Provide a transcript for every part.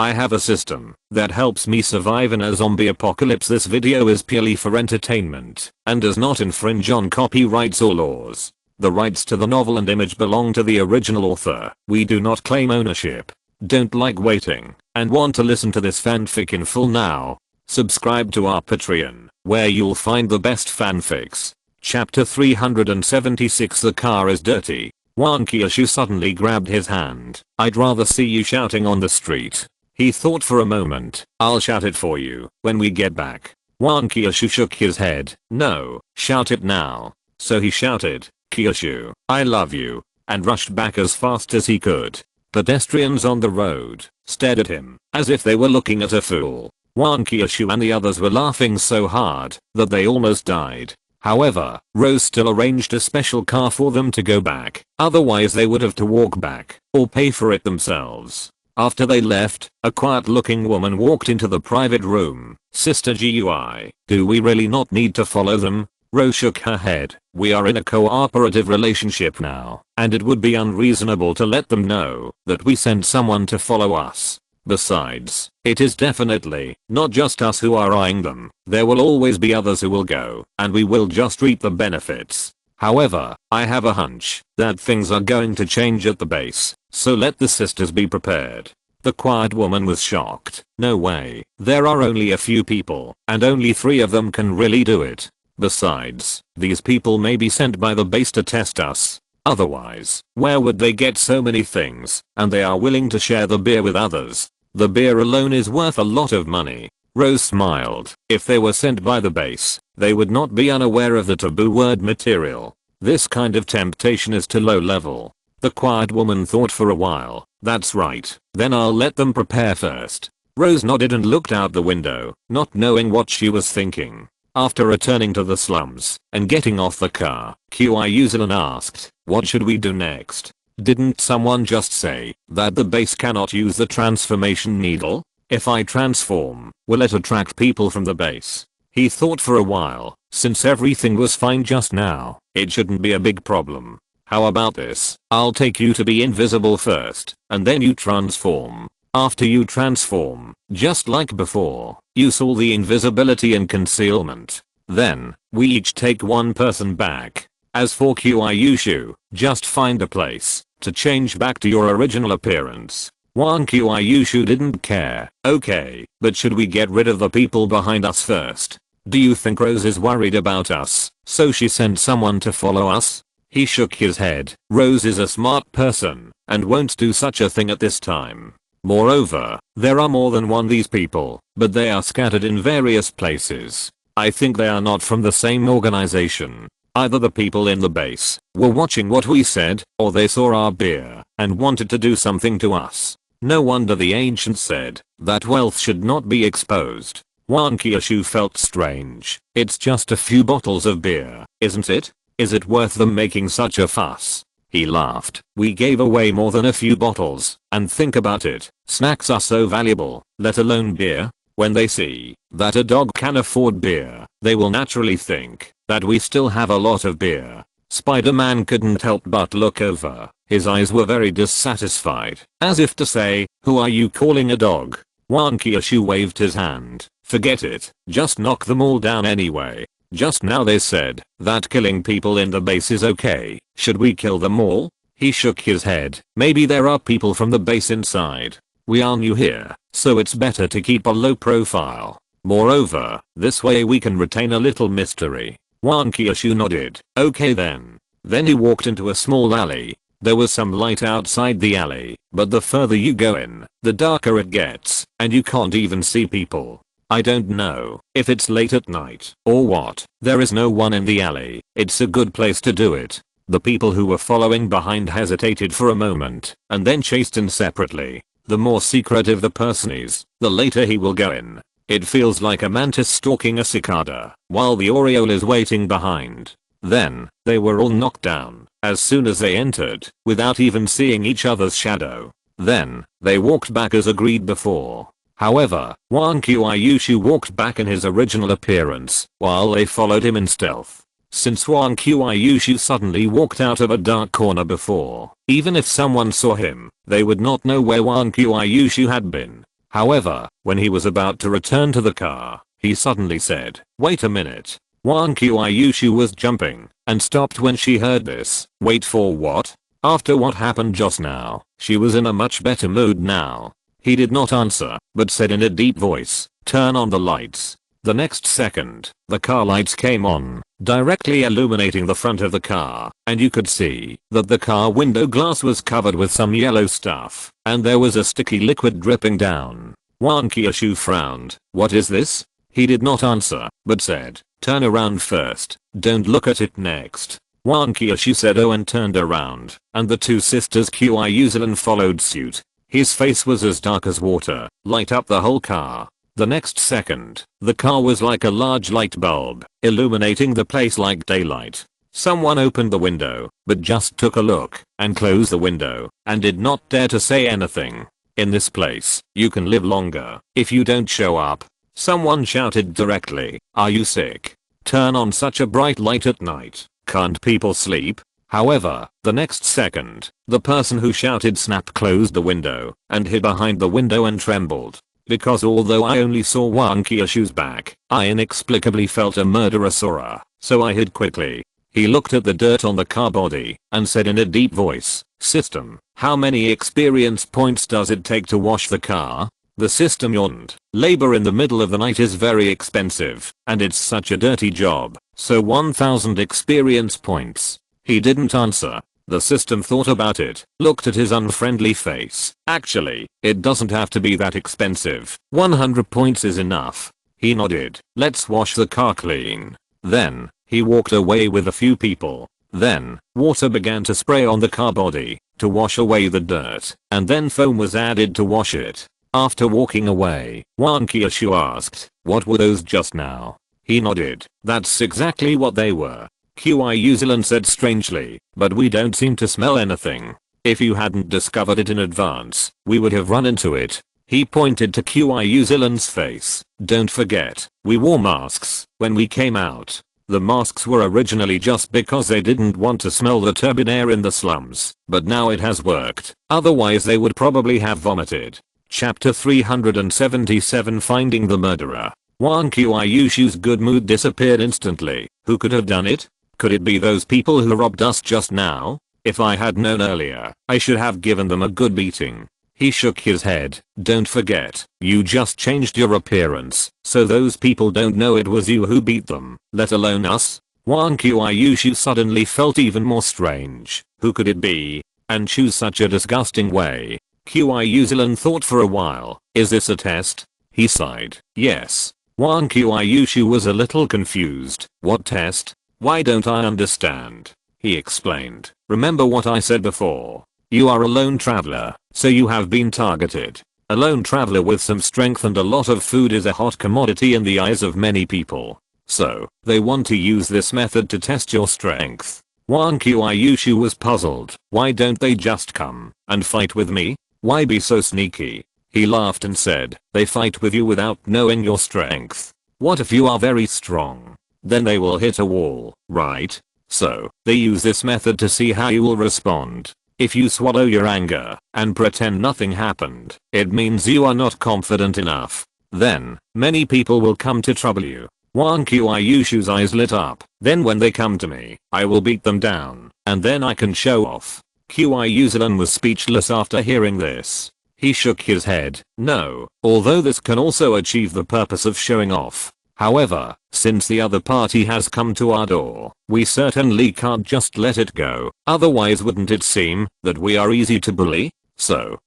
I have a system that helps me survive in a zombie apocalypse. This video is purely for entertainment and does not infringe on copyrights or laws. The rights to the novel and image belong to the original author. We do not claim ownership. Don't like waiting and want to listen to this fanfic in full now? Subscribe to our Patreon, where you'll find the best fanfics. Chapter 376. The car is dirty. Wan Kyushu suddenly grabbed his hand. I'd rather see you shouting on the street. He thought for a moment. I'll shout it for you when we get back. Wan Kyushu shook his head. No, shout it now. So he shouted, Kyushu, I love you, and rushed back as fast as he could. Pedestrians on the road stared at him as if they were looking at a fool. Wan Kyushu and the others were laughing so hard that they almost died. However, Rose still arranged a special car for them to go back, otherwise they would have to walk back or pay for it themselves. After they left, a quiet-looking woman walked into the private room. Sister GUI, do we really not need to follow them? Rose shook her head. We are in a cooperative relationship now, and it would be unreasonable to let them know that we sent someone to follow us. Besides, it is definitely not just us who are eyeing them. There will always be others who will go, and we will just reap the benefits. However, I have a hunch that things are going to change at the base, so let the sisters be prepared. The quiet woman was shocked. No way. There are only a few people, and only 3 of them can really do it. Besides, these people may be sent by the base to test us. Otherwise, where would they get so many things? And they are willing to share the beer with others. The beer alone is worth a lot of money. Rose smiled. If they were sent by the base, they would not be unaware of the taboo word material. This kind of temptation is too low level. The quiet woman thought for a while. That's right. Then I'll let them prepare first. Rose nodded and looked out the window, not knowing what she was thinking. After returning to the slums and getting off the car, Kyuhyun asked, what should we do next? Didn't someone just say that the base cannot use the transformation needle? If I transform, will it attract people from the base? He thought for a while. Since everything was fine just now, it shouldn't be a big problem. How about this? I'll take you to be invisible first, and then you transform. After you transform, just like before, use all the invisibility and concealment. Then, we each take one person back. As for Kyushu, just find a place to change back to your original appearance. Wan Kyushu didn't care. Okay, but should we get rid of the people behind us first? Do you think Rose is worried about us, so she sent someone to follow us? He shook his head. Rose is a smart person and won't do such a thing at this time. Moreover, there are more than one these people, but they are scattered in various places. I think they are not from the same organization. Either the people in the base were watching what we said, or they saw our beer and wanted to do something to us. No wonder the ancients said that wealth should not be exposed. Wan Kyushu felt strange. It's just a few bottles of beer, isn't it? Is it worth them making such a fuss? He laughed. We gave away more than a few bottles, and think about it, snacks are so valuable, let alone beer. When they see that a dog can afford beer, they will naturally think that we still have a lot of beer. Spider-Man couldn't help but look over. His eyes were very dissatisfied, as if to say, who are you calling a dog? Wan Kyushu waved his hand. Forget it, just knock them all down anyway. Just now they said that killing people in the base is okay. Should we kill them all? He shook his head. Maybe there are people from the base inside. We are new here, so it's better to keep a low profile. Moreover, this way we can retain a little mystery. Wan Kyushu nodded. Okay then. Then he walked into a small alley. There was some light outside the alley, but the further you go in, the darker it gets, and you can't even see people. I don't know if it's late at night or what. There is no one in the alley. It's a good place to do it. The people who were following behind hesitated for a moment and then chased in separately. The more secretive the person is, the later he will go in. It feels like a mantis stalking a cicada while the oriole is waiting behind. Then, they were all knocked down as soon as they entered, without even seeing each other's shadow. Then, they walked back as agreed before. However, Wan Kyushu walked back in his original appearance, while they followed him in stealth. Since Wan Kyushu suddenly walked out of a dark corner before, even if someone saw him, they would not know where Wan Kyushu had been. However, when he was about to return to the car, he suddenly said, "Wait a minute." Wan Qiushu was jumping and stopped when she heard this. Wait for what? After what happened just now, she was in a much better mood now. He did not answer, but said in a deep voice, "Turn on the lights." The next second, the car lights came on, directly illuminating the front of the car, and you could see that the car window glass was covered with some yellow stuff, and there was a sticky liquid dripping down. Wan Qiushu frowned. "What is this?" He did not answer, but said, "Turn around first, don't look at it next." Wan Qiushu said oh and turned around, and the two sisters Qiuzulan followed suit. His face was as dark as water, light up the whole car. The next second, the car was like a large light bulb, illuminating the place like daylight. Someone opened the window, but just took a look, and closed the window, and did not dare to say anything. "In this place, you can live longer, if you don't show up." Someone shouted directly, "Are you sick? Turn on such a bright light at night, can't people sleep?" However, the next second, the person who shouted snap closed the window, and hid behind the window and trembled. Because although I only saw Wan Qiushu's back, I inexplicably felt a murderous aura, so I hid quickly. He looked at the dirt on the car body, and said in a deep voice, "System, how many experience points does it take to wash the car?" The system yawned. "Labor in the middle of the night is very expensive, and it's such a dirty job, so 1000 experience points." He didn't answer. The system thought about it, looked at his unfriendly face. "Actually, it doesn't have to be that expensive. 100 points is enough." He nodded. "Let's wash the car clean." Then, he walked away with a few people. Then, water began to spray on the car body, to wash away the dirt, and then foam was added to wash it. After walking away, Wan Qiushu asked, "What were those just now?" He nodded. "That's exactly what they were." Qiushulan said strangely, "But we don't seem to smell anything. If you hadn't discovered it in advance, we would have run into it." He pointed to Qiushulan's face. "Don't forget, we wore masks when we came out. The masks were originally just because they didn't want to smell the turbid air in the slums, but now it has worked, otherwise they would probably have vomited." Chapter 377 Finding the Murderer. Wan Qiushu's good mood disappeared instantly. Who could have done it? Could it be those people who robbed us just now? If I had known earlier, I should have given them a good beating. He shook his head. "Don't forget, you just changed your appearance, so those people don't know it was you who beat them, let alone us." Wan Qiushu suddenly felt even more strange. Who could it be? And choose such a disgusting way. Qiushulan thought for a while. "Is this a test?" He sighed. "Yes." Wan Qiushu was a little confused. "What test? Why don't I understand?" He explained. "Remember what I said before. You are a lone traveler, so you have been targeted. A lone traveler with some strength and a lot of food is a hot commodity in the eyes of many people. So, they want to use this method to test your strength." Wan Qiushu was puzzled. "Why don't they just come and fight with me? Why be so sneaky?" He laughed and said, "They fight with you without knowing your strength. What if you are very strong? Then they will hit a wall, right? So, they use this method to see how you will respond. If you swallow your anger and pretend nothing happened, it means you are not confident enough. Then, many people will come to trouble you." Wan Qiushu's eyes lit up. "Then when they come to me, I will beat them down, and then I can show off." Qiushulan was speechless after hearing this. He shook his head. "No, although this can also achieve the purpose of showing off. However, since the other party has come to our door, we certainly can't just let it go, otherwise wouldn't it seem that we are easy to bully? So,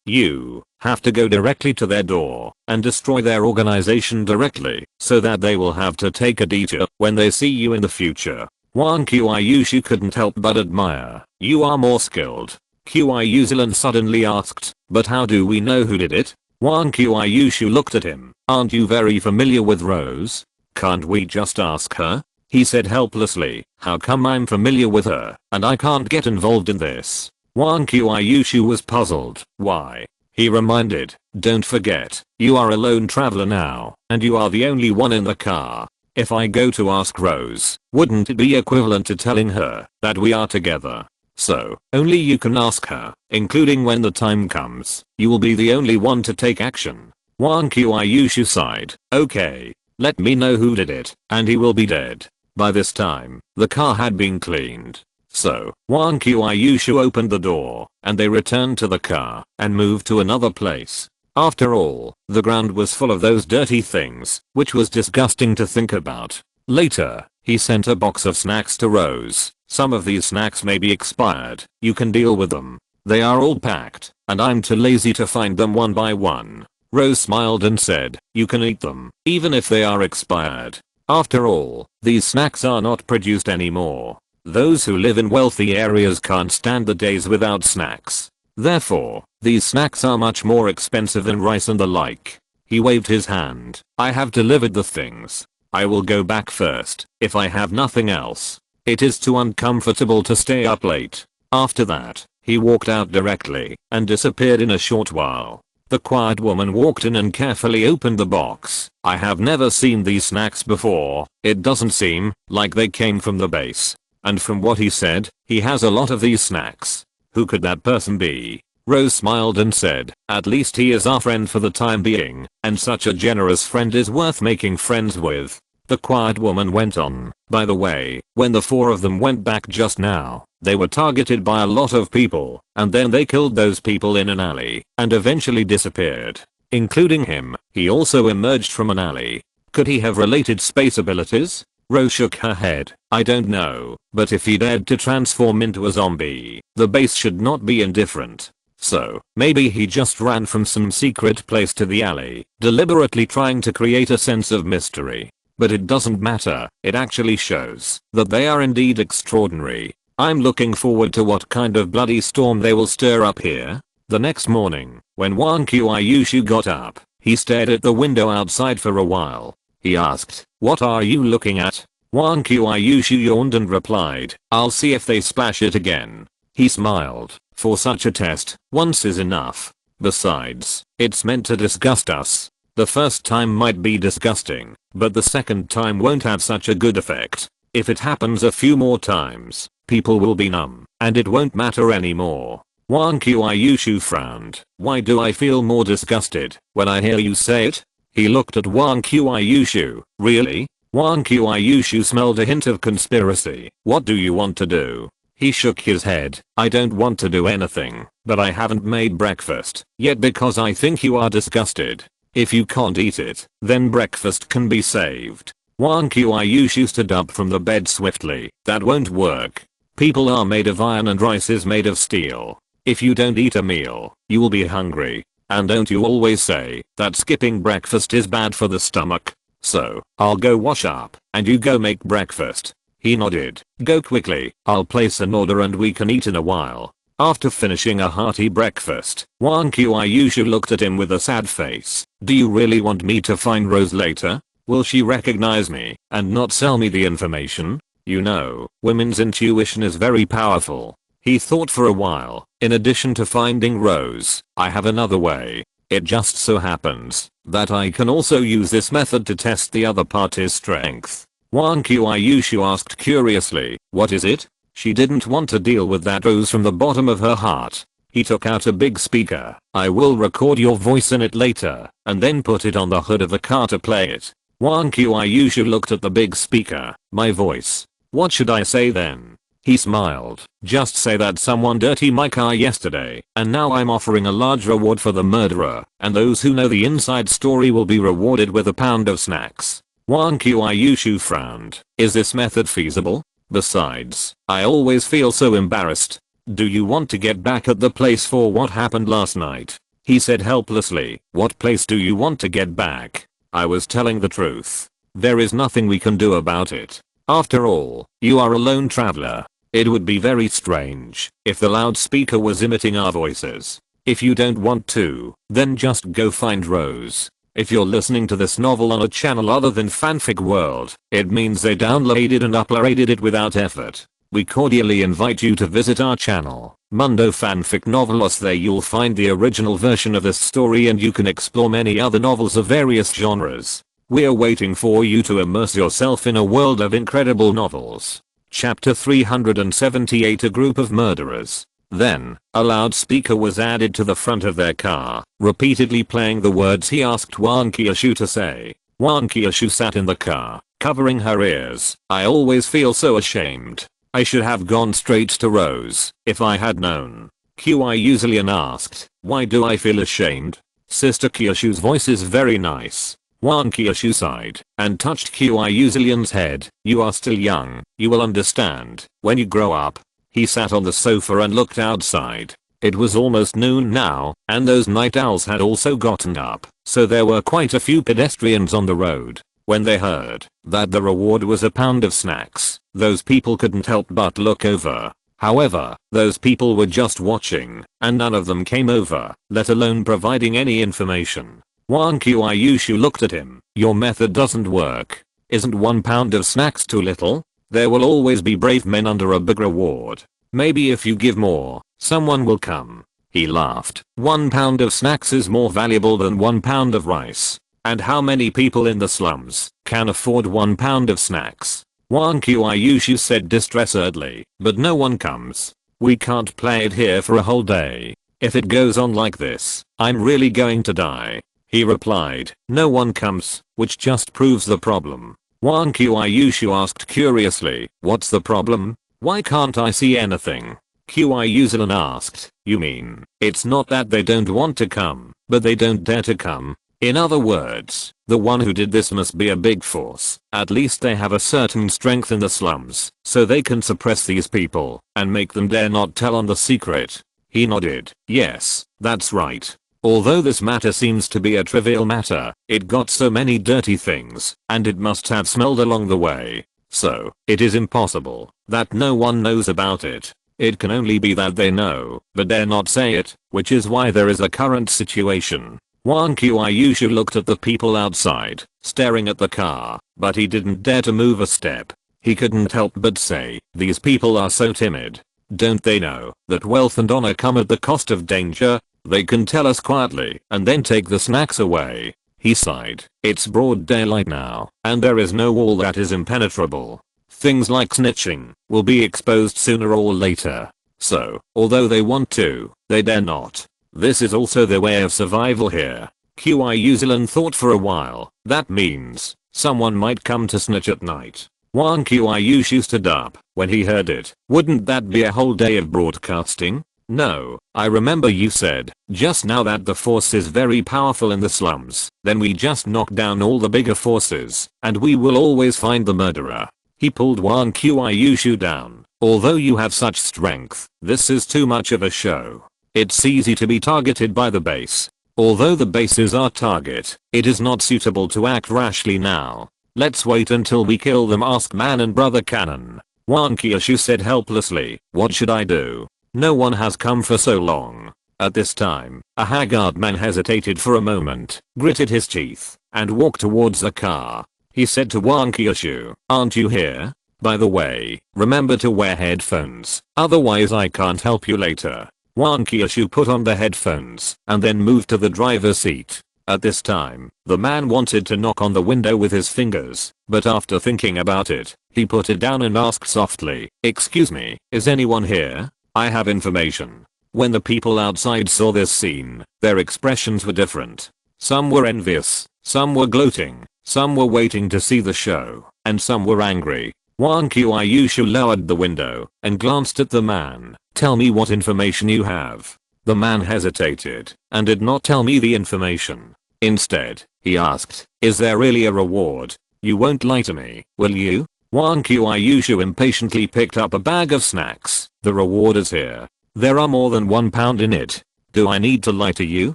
you have to go directly to their door and destroy their organization directly, so that they will have to take a detour when they see you in the future." Wan Qiushu couldn't help but admire. "You are more skilled." Qiushulan suddenly asked, "But how do we know who did it?" Wan Qiushu looked at him. "Aren't you very familiar with Rose? Can't we just ask her?" He said helplessly. "How come I'm familiar with her, and I can't get involved in this?" Wan Qiushu was puzzled. "Why?" He reminded, "Don't forget, you are a lone traveler now, and you are the only one in the car. If I go to ask Rose, wouldn't it be equivalent to telling her that we are together?" So, only you can ask her, including when the time comes. You will be the only one to take action. Wang Qiushu sighed. Okay. Let me know who did it, and he will be dead. By this time, the car had been cleaned. So, Wang Qiushu opened the door, and they returned to the car, and moved to another place. After all, the ground was full of those dirty things, which was disgusting to think about. Later, he sent a box of snacks to Rose. Some of these snacks may be expired. You can deal with them. They are all packed, and I'm too lazy to find them one by one. Rose smiled and said, you can eat them, even if they are expired. After all, these snacks are not produced anymore. Those who live in wealthy areas can't stand the days without snacks. Therefore, these snacks are much more expensive than rice and the like. He waved his hand. I have delivered the things. I will go back first, if I have nothing else. It is too uncomfortable to stay up late. After that, he walked out directly, and disappeared in a short while. The quiet woman walked in and carefully opened the box. I have never seen these snacks before. It doesn't seem like they came from the base. And from what he said, he has a lot of these snacks. Who could that person be? Rose smiled and said, at least he is our friend for the time being, and such a generous friend is worth making friends with. The quiet woman went on. By the way, when the four of them went back just now, they were targeted by a lot of people, and then they killed those people in an alley, and eventually disappeared. Including him. He also emerged from an alley. Could he have related space abilities? Rose shook her head. I don't know, but if he dared to transform into a zombie, the base should not be indifferent. So, maybe he just ran from some secret place to the alley, deliberately trying to create a sense of mystery. But it doesn't matter, it actually shows that they are indeed extraordinary. I'm looking forward to what kind of bloody storm they will stir up here. The next morning, when Wang Qiushu got up, he stared at the window outside for a while. He asked, what are you looking at? Wang Qiushu yawned and replied, I'll see if they splash it again. He smiled. For such a test, once is enough. Besides, it's meant to disgust us. The first time might be disgusting, but the second time won't have such a good effect. If it happens a few more times, people will be numb, and it won't matter anymore. Wang Qiushu frowned. Why do I feel more disgusted when I hear you say it? He looked at Wang Qiushu. Really? Wang Qiushu smelled a hint of conspiracy. What do you want to do? He shook his head. I don't want to do anything, but I haven't made breakfast yet because I think you are disgusted. If you can't eat it, then breakfast can be saved. Wang Qiushu stood up from the bed swiftly. That won't work. People are made of iron and rice is made of steel. If you don't eat a meal, you will be hungry. And don't you always say that skipping breakfast is bad for the stomach? So, I'll go wash up, and you go make breakfast. He nodded. Go quickly, I'll place an order and we can eat in a while. After finishing a hearty breakfast, Wang Qiushu looked at him with a sad face. Do you really want me to find Rose later? Will she recognize me and not sell me the information? You know, women's intuition is very powerful. He thought for a while. In addition to finding Rose, I have another way. It just so happens that I can also use this method to test the other party's strength. Wang Qiushu asked curiously, what is it? She didn't want to deal with that Rose from the bottom of her heart. He took out a big speaker. I will record your voice in it later, and then put it on the hood of the car to play it. Wang Qiushu looked at the big speaker. My voice. What should I say then? He smiled. Just say that someone dirtied my car yesterday, and now I'm offering a large reward for the murderer, and those who know the inside story will be rewarded with a pound of snacks. Wang Qiushu frowned. Is this method feasible? Besides, I always feel so embarrassed. Do you want to get back at the place for what happened last night? He said helplessly. What place do you want to get back? I was telling the truth. There is nothing we can do about it. After all, you are a lone traveler. It would be very strange if the loudspeaker was imitating our voices. If you don't want to, then just go find Rose. If you're listening to this novel on a channel other than Fanfic World, it means they downloaded and uploaded it without effort. We cordially invite you to visit our channel, Mundo Fanfic Novelos. There you'll find the original version of this story and you can explore many other novels of various genres. We're waiting for you to immerse yourself in a world of incredible novels. Chapter 378. A group of murderers. Then, a loudspeaker was added to the front of their car, repeatedly playing the words he asked Wan Qiushu to say. Wan Qiushu sat in the car, covering her ears. I always feel so ashamed. I should have gone straight to Rose, if I had known. Qiushu Zillion asked, why do I feel ashamed? Sister Qiushu's voice is very nice. Wan Qiushu sighed, and touched Qiushu Zillion's head. You are still young, you will understand, when you grow up. He sat on the sofa and looked outside. It was almost noon now, and those night owls had also gotten up, so there were quite a few pedestrians on the road. When they heard that the reward was a pound of snacks, those people couldn't help but look over. However, those people were just watching, and none of them came over, let alone providing any information. Wan Qiushu looked at him. Your method doesn't work. Isn't 1 pound of snacks too little? There will always be brave men under a big reward. Maybe if you give more, someone will come. He laughed. 1 pound of snacks is more valuable than 1 pound of rice. And how many people in the slums can afford 1 pound of snacks? Wan Qiushu said distressedly. But no one comes. We can't play it here for a whole day. If it goes on like this, I'm really going to die. He replied. No one comes, which just proves the problem. Wan Qiushu asked curiously, what's the problem? Why can't I see anything? Qiushu Zillion asked, you mean, it's not that they don't want to come, but they don't dare to come? In other words, the one who did this must be a big force. At least they have a certain strength in the slums, so they can suppress these people, and make them dare not tell on the secret. He nodded. Yes, that's right. Although this matter seems to be a trivial matter, it got so many dirty things, and it must have smelled along the way. So, it is impossible that no one knows about it. It can only be that they know, but dare not say it, which is why there is a current situation. Wan Qiushu looked at the people outside, staring at the car, but he didn't dare to move a step. He couldn't help but say, these people are so timid. Don't they know that wealth and honor come at the cost of danger? They can tell us quietly and then take the snacks away. He sighed. It's broad daylight now, and there is no wall that is impenetrable. Things like snitching will be exposed sooner or later. So, although they want to, they dare not. This is also their way of survival here. Qiushu Zillion thought for a while. That means someone might come to snitch at night. Wan Qiushu stood up when he heard it. Wouldn't that be a whole day of broadcasting? No, I remember you said just now that the force is very powerful in the slums. Then we just knock down all the bigger forces, and we will always find the murderer. He pulled Wan Qiushu down. Although you have such strength, this is too much of a show. It's easy to be targeted by the base. Although the base is our target, it is not suitable to act rashly now. Let's wait until we kill them, asked Man and Brother Cannon. Wan Qiushu said helplessly, what should I do? No one has come for so long. At this time, a haggard man hesitated for a moment, gritted his teeth, and walked towards the car. He said to Wan Qiushu, aren't you here? By the way, remember to wear headphones, otherwise I can't help you later. Wan Qiushu put on the headphones and then moved to the driver's seat. At this time, the man wanted to knock on the window with his fingers, but after thinking about it, he put it down and asked softly, excuse me, is anyone here? I have information. When the people outside saw this scene, their expressions were different. Some were envious, some were gloating, some were waiting to see the show, and some were angry. Wan Qiushu lowered the window and glanced at the man. Tell me what information you have. The man hesitated and did not tell me the information. Instead, he asked, is there really a reward? You won't lie to me, will you? Wan Qiushu impatiently picked up a bag of snacks. The reward is here. There are more than 1 pound in it. Do I need to lie to you?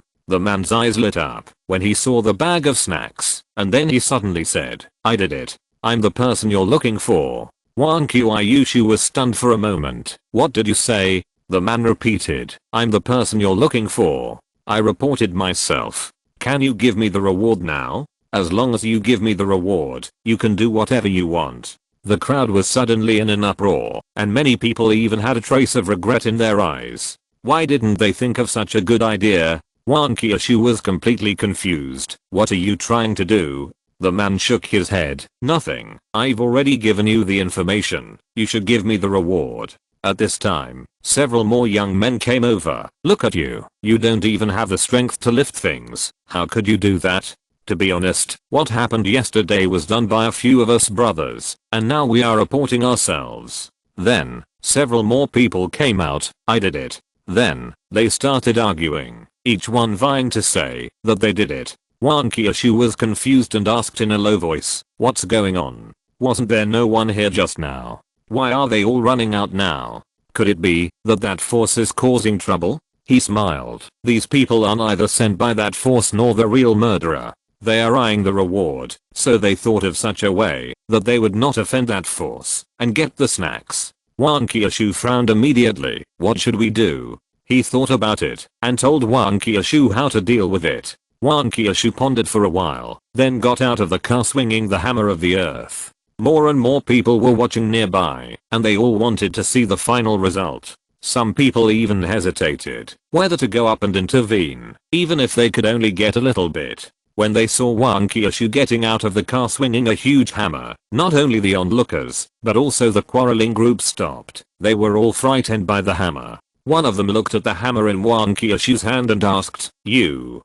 The man's eyes lit up when he saw the bag of snacks, and then he suddenly said, I did it. I'm the person you're looking for. Wan Qiushu was stunned for a moment. What did you say? The man repeated, I'm the person you're looking for. I reported myself. Can you give me the reward now? As long as you give me the reward, you can do whatever you want. The crowd was suddenly in an uproar, and many people even had a trace of regret in their eyes. Why didn't they think of such a good idea? Wan Qiushu was completely confused. What are you trying to do? The man shook his head. Nothing. I've already given you the information. You should give me the reward. At this time, several more young men came over. Look at you. You don't even have the strength to lift things. How could you do that? To be honest, what happened yesterday was done by a few of us brothers, and now we are reporting ourselves. Then, several more people came out. I did it. Then, they started arguing, each one vying to say that they did it. Wan Kyushu was confused and asked in a low voice, "What's going on? Wasn't there no one here just now? Why are they all running out now? Could it be that that force is causing trouble?" He smiled. These people are neither sent by that force nor the real murderer. They are eyeing the reward, so they thought of such a way that they would not offend that force and get the snacks. Wan Kyushu frowned immediately. What should we do? He thought about it and told Wan Kyushu how to deal with it. Wan Kyushu pondered for a while, then got out of the car swinging the hammer of the earth. More and more people were watching nearby, and they all wanted to see the final result. Some people even hesitated whether to go up and intervene, even if they could only get a little bit. When they saw Wan Kyushu getting out of the car swinging a huge hammer, not only the onlookers, but also the quarreling group stopped. They were all frightened by the hammer. One of them looked at the hammer in Wan Kyushu's hand and asked, You,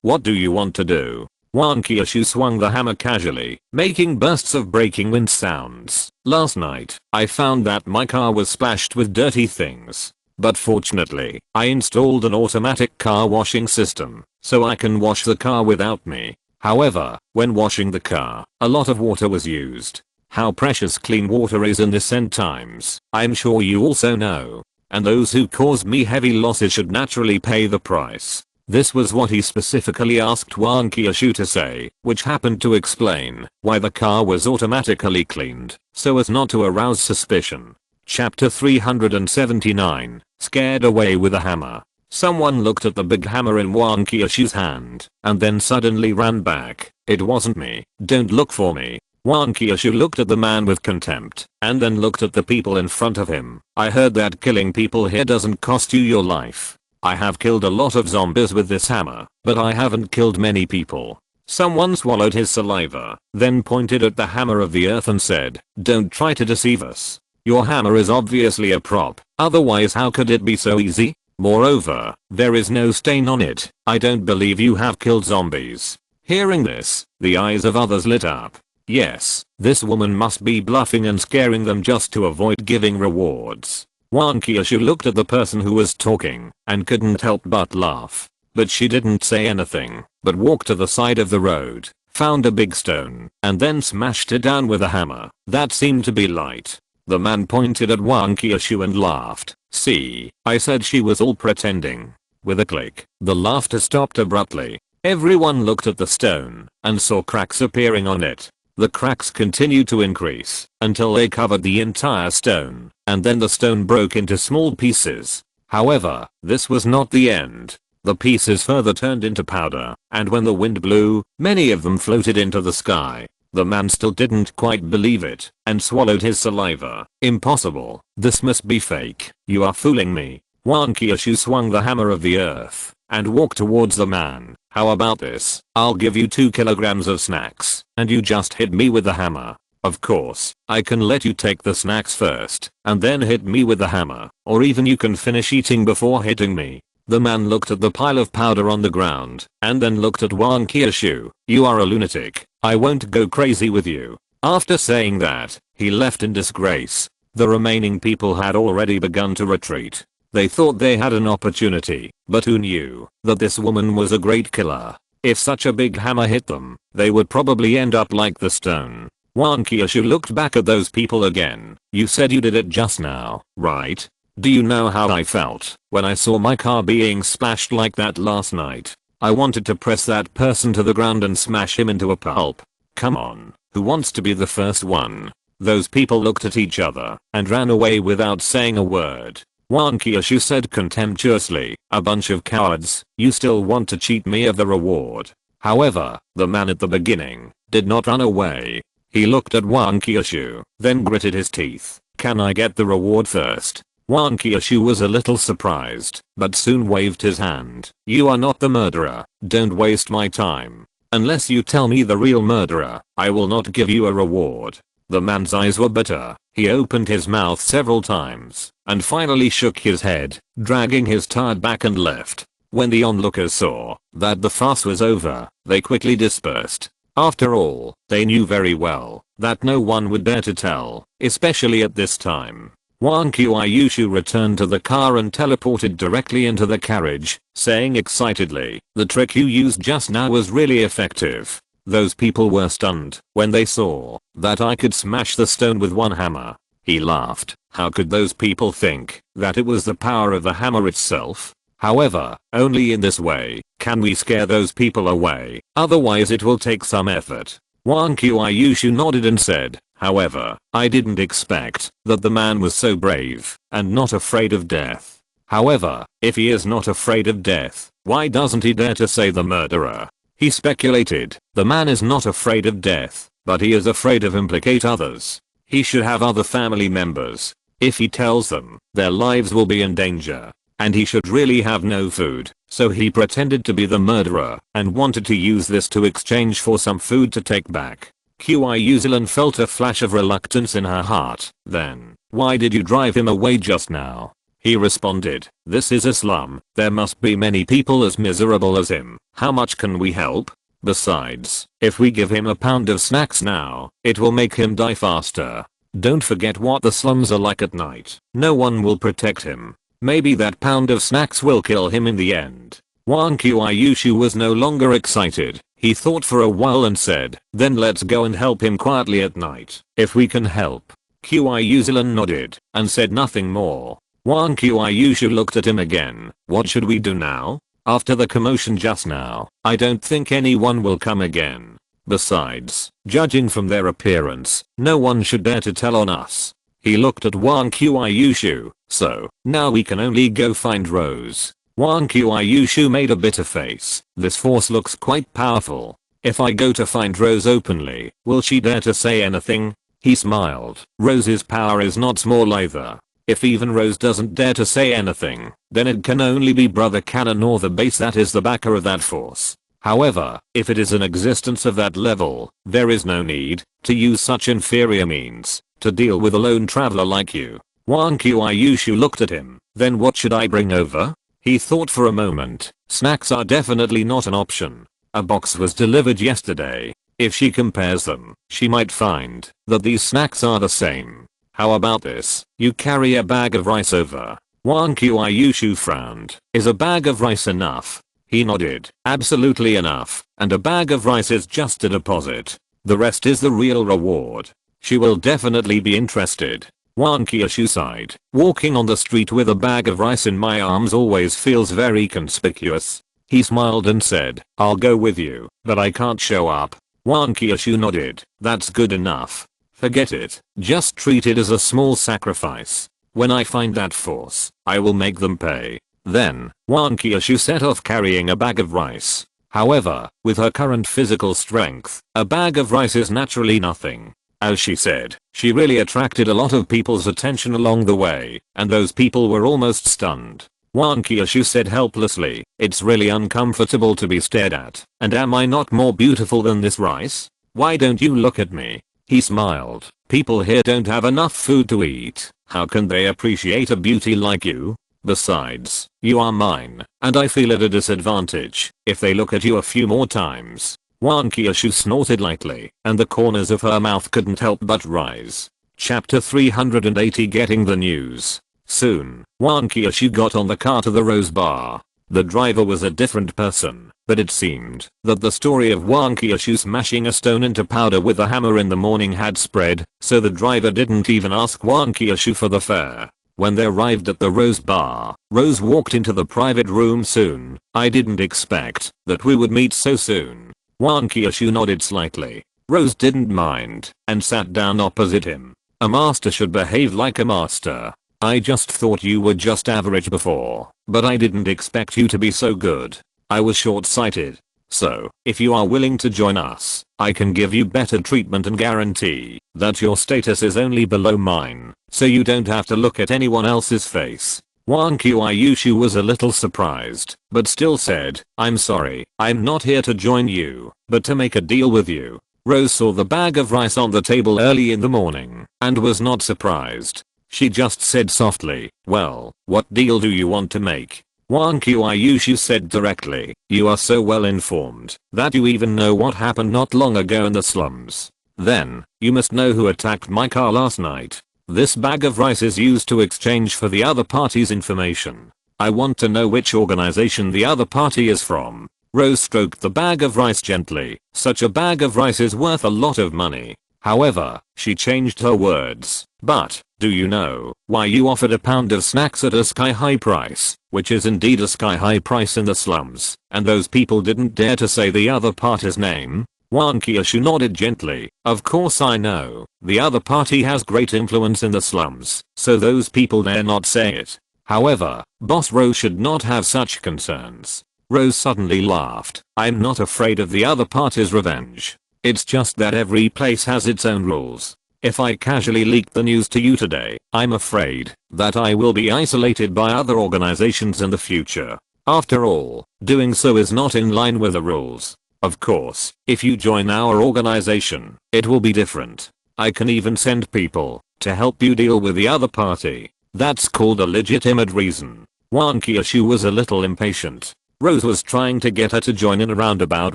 what do you want to do? Wan Kyushu swung the hammer casually, making bursts of breaking wind sounds. Last night, I found that my car was splashed with dirty things. But fortunately, I installed an automatic car washing system, so I can wash the car without me. However, when washing the car, a lot of water was used. How precious clean water is in this end times, I'm sure you also know. And those who cause me heavy losses should naturally pay the price. This was what he specifically asked Wan Kyushu to say, which happened to explain why the car was automatically cleaned, so as not to arouse suspicion. Chapter 379, Scared Away with a Hammer. Someone looked at the big hammer in Wan Kyushu's hand, and then suddenly ran back. It wasn't me. Don't look for me. Wan Kyushu looked at the man with contempt, and then looked at the people in front of him. I heard that killing people here doesn't cost you your life. I have killed a lot of zombies with this hammer, but I haven't killed many people. Someone swallowed his saliva, then pointed at the hammer of the earth and said, Don't try to deceive us. Your hammer is obviously a prop, otherwise how could it be so easy? Moreover, there is no stain on it. I don't believe you have killed zombies. Hearing this, the eyes of others lit up. Yes, this woman must be bluffing and scaring them just to avoid giving rewards. Wan Kyushu looked at the person who was talking and couldn't help but laugh. But she didn't say anything, but walked to the side of the road, found a big stone, and then smashed it down with a hammer. That seemed to be light. The man pointed at Wan Kyushu and laughed. See, I said she was all pretending. With a click, the laughter stopped abruptly. Everyone looked at the stone and saw cracks appearing on it. The cracks continued to increase until they covered the entire stone, and then the stone broke into small pieces. However, this was not the end. The pieces further turned into powder, and when the wind blew, many of them floated into the sky. The man still didn't quite believe it, and swallowed his saliva. Impossible. This must be fake. You are fooling me. Wan Kyushu swung the hammer of the earth and walked towards the man. How about this? I'll give you 2 kilograms of snacks, and you just hit me with the hammer. Of course, I can let you take the snacks first, and then hit me with the hammer, or even you can finish eating before hitting me. The man looked at the pile of powder on the ground, and then looked at Wan Kyushu. You are a lunatic. I won't go crazy with you. After saying that, he left in disgrace. The remaining people had already begun to retreat. They thought they had an opportunity, but who knew that this woman was a great killer? If such a big hammer hit them, they would probably end up like the stone. Wan Kyushu looked back at those people again. You said you did it just now, right? Do you know how I felt when I saw my car being splashed like that last night? I wanted to press that person to the ground and smash him into a pulp. Come on, who wants to be the first one? Those people looked at each other and ran away without saying a word. Wan Kyushu said contemptuously, a bunch of cowards, you still want to cheat me of the reward. However, the man at the beginning did not run away. He looked at Wan Kyushu, then gritted his teeth. Can I get the reward first? Wan Kyushu was a little surprised, but soon waved his hand. You are not the murderer. Don't waste my time. Unless you tell me the real murderer, I will not give you a reward. The man's eyes were bitter. He opened his mouth several times and finally shook his head, dragging his tired back and left. When the onlookers saw that the farce was over, they quickly dispersed. After all, they knew very well that no one would dare to tell, especially at this time. Wang Qiuyushu returned to the car and teleported directly into the carriage, saying excitedly, "The trick you used just now was really effective." Those people were stunned when they saw that I could smash the stone with one hammer. He laughed. How could those people think that it was the power of the hammer itself? However, only in this way can we scare those people away, otherwise it will take some effort. Wang Qiuyushu nodded and said, "However, I didn't expect that the man was so brave and not afraid of death. However, if he is not afraid of death, why doesn't he dare to say the murderer?" He speculated, the man is not afraid of death, but he is afraid of implicate others. He should have other family members. If he tells them, their lives will be in danger. And he should really have no food, so he pretended to be the murderer and wanted to use this to exchange for some food to take back. Qiuyuzilan felt a flash of reluctance in her heart. Then, "Why did you drive him away just now?" He responded, "This is a slum. There must be many people as miserable as him. How much can we help? Besides, if we give him a pound of snacks now, it will make him die faster. Don't forget what the slums are like at night. No one will protect him. Maybe that pound of snacks will kill him in the end." Wang Qiuyushu was no longer excited. He thought for a while and said, "Then let's go and help him quietly at night, if we can help." Qiuyuzilan nodded and said nothing more. Wang Qiuyushu looked at him again. "What should we do now? After the commotion just now, I don't think anyone will come again. Besides, judging from their appearance, no one should dare to tell on us." He looked at Wang Qiuyushu. "So, now we can only go find Rose." Wang Qiuyushu made a bitter face. "This force looks quite powerful. If I go to find Rose openly, will she dare to say anything?" He smiled. "Rose's power is not small either. If even Rose doesn't dare to say anything, then it can only be Brother Cannon or the base that is the backer of that force. However, if it is an existence of that level, there is no need to use such inferior means to deal with a lone traveler like you." Wang Qiuyushu looked at him. "Then what should I bring over?" He thought for a moment. Snacks are definitely not an option. A box was delivered yesterday. If she compares them, she might find that these snacks are the same. How about this? You carry a bag of rice over. Wang Qiuyushu frowned. "Is a bag of rice enough?" He nodded. "Absolutely enough, and a bag of rice is just a deposit. The rest is the real reward. She will definitely be interested." Wang Qiuyushu sighed. "Walking on the street with a bag of rice in my arms always feels very conspicuous." He smiled and said, "I'll go with you, but I can't show up." Wang Qiuyushu nodded. "That's good enough. Forget it. Just treat it as a small sacrifice. When I find that force, I will make them pay." Then, Wang Qiuyushu set off carrying a bag of rice. However, with her current physical strength, a bag of rice is naturally nothing. As she said, she really attracted a lot of people's attention along the way, and those people were almost stunned. Wang Qiuyushu said helplessly, "It's really uncomfortable to be stared at. And am I not more beautiful than this rice? Why don't you look at me?" He smiled. "People here don't have enough food to eat. How can they appreciate a beauty like you? Besides, you are mine, and I feel at a disadvantage if they look at you a few more times." Wang Qiuyushu snorted lightly, and the corners of her mouth couldn't help but rise. Chapter 380 Getting the News. Soon, Wang Qiuyushu got on the car to the Rose Bar. The driver was a different person, but it seemed that the story of Wang Qiuyushu smashing a stone into powder with a hammer in the morning had spread, so the driver didn't even ask Wang Qiuyushu for the fare. When they arrived at the Rose Bar, Rose walked into the private room soon. "I didn't expect that we would meet so soon." Wang Qiuyushu nodded slightly. Rose didn't mind and sat down opposite him. "A master should behave like a master. I just thought you were just average before, but I didn't expect you to be so good. I was short-sighted. So, if you are willing to join us, I can give you better treatment and guarantee that your status is only below mine, so you don't have to look at anyone else's face." Wang Qiuyushu was a little surprised, but still said, I'm sorry, I'm not here to join you, but to make a deal with you. Rose saw the bag of rice on the table early in the morning, and was not surprised. She just said softly, well, what deal do you want to make? Wang Qiuyushu said directly, you are so well informed, that you even know what happened not long ago in the slums. Then, you must know who attacked my car last night. This bag of rice is used to exchange for the other party's information. I want to know which organization the other party is from. Rose stroked the bag of rice gently. Such a bag of rice is worth a lot of money. However, she changed her words. But, do you know why you offered a pound of snacks at a sky-high price, which is indeed a sky-high price in the slums, and those people didn't dare to say the other party's name? Wang Qiuyushu nodded gently. Of course I know. The other party has great influence in the slums, so those people dare not say it. However, Boss Rose should not have such concerns. Rose suddenly laughed. I'm not afraid of the other party's revenge. It's just that every place has its own rules. If I casually leak the news to you today, I'm afraid that I will be isolated by other organizations in the future. After all, doing so is not in line with the rules. Of course, if you join our organization, it will be different. I can even send people to help you deal with the other party. That's called a legitimate reason. Wang Qiuyushu was a little impatient. Rose was trying to get her to join in a roundabout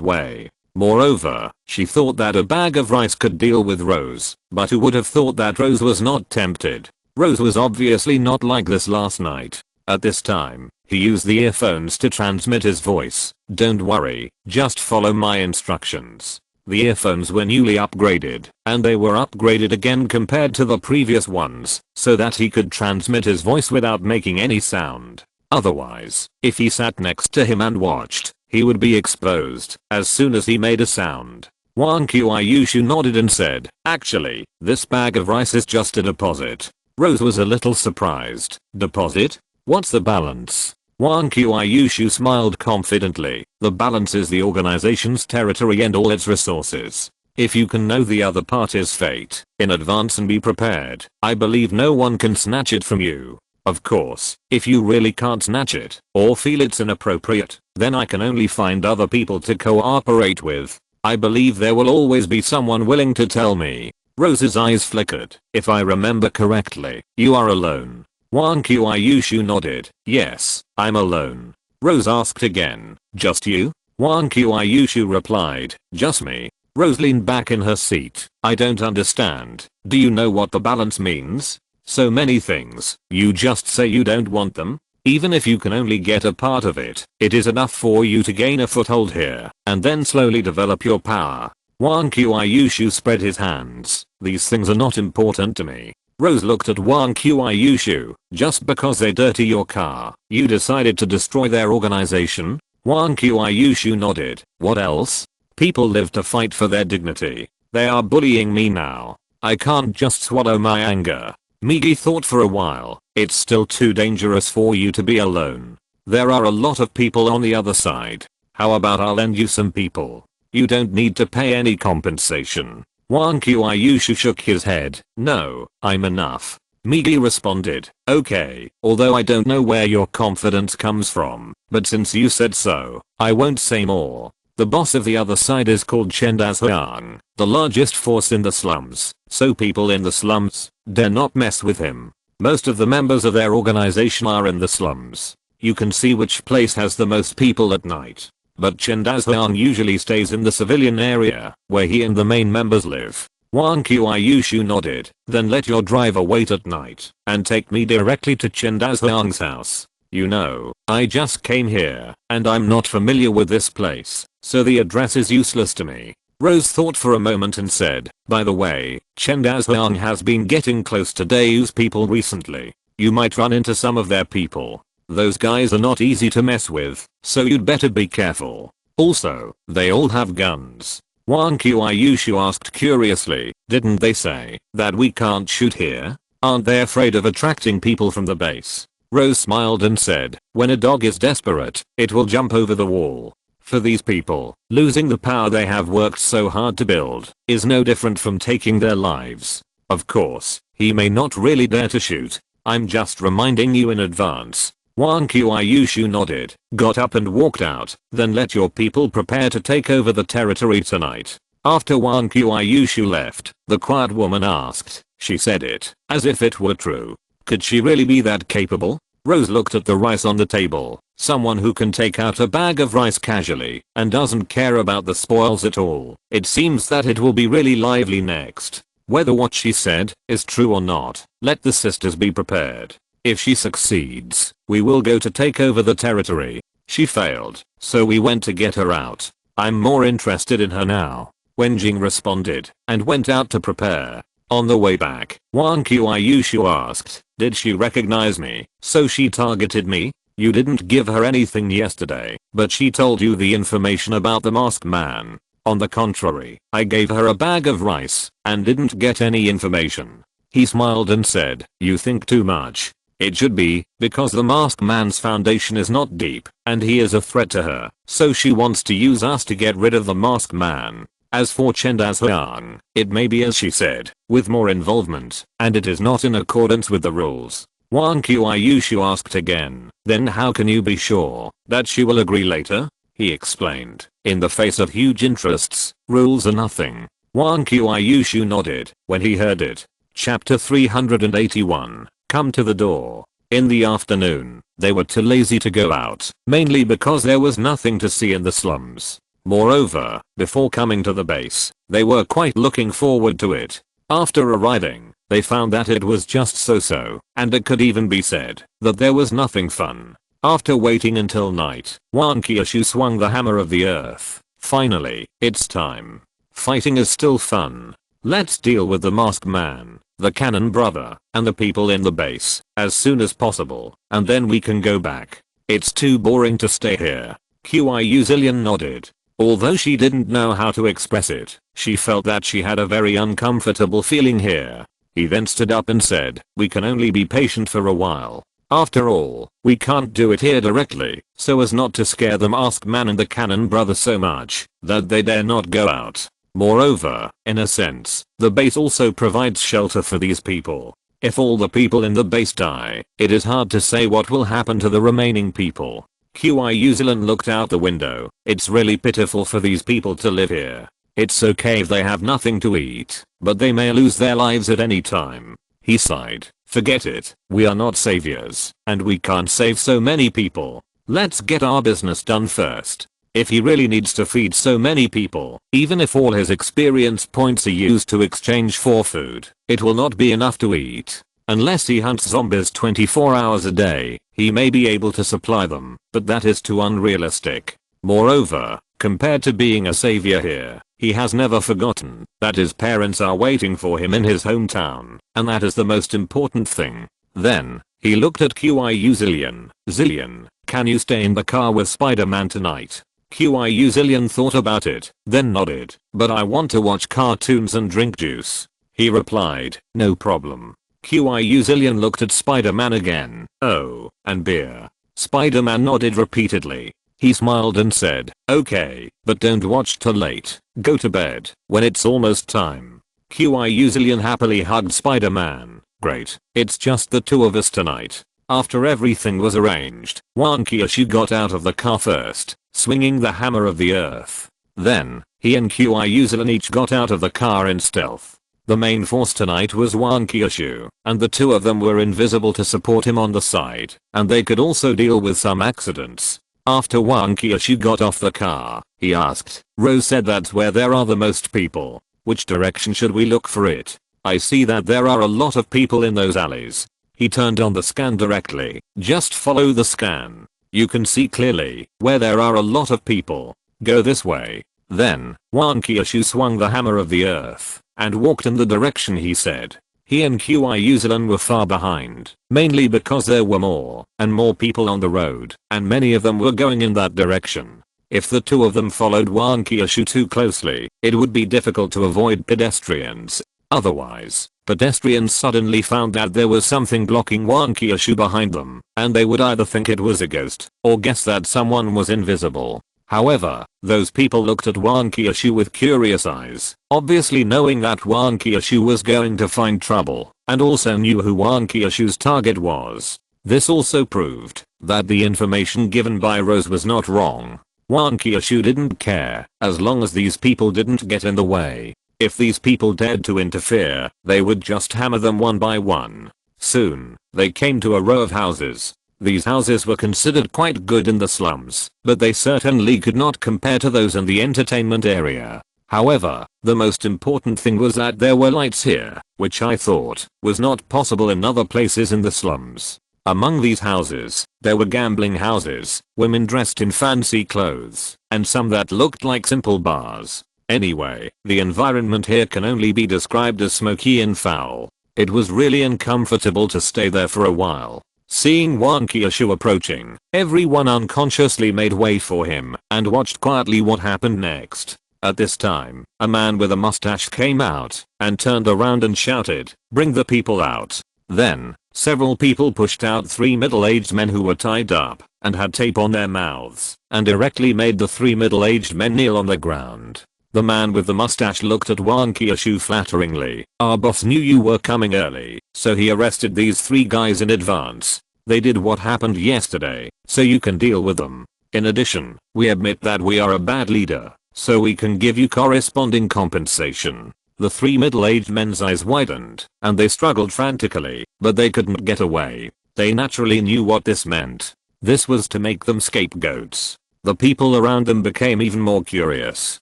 way. Moreover, she thought that a bag of rice could deal with Rose, but who would have thought that Rose was not tempted? Rose was obviously not like this last night. At this time, he used the earphones to transmit his voice. Don't worry, just follow my instructions. The earphones were newly upgraded, and they were upgraded again compared to the previous ones, so that he could transmit his voice without making any sound. Otherwise, if he sat next to him and watched, he would be exposed as soon as he made a sound. Wang Qiuyushu nodded and said, actually, this bag of rice is just a deposit. Rose was a little surprised. Deposit? What's the balance? Wang Qiuyushu smiled confidently. The balance is the organization's territory and all its resources. If you can know the other party's fate in advance and be prepared, I believe no one can snatch it from you. Of course, if you really can't snatch it, or feel it's inappropriate, then I can only find other people to cooperate with. I believe there will always be someone willing to tell me. Rose's eyes flickered. If I remember correctly, you are alone. Wang Qiuyushu nodded. Yes, I'm alone. Rose asked again. Just you? Wang Qiuyushu replied. Just me. Rose leaned back in her seat. I don't understand. Do you know what the balance means? So many things. You just say you don't want them? Even if you can only get a part of it, it is enough for you to gain a foothold here, and then slowly develop your power. Wang Qiuyushu spread his hands. These things are not important to me. Rose looked at Wang Qiuyushu. Just because they dirty your car, you decided to destroy their organization? Wang Qiuyushu nodded. What else? People live to fight for their dignity. They are bullying me now. I can't just swallow my anger. Migi thought for a while. It's still too dangerous for you to be alone. There are a lot of people on the other side. How about I'll lend you some people? You don't need to pay any compensation. Wang Qiuyushu shook his head. No, I'm enough. Migi responded. Okay, although I don't know where your confidence comes from, but since you said so, I won't say more. The boss of the other side is called Chen Dazhuang, the largest force in the slums, so people in the slums dare not mess with him. Most of the members of their organization are in the slums. You can see which place has the most people at night. But Chen Dazhuang usually stays in the civilian area, where he and the main members live. Wang Qiuyushu nodded. Then let your driver wait at night, and take me directly to Chen Dazhuang's house. You know, I just came here, and I'm not familiar with this place, so the address is useless to me. Rose thought for a moment and said, by the way, Chen Dazhuang has been getting close to Daewoo's people recently. You might run into some of their people. Those guys are not easy to mess with, so you'd better be careful. Also, they all have guns. Wang Qiuyushu asked curiously, didn't they say that we can't shoot here? Aren't they afraid of attracting people from the base? Rose smiled and said, when a dog is desperate, it will jump over the wall. For these people, losing the power they have worked so hard to build is no different from taking their lives. Of course, he may not really dare to shoot. I'm just reminding you in advance. Wan Qiushu nodded, got up and walked out, then let your people prepare to take over the territory tonight. After Wan Qiushu left, the quiet woman asked, she said it as if it were true. Could she really be that capable? Rose looked at the rice on the table. Someone who can take out a bag of rice casually and doesn't care about the spoils at all. It seems that it will be really lively next. Whether what she said is true or not, let the sisters be prepared. If she succeeds, we will go to take over the territory. She failed, so we went to get her out. I'm more interested in her now. Wenjing responded and went out to prepare. On the way back, Wan Qiushu asked, did she recognize me? So she targeted me? You didn't give her anything yesterday, but she told you the information about the masked man. On the contrary, I gave her a bag of rice and didn't get any information. He smiled and said, you think too much. It should be, because the masked man's foundation is not deep, and he is a threat to her, so she wants to use us to get rid of the masked man. As for Chendazhyang, it may be as she said, with more involvement, and it is not in accordance with the rules. Wan Qiushu asked again, then how can you be sure that she will agree later? He explained, in the face of huge interests, rules are nothing. Wan Qiushu nodded when he heard it. Chapter 381. Come to the door. In the afternoon, they were too lazy to go out, mainly because there was nothing to see in the slums. Moreover, before coming to the base, they were quite looking forward to it. After arriving, they found that it was just so-so, and it could even be said that there was nothing fun. After waiting until night, Wan Qiushu swung the hammer of the earth. Finally, it's time. Fighting is still fun. Let's deal with the masked man, the cannon brother, and the people in the base as soon as possible, and then we can go back. It's too boring to stay here. Qiushu nodded. Although she didn't know how to express it, she felt that she had a very uncomfortable feeling here. He then stood up and said, we can only be patient for a while. After all, we can't do it here directly, so as not to scare the masked man and the cannon brother so much that they dare not go out. Moreover, in a sense, the base also provides shelter for these people. If all the people in the base die, it is hard to say what will happen to the remaining people. Qiushu looked out the window. It's really pitiful for these people to live here. It's okay if they have nothing to eat, but they may lose their lives at any time. He sighed. Forget it. We are not saviors, and we can't save so many people. Let's get our business done first. If he really needs to feed so many people, even if all his experience points are used to exchange for food, it will not be enough to eat. Unless he hunts zombies 24 hours a day, he may be able to supply them, but that is too unrealistic. Moreover, compared to being a savior here, he has never forgotten that his parents are waiting for him in his hometown, and that is the most important thing. Then, he looked at Qiushu. Zillion, can you stay in the car with Spider-Man tonight? Qiushu thought about it, then nodded, but I want to watch cartoons and drink juice. He replied, no problem. Qiushu looked at Spider-Man again. Oh, and beer. Spider-Man nodded repeatedly. He smiled and said, okay, but don't watch till late. Go to bed when it's almost time. Qiushu happily hugged Spider-Man. Great, it's just the two of us tonight. After everything was arranged, Wan Qiushu got out of the car first, swinging the hammer of the earth. Then, he and Qiushu each got out of the car in stealth. The main force tonight was Wan Qiushu, and the two of them were invisible to support him on the side, and they could also deal with some accidents. After Wan Qiushu got off the car, he asked, Rose said that's where there are the most people. Which direction should we look for it? I see that there are a lot of people in those alleys. He turned on the scan directly. Just follow the scan. You can see clearly where there are a lot of people. Go this way. Then, Wan Qiushu swung the hammer of the earth and walked in the direction he said. He and Qiushu were far behind, mainly because there were more and more people on the road, and many of them were going in that direction. If the two of them followed Wan Qiushu too closely, it would be difficult to avoid pedestrians. Otherwise, pedestrians suddenly found that there was something blocking Wan Qiushu behind them, and they would either think it was a ghost, or guess that someone was invisible. However, those people looked at Wan Qiushu with curious eyes, obviously knowing that Wan Qiushu was going to find trouble. and also knew who Wang Qiushu's target was. This also proved that the information given by Rose was not wrong. Wang Qiushu didn't care as long as these people didn't get in the way. If these people dared to interfere, they would just hammer them one by one. Soon, they came to a row of houses. These houses were considered quite good in the slums, but they certainly could not compare to those in the entertainment area. However, the most important thing was that there were lights here, which I thought was not possible in other places in the slums. Among these houses, there were gambling houses, women dressed in fancy clothes, and some that looked like simple bars. Anyway, the environment here can only be described as smoky and foul. It was really uncomfortable to stay there for a while. Seeing Wang Qiushu approaching, everyone unconsciously made way for him and watched quietly what happened next. At this time, a man with a mustache came out and turned around and shouted, "Bring the people out." Then, several people pushed out 3 middle-aged men who were tied up and had tape on their mouths and directly made the 3 middle-aged men kneel on the ground. The man with the mustache looked at Wang Qiushu flatteringly. "Our boss knew you were coming early, so he arrested these 3 guys in advance. They did what happened yesterday, so you can deal with them. In addition, we admit that we are a bad leader, so we can give you corresponding compensation." The 3 middle-aged men's eyes widened, and they struggled frantically, but they couldn't get away. They naturally knew what this meant. This was to make them scapegoats. The people around them became even more curious.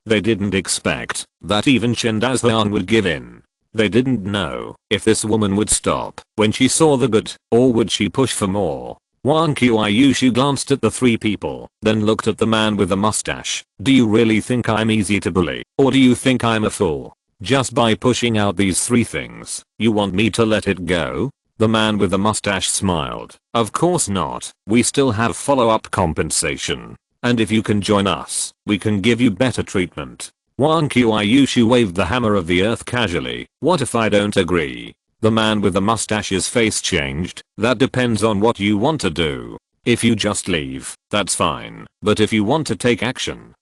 They didn't expect that even Chen Dazhuan would give in. They didn't know if this woman would stop when she saw the good, or would she push for more. Wang Qiushu glanced at the 3 people, then looked at the man with the mustache. "Do you really think I'm easy to bully, or do you think I'm a fool? Just by pushing out these 3 things, you want me to let it go?" The man with the mustache smiled. "Of course not. We still have follow-up compensation. And if you can join us, we can give you better treatment." Wang Qiushu waved the hammer of the earth casually. "What if I don't agree?" The man with the mustache's face changed. "That depends on what you want to do. If you just leave, that's fine. But if you want to take action,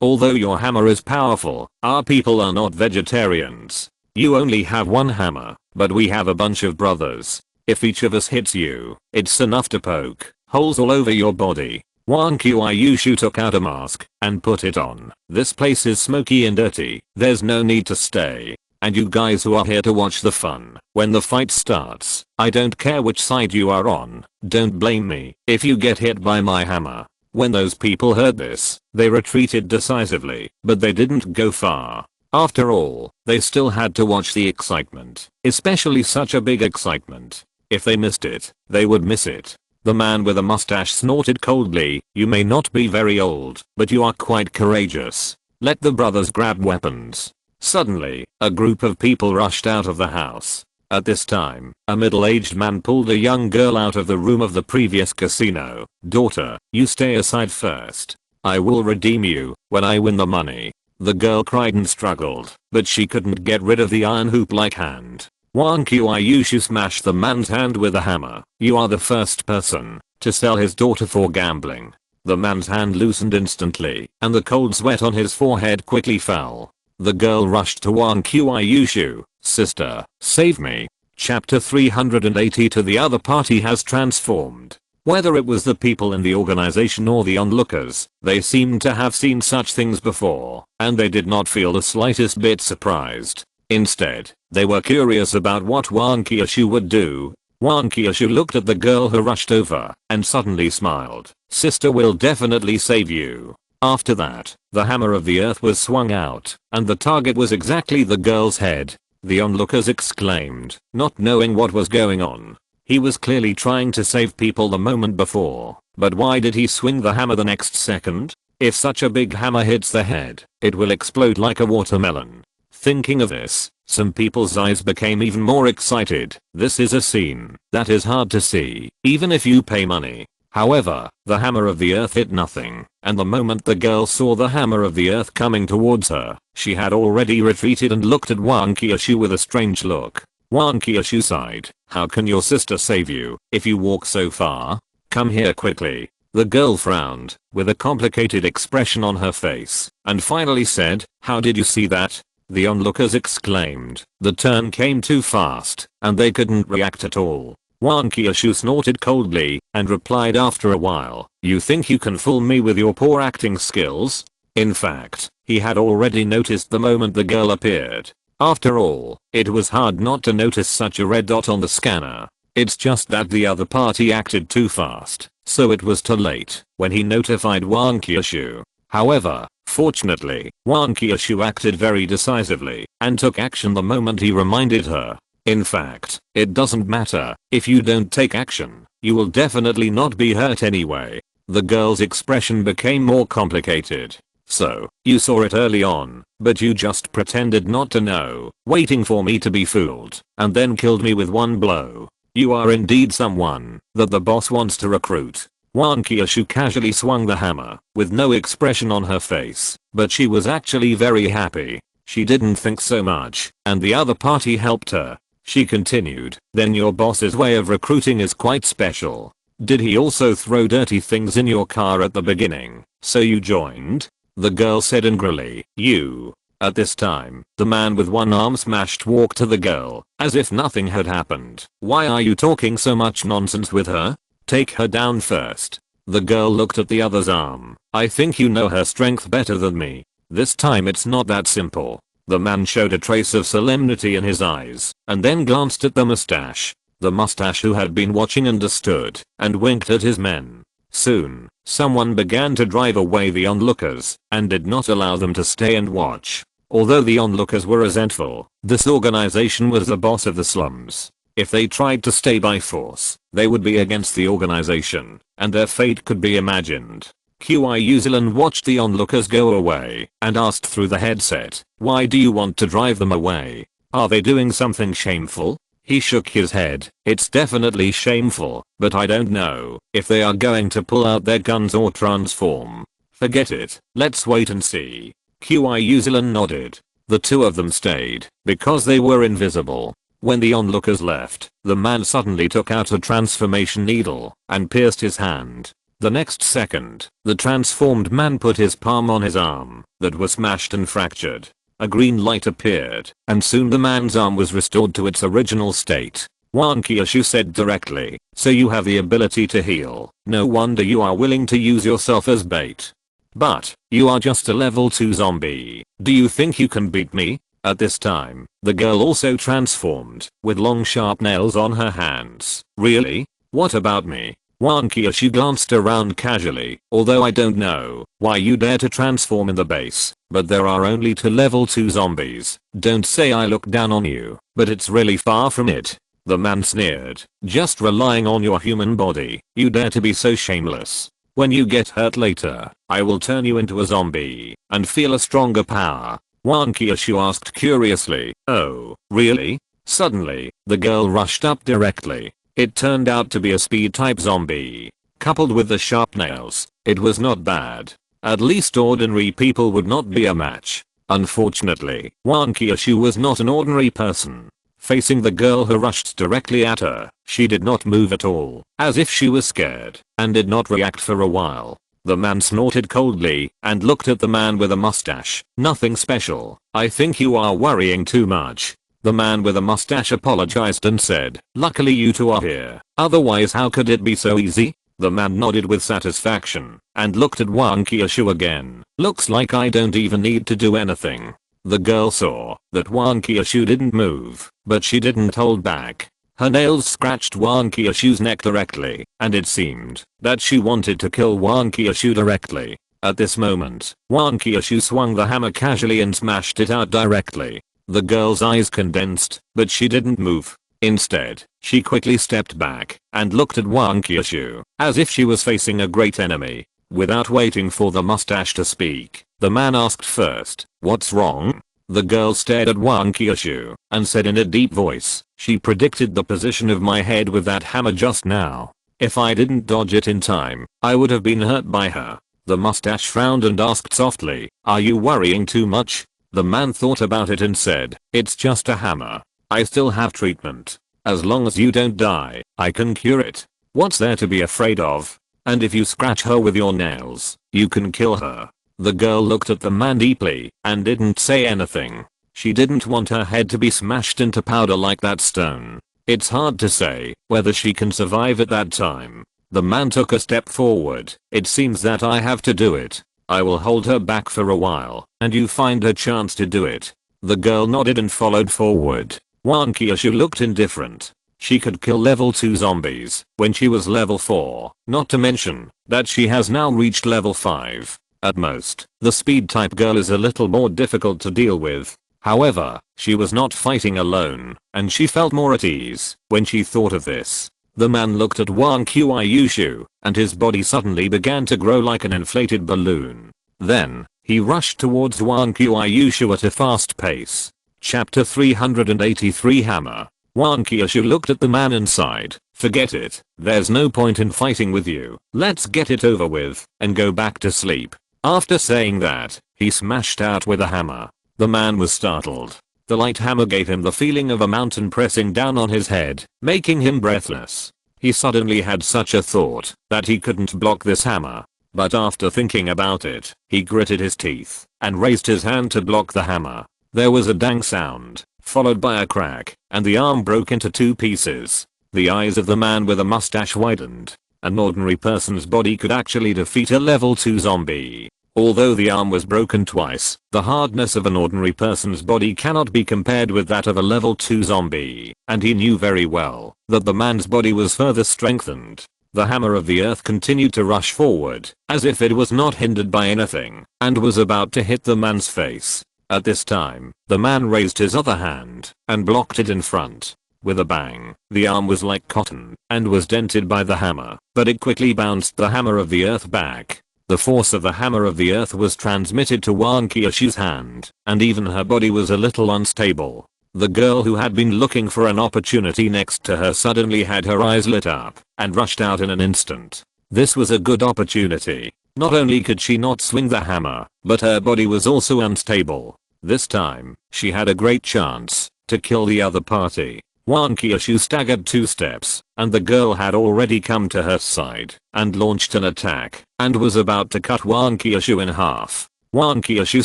although your hammer is powerful, our people are not vegetarians. You only have 1 hammer, but we have a bunch of brothers. If each of us hits you, it's enough to poke holes all over your body." Wang Qiushu took out a mask and put it on. "This place is smoky and dirty. There's no need to stay. And you guys who are here to watch the fun, when the fight starts, I don't care which side you are on, don't blame me if you get hit by my hammer." When those people heard this, they retreated decisively, but they didn't go far. After all, they still had to watch the excitement, especially such a big excitement. If they missed it, they would miss it. The man with a mustache snorted coldly. "You may not be very old, but you are quite courageous. Let the brothers grab weapons." Suddenly, a group of people rushed out of the house. At this time, a middle-aged man pulled a young girl out of the room of the previous casino. "Daughter, you stay aside first. I will redeem you when I win the money." The girl cried and struggled, but she couldn't get rid of the iron hoop-like hand. Wang Qiushu smashed the man's hand with a hammer. "You are the first person to sell his daughter for gambling." The man's hand loosened instantly, and the cold sweat on his forehead quickly fell. The girl rushed to Wang Qiushu. "Sister, save me." Chapter 380. To the other party has transformed. Whether it was the people in the organization or the onlookers, they seemed to have seen such things before, and they did not feel the slightest bit surprised. Instead, they were curious about what Wang Qiushu would do. Wang Qiushu looked at the girl who rushed over and suddenly smiled. "Sister will definitely save you." After that, the hammer of the earth was swung out, and the target was exactly the girl's head. The onlookers exclaimed, not knowing what was going on. He was clearly trying to save people the moment before, but why did he swing the hammer the next second? If such a big hammer hits the head, it will explode like a watermelon. Thinking of this, some people's eyes became even more excited. This is a scene that is hard to see, even if you pay money. However, the hammer of the earth hit nothing, and the moment the girl saw the hammer of the earth coming towards her, she had already retreated and looked at Wang Qiushu with a strange look. Wang Qiushu sighed. "How can your sister save you if you walk so far? Come here quickly." The girl frowned, with a complicated expression on her face, and finally said, "How did you see that?" the onlookers exclaimed. The turn came too fast, and they couldn't react at all. Wang Qiushu snorted coldly, and replied after a while, "You think you can fool me with your poor acting skills?" In fact, he had already noticed the moment the girl appeared. After all, it was hard not to notice such a red dot on the scanner. It's just that the other party acted too fast, so it was too late when he notified Wang Qiushu. However, fortunately, Wang Qiushu acted very decisively and took action the moment he reminded her. In fact, it doesn't matter, if you don't take action, you will definitely not be hurt anyway. The girl's expression became more complicated. "So, you saw it early on, but you just pretended not to know, waiting for me to be fooled, and then killed me with one blow. You are indeed someone that the boss wants to recruit." Wang Qiushu casually swung the hammer, with no expression on her face, but she was actually very happy. She didn't think so much, and the other party helped her. She continued, "Then your boss's way of recruiting is quite special. Did he also throw dirty things in your car at the beginning, so you joined?" The girl said angrily, "You." At this time, the man with one arm smashed walked to the girl, as if nothing had happened. "Why are you talking so much nonsense with her? Take her down first." The girl looked at the other's arm. "I think you know her strength better than me. This time it's not that simple." The man showed a trace of solemnity in his eyes, and then glanced at the mustache. The mustache who had been watching understood, and winked at his men. Soon, someone began to drive away the onlookers, and did not allow them to stay and watch. Although the onlookers were resentful, this organization was the boss of the slums. If they tried to stay by force, they would be against the organization, and their fate could be imagined. Qiu Zilan watched the onlookers go away, and asked through the headset, "Why do you want to drive them away? Are they doing something shameful?" He shook his head. "It's definitely shameful, but I don't know if they are going to pull out their guns or transform. Forget it, let's wait and see." Qiu Zilan nodded. The two of them stayed, because they were invisible. When the onlookers left, the man suddenly took out a transformation needle, and pierced his hand. The next second, the transformed man put his palm on his arm, that was smashed and fractured. A green light appeared, and soon the man's arm was restored to its original state. Wang Qiushu said directly, "So you have the ability to heal. No wonder you are willing to use yourself as bait. But, you are just a level 2 zombie. Do you think you can beat me?" At this time, the girl also transformed, with long sharp nails on her hands. "Really? What about me?" Wang Qiushu glanced around casually. "Although I don't know why you dare to transform in the base, but there are only 2 level 2 zombies. Don't say I look down on you, but it's really far from it." The man sneered. "Just relying on your human body, you dare to be so shameless. When you get hurt later, I will turn you into a zombie, and feel a stronger power." Wang Qiushu asked curiously, "Oh, really?" Suddenly, the girl rushed up directly. It turned out to be a speed-type zombie. Coupled with the sharp nails, it was not bad. At least ordinary people would not be a match. Unfortunately, Wang Qiushu was not an ordinary person. Facing the girl who rushed directly at her, she did not move at all, as if she was scared, and did not react for a while. The man snorted coldly, and looked at the man with a mustache. "Nothing special. I think you are worrying too much." The man with a mustache apologized and said, "Luckily you two are here, otherwise how could it be so easy?" The man nodded with satisfaction, and looked at Wang Qiushu again. "Looks like I don't even need to do anything." The girl saw that Wang Qiushu didn't move, but she didn't hold back. Her nails scratched Wang Qiushu's neck directly, and it seemed that she wanted to kill Wang Qiushu directly. At this moment, Wang Qiushu swung the hammer casually and smashed it out directly. The girl's eyes condensed, but she didn't move. Instead, she quickly stepped back and looked at Wang Qiushu, as if she was facing a great enemy. Without waiting for the mustache to speak, the man asked first, "What's wrong?" The girl stared at Wang Qiushu and said in a deep voice, "She predicted the position of my head with that hammer just now. If I didn't dodge it in time, I would have been hurt by her." The mustache frowned and asked softly, "Are you worrying too much?" The man thought about it and said, "It's just a hammer. I still have treatment. As long as you don't die, I can cure it. What's there to be afraid of? And if you scratch her with your nails, you can kill her." The girl looked at the man deeply and didn't say anything. She didn't want her head to be smashed into powder like that stone. It's hard to say whether she can survive at that time. The man took a step forward. It seems that I have to do it. I will hold her back for a while, and you find a chance to do it. The girl nodded and followed forward. Wan Kyushu looked indifferent. She could kill level 2 zombies when she was level 4, not to mention that she has now reached level 5. At most, the speed type girl is a little more difficult to deal with. However, she was not fighting alone, and she felt more at ease when she thought of this. The man looked at Wan Kyushu, and his body suddenly began to grow like an inflated balloon. Then, he rushed towards Wan Kyushu at a fast pace. Chapter 383 Hammer. Wan Kyushu looked at the man and sighed. Forget it. There's no point in fighting with you. Let's get it over with and go back to sleep. After saying that, he smashed out with a hammer. The man was startled. The light hammer gave him the feeling of a mountain pressing down on his head, making him breathless. He suddenly had such a thought that he couldn't block this hammer. But after thinking about it, he gritted his teeth and raised his hand to block the hammer. There was a dang sound, followed by a crack, and the arm broke into 2 pieces. The eyes of the man with a mustache widened. An ordinary person's body could actually defeat a level 2 zombie. Although the arm was broken twice, the hardness of an ordinary person's body cannot be compared with that of a level 2 zombie, and he knew very well that the man's body was further strengthened. The hammer of the earth continued to rush forward, as if it was not hindered by anything, and was about to hit the man's face. At this time, the man raised his other hand and blocked it in front. With a bang, the arm was like cotton and was dented by the hammer, but it quickly bounced the hammer of the earth back. The force of the hammer of the earth was transmitted to Wan Kyushu's hand, and even her body was a little unstable. The girl who had been looking for an opportunity next to her suddenly had her eyes lit up and rushed out in an instant. This was a good opportunity. Not only could she not swing the hammer, but her body was also unstable. This time, she had a great chance to kill the other party. Wan Kyushu staggered 2 steps, and the girl had already come to her side and launched an attack and was about to cut Wan Kyushu in half. Wan Kyushu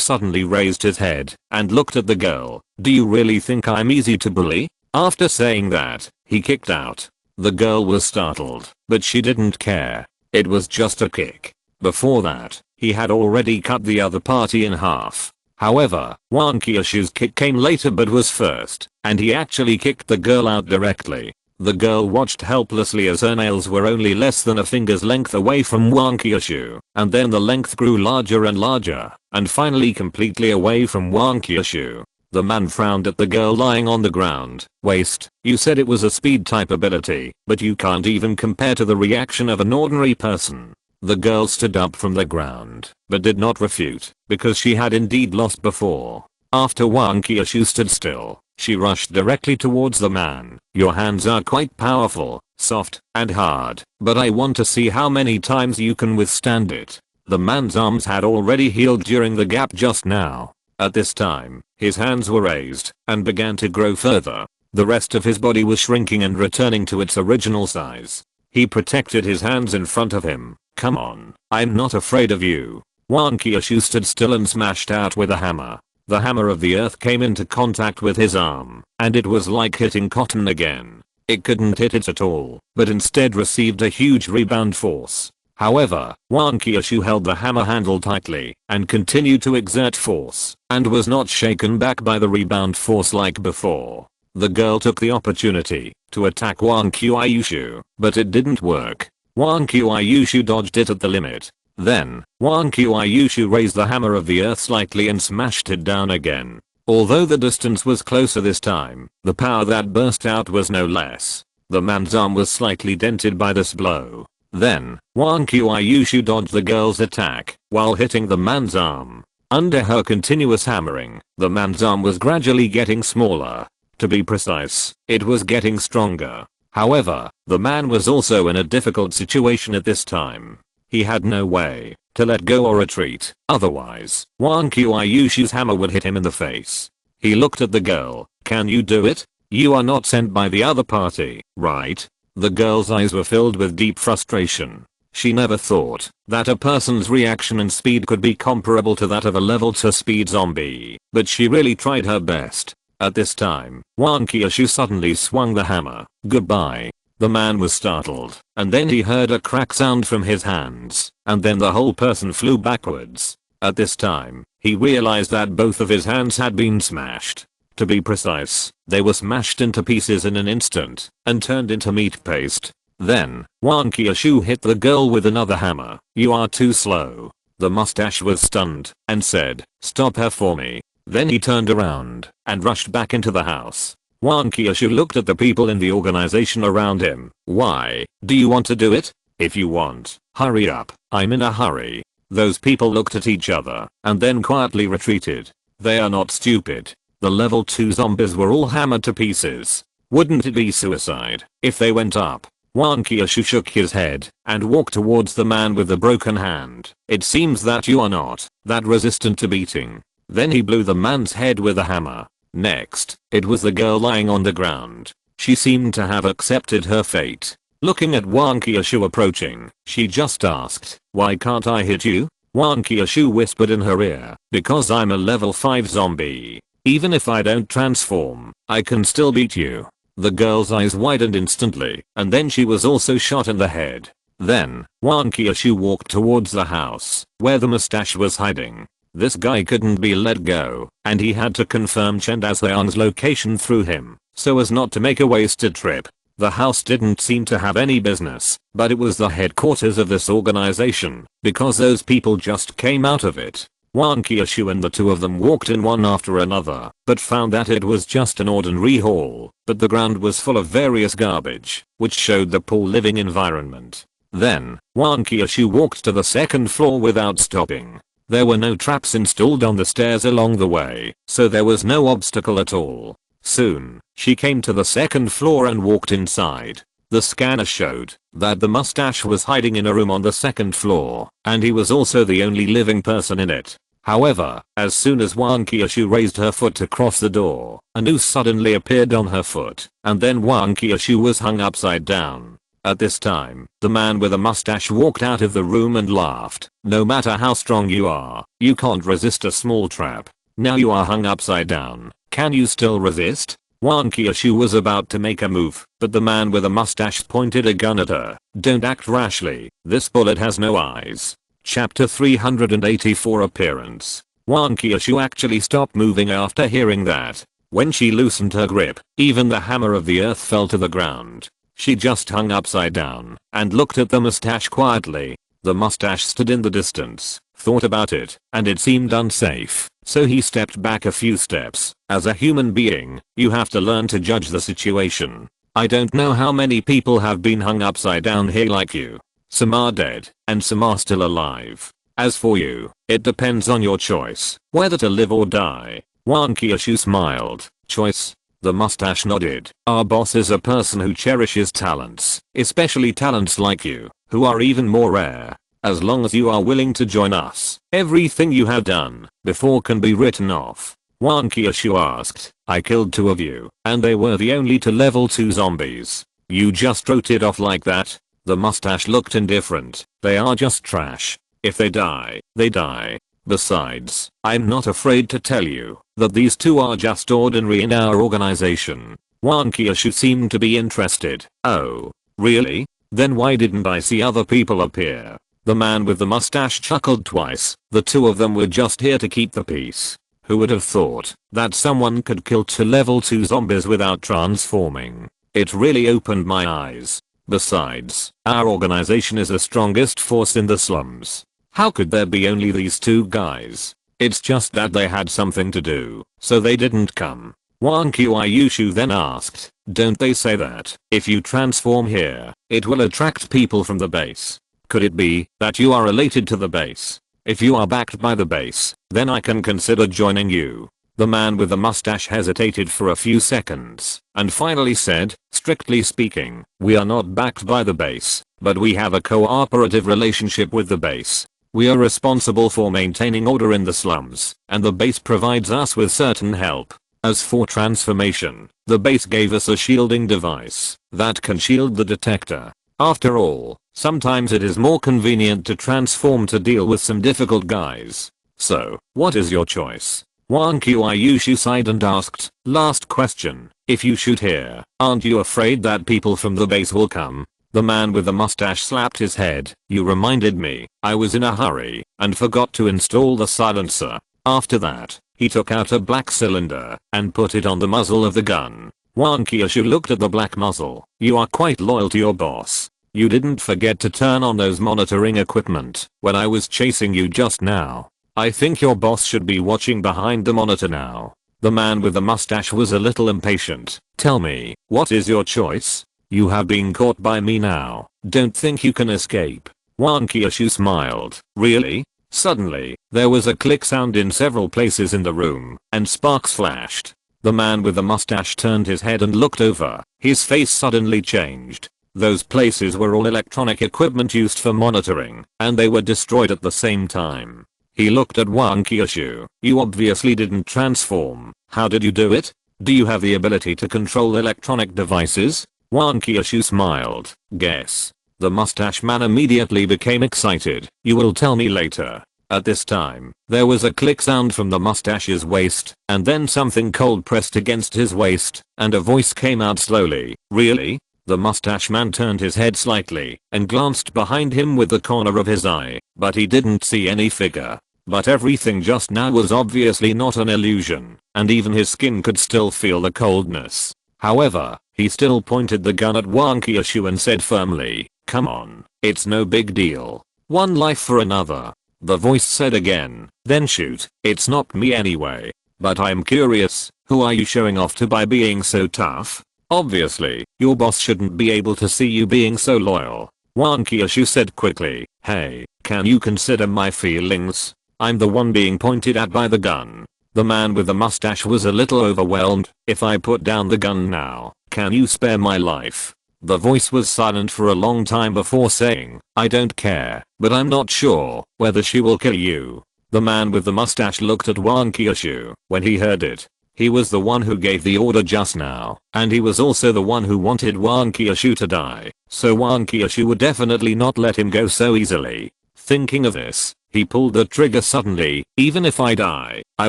suddenly raised his head and looked at the girl. Do you really think I'm easy to bully? After saying that, he kicked out. The girl was startled, but she didn't care. It was just a kick. Before that, he had already cut the other party in half. However, Wan Kyushu's kick came later but was first, and he actually kicked the girl out directly. The girl watched helplessly as her nails were only less than a finger's length away from Wan Kyushu, and then the length grew larger and larger, and finally completely away from Wan Kyushu. The man frowned at the girl lying on the ground. Waste, you said it was a speed type ability, but you can't even compare to the reaction of an ordinary person. The girl stood up from the ground, but did not refute, because she had indeed lost before. After Wan Kyushu stood still, she rushed directly towards the man. Your hands are quite powerful, soft, and hard, but I want to see how many times you can withstand it. The man's arms had already healed during the gap just now. At this time, his hands were raised and began to grow further. The rest of his body was shrinking and returning to its original size. He protected his hands in front of him. Come on, I'm not afraid of you. Wan Kyushu stood still and smashed out with a hammer. The hammer of the earth came into contact with his arm, and it was like hitting cotton again. It couldn't hit it at all, but instead received a huge rebound force. However, Wan Kyushu held the hammer handle tightly and continued to exert force, and was not shaken back by the rebound force like before. The girl took the opportunity to attack Wan Kyushu, but it didn't work. Wan Kyushu dodged it at the limit. Then, Wan Kyushu raised the hammer of the earth slightly and smashed it down again. Although the distance was closer this time, the power that burst out was no less. The man's arm was slightly dented by this blow. Then, Wan Kyushu dodged the girl's attack while hitting the man's arm. Under her continuous hammering, the man's arm was gradually getting smaller. To be precise, it was getting stronger. However, the man was also in a difficult situation at this time. He had no way to let go or retreat, otherwise, Wan Kyushu's hammer would hit him in the face. He looked at the girl. Can you do it? You are not sent by the other party, right? The girl's eyes were filled with deep frustration. She never thought that a person's reaction and speed could be comparable to that of a level 2 speed zombie, but she really tried her best. At this time, Wan Kyushu suddenly swung the hammer. Goodbye. The man was startled, and then he heard a crack sound from his hands, and then the whole person flew backwards. At this time, he realized that both of his hands had been smashed. To be precise, they were smashed into pieces in an instant, and turned into meat paste. Then, Wan Kyushu hit the girl with another hammer. You are too slow. The mustache was stunned, and said, stop her for me. Then he turned around, and rushed back into the house. Wan Kyushu looked at the people in the organization around him. Why, do you want to do it? If you want, hurry up, I'm in a hurry. Those people looked at each other, and then quietly retreated. They are not stupid. The level 2 zombies were all hammered to pieces. Wouldn't it be suicide if they went up? Wan Kyushu shook his head, and walked towards the man with the broken hand. It seems that you are not that resistant to beating. Then he blew the man's head with a hammer. Next, it was the girl lying on the ground. She seemed to have accepted her fate. Looking at Wan Kyushu approaching, she just asked, why can't I hit you? Wan Kyushu whispered in her ear, because I'm a level 5 zombie. Even if I don't transform, I can still beat you. The girl's eyes widened instantly, and then she was also shot in the head. Then, Wan Kyushu walked towards the house, where the mustache was hiding. This guy couldn't be let go, and he had to confirm Chen Daseon's location through him, so as not to make a wasted trip. The house didn't seem to have any business, but it was the headquarters of this organization, because those people just came out of it. Wan Kyushu and the two of them walked in one after another, but found that it was just an ordinary hall, but the ground was full of various garbage, which showed the poor living environment. Then, Wan Kyushu walked to the second floor without stopping. There were no traps installed on the stairs along the way, so there was no obstacle at all. Soon, she came to the second floor and walked inside. The scanner showed that the mustache was hiding in a room on the second floor, and he was also the only living person in it. However, as soon as Wan Kyushu raised her foot to cross the door, a noose suddenly appeared on her foot, and then Wan Kyushu was hung upside down. At this time, the man with a mustache walked out of the room and laughed. No matter how strong you are, you can't resist a small trap. Now you are hung upside down. Can you still resist? Wan Kyushu was about to make a move, but the man with a mustache pointed a gun at her. Don't act rashly. This bullet has no eyes. Chapter 384 Appearance. Wan Kyushu actually stopped moving after hearing that. When she loosened her grip, even the hammer of the earth fell to the ground. She just hung upside down and looked at the mustache quietly. The mustache stood in the distance, thought about it, and it seemed unsafe, so he stepped back a few steps. As a human being, you have to learn to judge the situation. I don't know how many people have been hung upside down here like you. Some are dead, and some are still alive. As for you, it depends on your choice, whether to live or die. Wan Kyushu smiled. Choice? The mustache nodded. Our boss is a person who cherishes talents, especially talents like you, who are even more rare. As long as you are willing to join us, everything you have done before can be written off. Wan Kyushu asked, I killed two of you, and they were the only two level 2 zombies. You just wrote it off like that? The mustache looked indifferent. They are just trash. If they die, they die. Besides, I'm not afraid to tell you that these two are just ordinary in our organization. Wan Kyushu seemed to be interested. Oh, really? Then why didn't I see other people appear? The man with the mustache chuckled twice. The two of them were just here to keep the peace. Who would have thought that someone could kill two level 2 zombies without transforming? It really opened my eyes. Besides, our organization is the strongest force in the slums. How could there be only these two guys? It's just that they had something to do, so they didn't come. Wan Kyushu then asked, don't they say that if you transform here, it will attract people from the base? Could it be that you are related to the base? If you are backed by the base, then I can consider joining you. The man with the mustache hesitated for a few seconds, and finally said, strictly speaking, we are not backed by the base, but we have a cooperative relationship with the base. We are responsible for maintaining order in the slums, and the base provides us with certain help. As for transformation, the base gave us a shielding device that can shield the detector. After all, sometimes it is more convenient to transform to deal with some difficult guys. So, what is your choice? Wang Qiushu sighed and asked, last question, if you shoot here, aren't you afraid that people from the base will come? The man with the mustache slapped his head. You reminded me, I was in a hurry and forgot to install the silencer. After that, he took out a black cylinder and put it on the muzzle of the gun. Wang Qiushu looked at the black muzzle. You are quite loyal to your boss. You didn't forget to turn on those monitoring equipment when I was chasing you just now. I think your boss should be watching behind the monitor now. The man with the mustache was a little impatient. Tell me, what is your choice? You have been caught by me now. Don't think you can escape. Wang Qiushu smiled. Really? Suddenly, there was a click sound in several places in the room, and sparks flashed. The man with the mustache turned his head and looked over. His face suddenly changed. Those places were all electronic equipment used for monitoring, and they were destroyed at the same time. He looked at Wang Qiushu. You obviously didn't transform. How did you do it? Do you have the ability to control electronic devices? Wang Qiushu smiled. Guess. The mustache man immediately became excited. You will tell me later. At this time, there was a click sound from the mustache's waist, and then something cold pressed against his waist, and a voice came out slowly. Really? The mustache man turned his head slightly and glanced behind him with the corner of his eye, but he didn't see any figure. But everything just now was obviously not an illusion, and even his skin could still feel the coldness. However, he still pointed the gun at Wang Qiushu and said firmly, come on, it's no big deal. One life for another. The voice said again, then shoot, it's not me anyway. But I'm curious, who are you showing off to by being so tough? Obviously, your boss shouldn't be able to see you being so loyal. Wang Qiushu said quickly, hey, can you consider my feelings? I'm the one being pointed at by the gun. The man with the mustache was a little overwhelmed. If I put down the gun now, can you spare my life? The voice was silent for a long time before saying, I don't care, but I'm not sure whether she will kill you. The man with the mustache looked at Wang Qiushu. When he heard it, he was the one who gave the order just now, and he was also the one who wanted Wang Qiushu to die, so Wang Qiushu would definitely not let him go so easily. Thinking of this, he pulled the trigger suddenly. Even if I die, I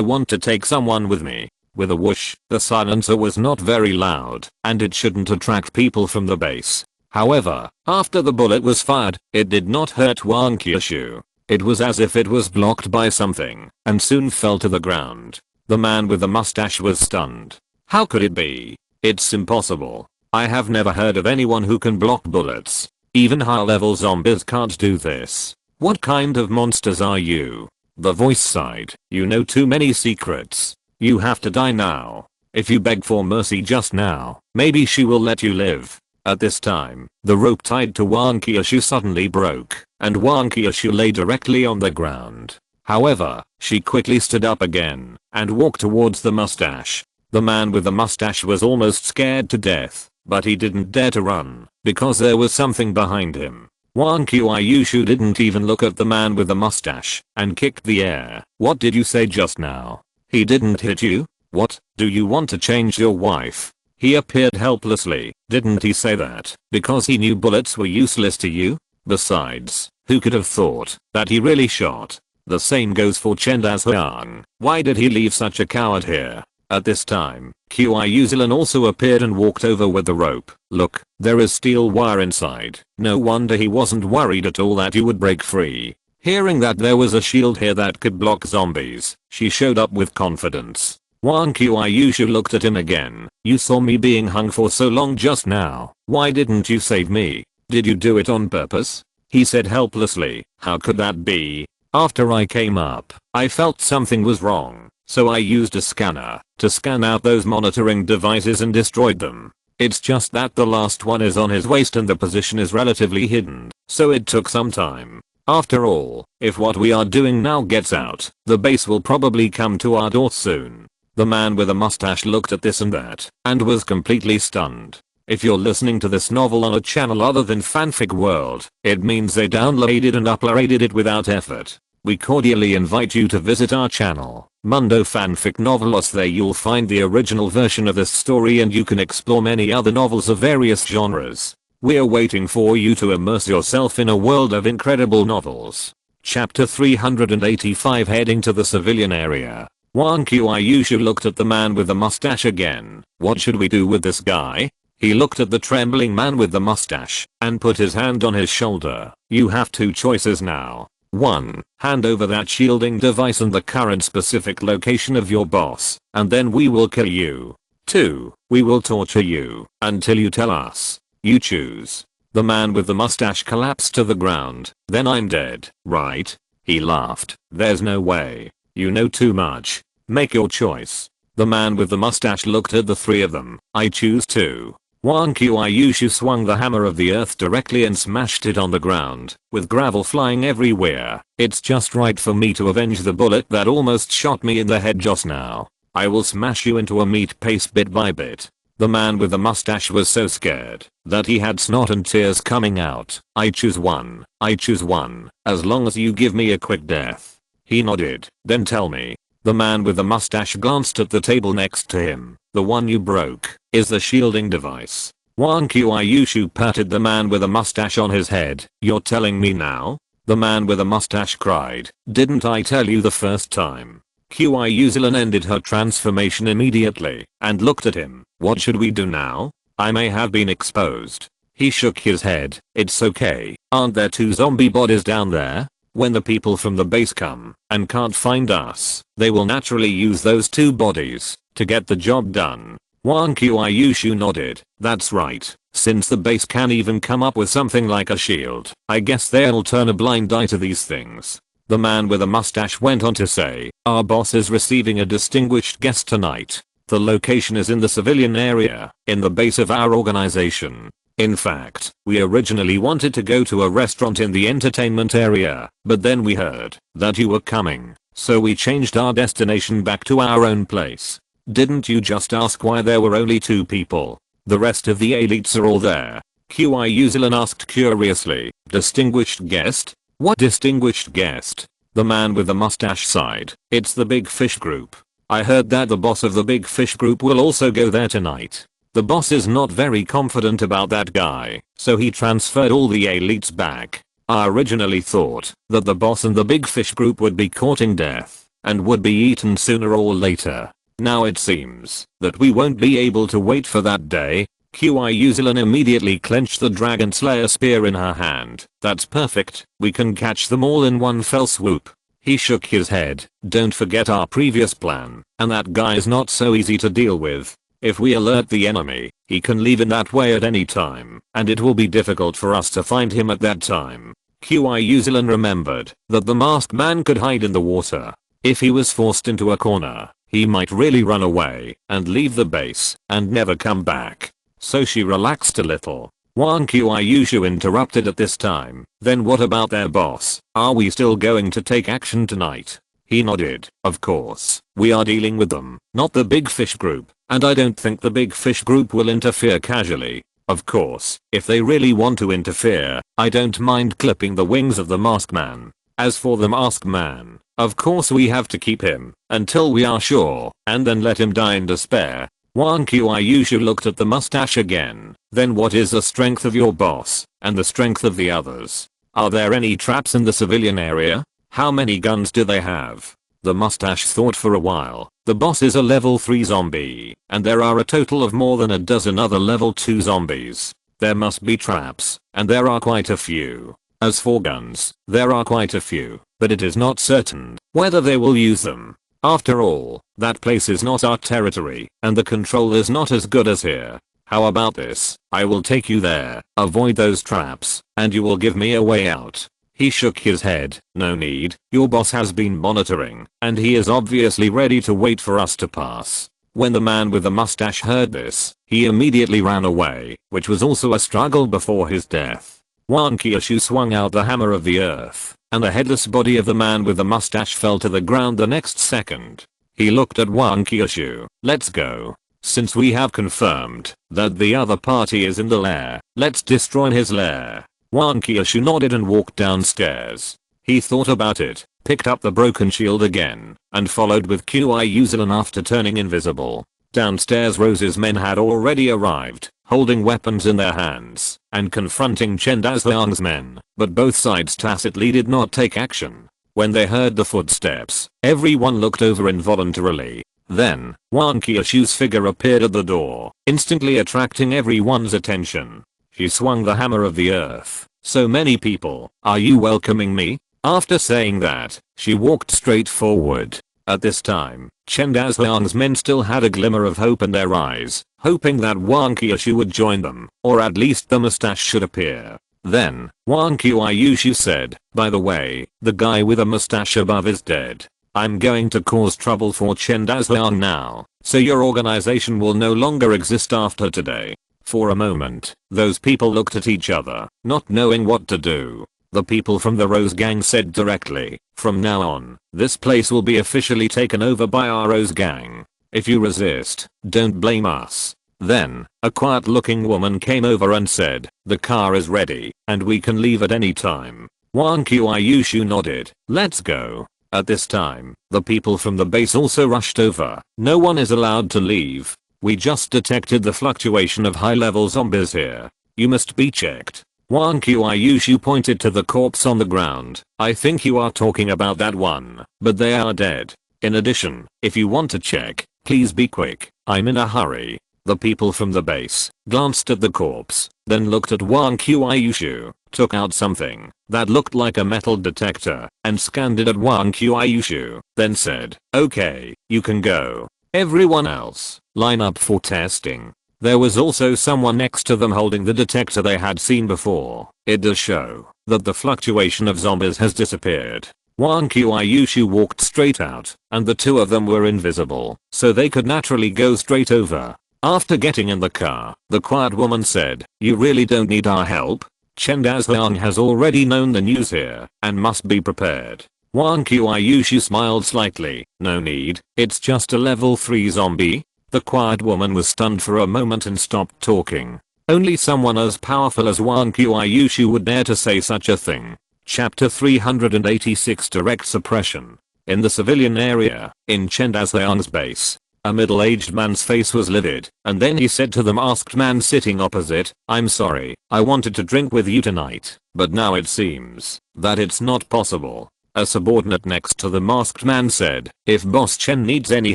want to take someone with me. With a whoosh, the silencer was not very loud, and it shouldn't attract people from the base. However, after the bullet was fired, it did not hurt Wang Qiushu. It was as if it was blocked by something, and soon fell to the ground. The man with the mustache was stunned. How could it be? It's impossible. I have never heard of anyone who can block bullets. Even high-level zombies can't do this. What kind of monsters are you? The voice sighed. You know too many secrets. You have to die now. If you beg for mercy just now, maybe she will let you live. At this time, the rope tied to Wang Qiushu suddenly broke, and Wang Qiushu lay directly on the ground. However, she quickly stood up again and walked towards the mustache. The man with the mustache was almost scared to death, but he didn't dare to run because there was something behind him. Wang Qiushu didn't even look at the man with the mustache and kicked the air. What did you say just now? He didn't hit you? What, do you want to change your wife? He appeared helplessly. Didn't he say that because he knew bullets were useless to you? Besides, who could have thought that he really shot? The same goes for Chen Dazhuang. Why did he leave such a coward here? At this time, Qiuzilin also appeared and walked over with the rope. Look, there is steel wire inside. No wonder he wasn't worried at all that you would break free. Hearing that there was a shield here that could block zombies, she showed up with confidence. Wang Qiushu looked at him again. You saw me being hung for so long just now. Why didn't you save me? Did you do it on purpose? He said helplessly. How could that be? After I came up, I felt something was wrong, so I used a scanner to scan out those monitoring devices and destroyed them. It's just that the last one is on his waist and the position is relatively hidden, so it took some time. After all, if what we are doing now gets out, the base will probably come to our door soon. The man with a mustache looked at this and that, and was completely stunned. If you're listening to this novel on a channel other than Fanfic World, it means they downloaded and uploaded it without effort. We cordially invite you to visit our channel, Mundo Fanfic Novelos. There you'll find the original version of this story and you can explore many other novels of various genres. We're waiting for you to immerse yourself in a world of incredible novels. Chapter 385 Heading to the civilian area. Wang Qiushu looked at the man with the mustache again. What should we do with this guy? He looked at the trembling man with the mustache and put his hand on his shoulder. You have two choices now. 1. Hand over that shielding device and the current specific location of your boss, and then we will kill you. 2. We will torture you until you tell us. You choose. The man with the mustache collapsed to the ground. Then I'm dead, right? He laughed. There's no way. You know too much. Make your choice. The man with the mustache looked at the three of them. I choose to. Wang Qiushu swung the hammer of the earth directly and smashed it on the ground, with gravel flying everywhere. It's just right for me to avenge the bullet that almost shot me in the head just now. I will smash you into a meat paste bit by bit. The man with the mustache was so scared that he had snot and tears coming out. I choose one. I choose one, as long as you give me a quick death. He nodded. Then tell me. The man with the mustache glanced at the table next to him. The one you broke is the shielding device. Wang Qiushu patted the man with the mustache on his head. You're telling me now? The man with the mustache cried. Didn't I tell you the first time? Qiushu ended her transformation immediately and looked at him. What should we do now? I may have been exposed. He shook his head. It's okay. Aren't there two zombie bodies down there? When the people from the base come and can't find us, they will naturally use those two bodies to get the job done. Wang Qiushu nodded. That's right. Since the base can't even come up with something like a shield, I guess they'll turn a blind eye to these things. The man with a mustache went on to say, our boss is receiving a distinguished guest tonight. The location is in the civilian area, in the base of our organization. In fact, we originally wanted to go to a restaurant in the entertainment area, but then we heard that you were coming, so we changed our destination back to our own place. Didn't you just ask why there were only two people? The rest of the elites are all there. Qiushu asked curiously. Distinguished guest? What distinguished guest? The man with the mustache sighed. It's the Big Fish Group. I heard that the boss of the Big Fish Group will also go there tonight. The boss is not very confident about that guy, so he transferred all the elites back. I originally thought that the boss and the Big Fish Group would be courting death and would be eaten sooner or later. Now it seems that we won't be able to wait for that day. Qiushu immediately clenched the Dragon Slayer spear in her hand. That's perfect. We can catch them all in one fell swoop. He shook his head. Don't forget our previous plan, and that guy is not so easy to deal with. If we alert the enemy, he can leave in that way at any time, and it will be difficult for us to find him at that time. Qiushu remembered that the masked man could hide in the water. If he was forced into a corner, he might really run away and leave the base and never come back. So she relaxed a little. Wang Qiushu interrupted at this time. Then what about their boss? Are we still going to take action tonight? He nodded. Of course, we are dealing with them, not the Big Fish Group, and I don't think the Big Fish Group will interfere casually. Of course, if they really want to interfere, I don't mind clipping the wings of the masked man. As for the masked man, of course we have to keep him until we are sure, and then let him die in despair. Wang Qiushu looked at the mustache again. Then what is the strength of your boss and the strength of the others? Are there any traps in the civilian area? How many guns do they have? The mustache thought for a while. The boss is a level 3 zombie, and there are a total of more than a dozen other level 2 zombies. There must be traps, and there are quite a few. As for guns, there are quite a few, but it is not certain whether they will use them. After all, that place is not our territory, and the control is not as good as here. How about this? I will take you there, avoid those traps, and you will give me a way out. He shook his head. No need. Your boss has been monitoring, and he is obviously ready to wait for us to pass. When the man with the mustache heard this, he immediately ran away, which was also a struggle before his death. Wang Qiushu swung out the hammer of the earth, and the headless body of the man with the mustache fell to the ground the next second. He looked at Wang Qiushu. Let's go. Since we have confirmed that the other party is in the lair, let's destroy his lair. Wang Qiushu nodded and walked downstairs. He thought about it, picked up the broken shield again, and followed with Qiushu after turning invisible. Downstairs Rose's men had already arrived, holding weapons in their hands and confronting Chen Dazliang's men, but both sides tacitly did not take action. When they heard the footsteps, everyone looked over involuntarily. Then, Wang Qiushu's figure appeared at the door, instantly attracting everyone's attention. She swung the hammer of the earth. "So many people, are you welcoming me?" After saying that, she walked straight forward. At this time, Chen Dazliang's men still had a glimmer of hope in their eyes, hoping that Wang Qiushu would join them, or at least the mustache should appear. Then, Wang Qiushu said, "By the way, the guy with a mustache above is dead. I'm going to cause trouble for Chen Dazliang now, so your organization will no longer exist after today." For a moment, those people looked at each other, not knowing what to do. The people from the Rose Gang said directly, "From now on, this place will be officially taken over by our Rose Gang. If you resist, don't blame us." Then, a quiet-looking woman came over and said, "The car is ready, and we can leave at any time." Wang Qiushu nodded. "Let's go." At this time, the people from the base also rushed over. "No one is allowed to leave. We just detected the fluctuation of high-level zombies here. You must be checked." Wang Qiushu pointed to the corpse on the ground. "I think you are talking about that one, but they are dead. In addition, if you want to check, please be quick. I'm in a hurry." The people from the base glanced at the corpse, then looked at Wang Qiushu, took out something that looked like a metal detector, and scanned it at Wang Qiushu, then said, "Okay, you can go. Everyone else, line up for testing." There was also someone next to them holding the detector they had seen before. It does show that the fluctuation of zombies has disappeared. Wang Qiushu walked straight out, and the two of them were invisible, so they could naturally go straight over. After getting in the car, the quiet woman said, "You really don't need our help. Chen Dazliang has already known the news here, and must be prepared." Wang Qiushu smiled slightly. "No need, it's just a level 3 zombie." The quiet woman was stunned for a moment and stopped talking. Only someone as powerful as Wang Qiushu would dare to say such a thing. Chapter 386 Direct Suppression. In the civilian area, in Chen Dazliang's base, a middle-aged man's face was livid, and then he said to the masked man sitting opposite, "I'm sorry, I wanted to drink with you tonight, but now it seems that it's not possible." A subordinate next to the masked man said, "If Boss Chen needs any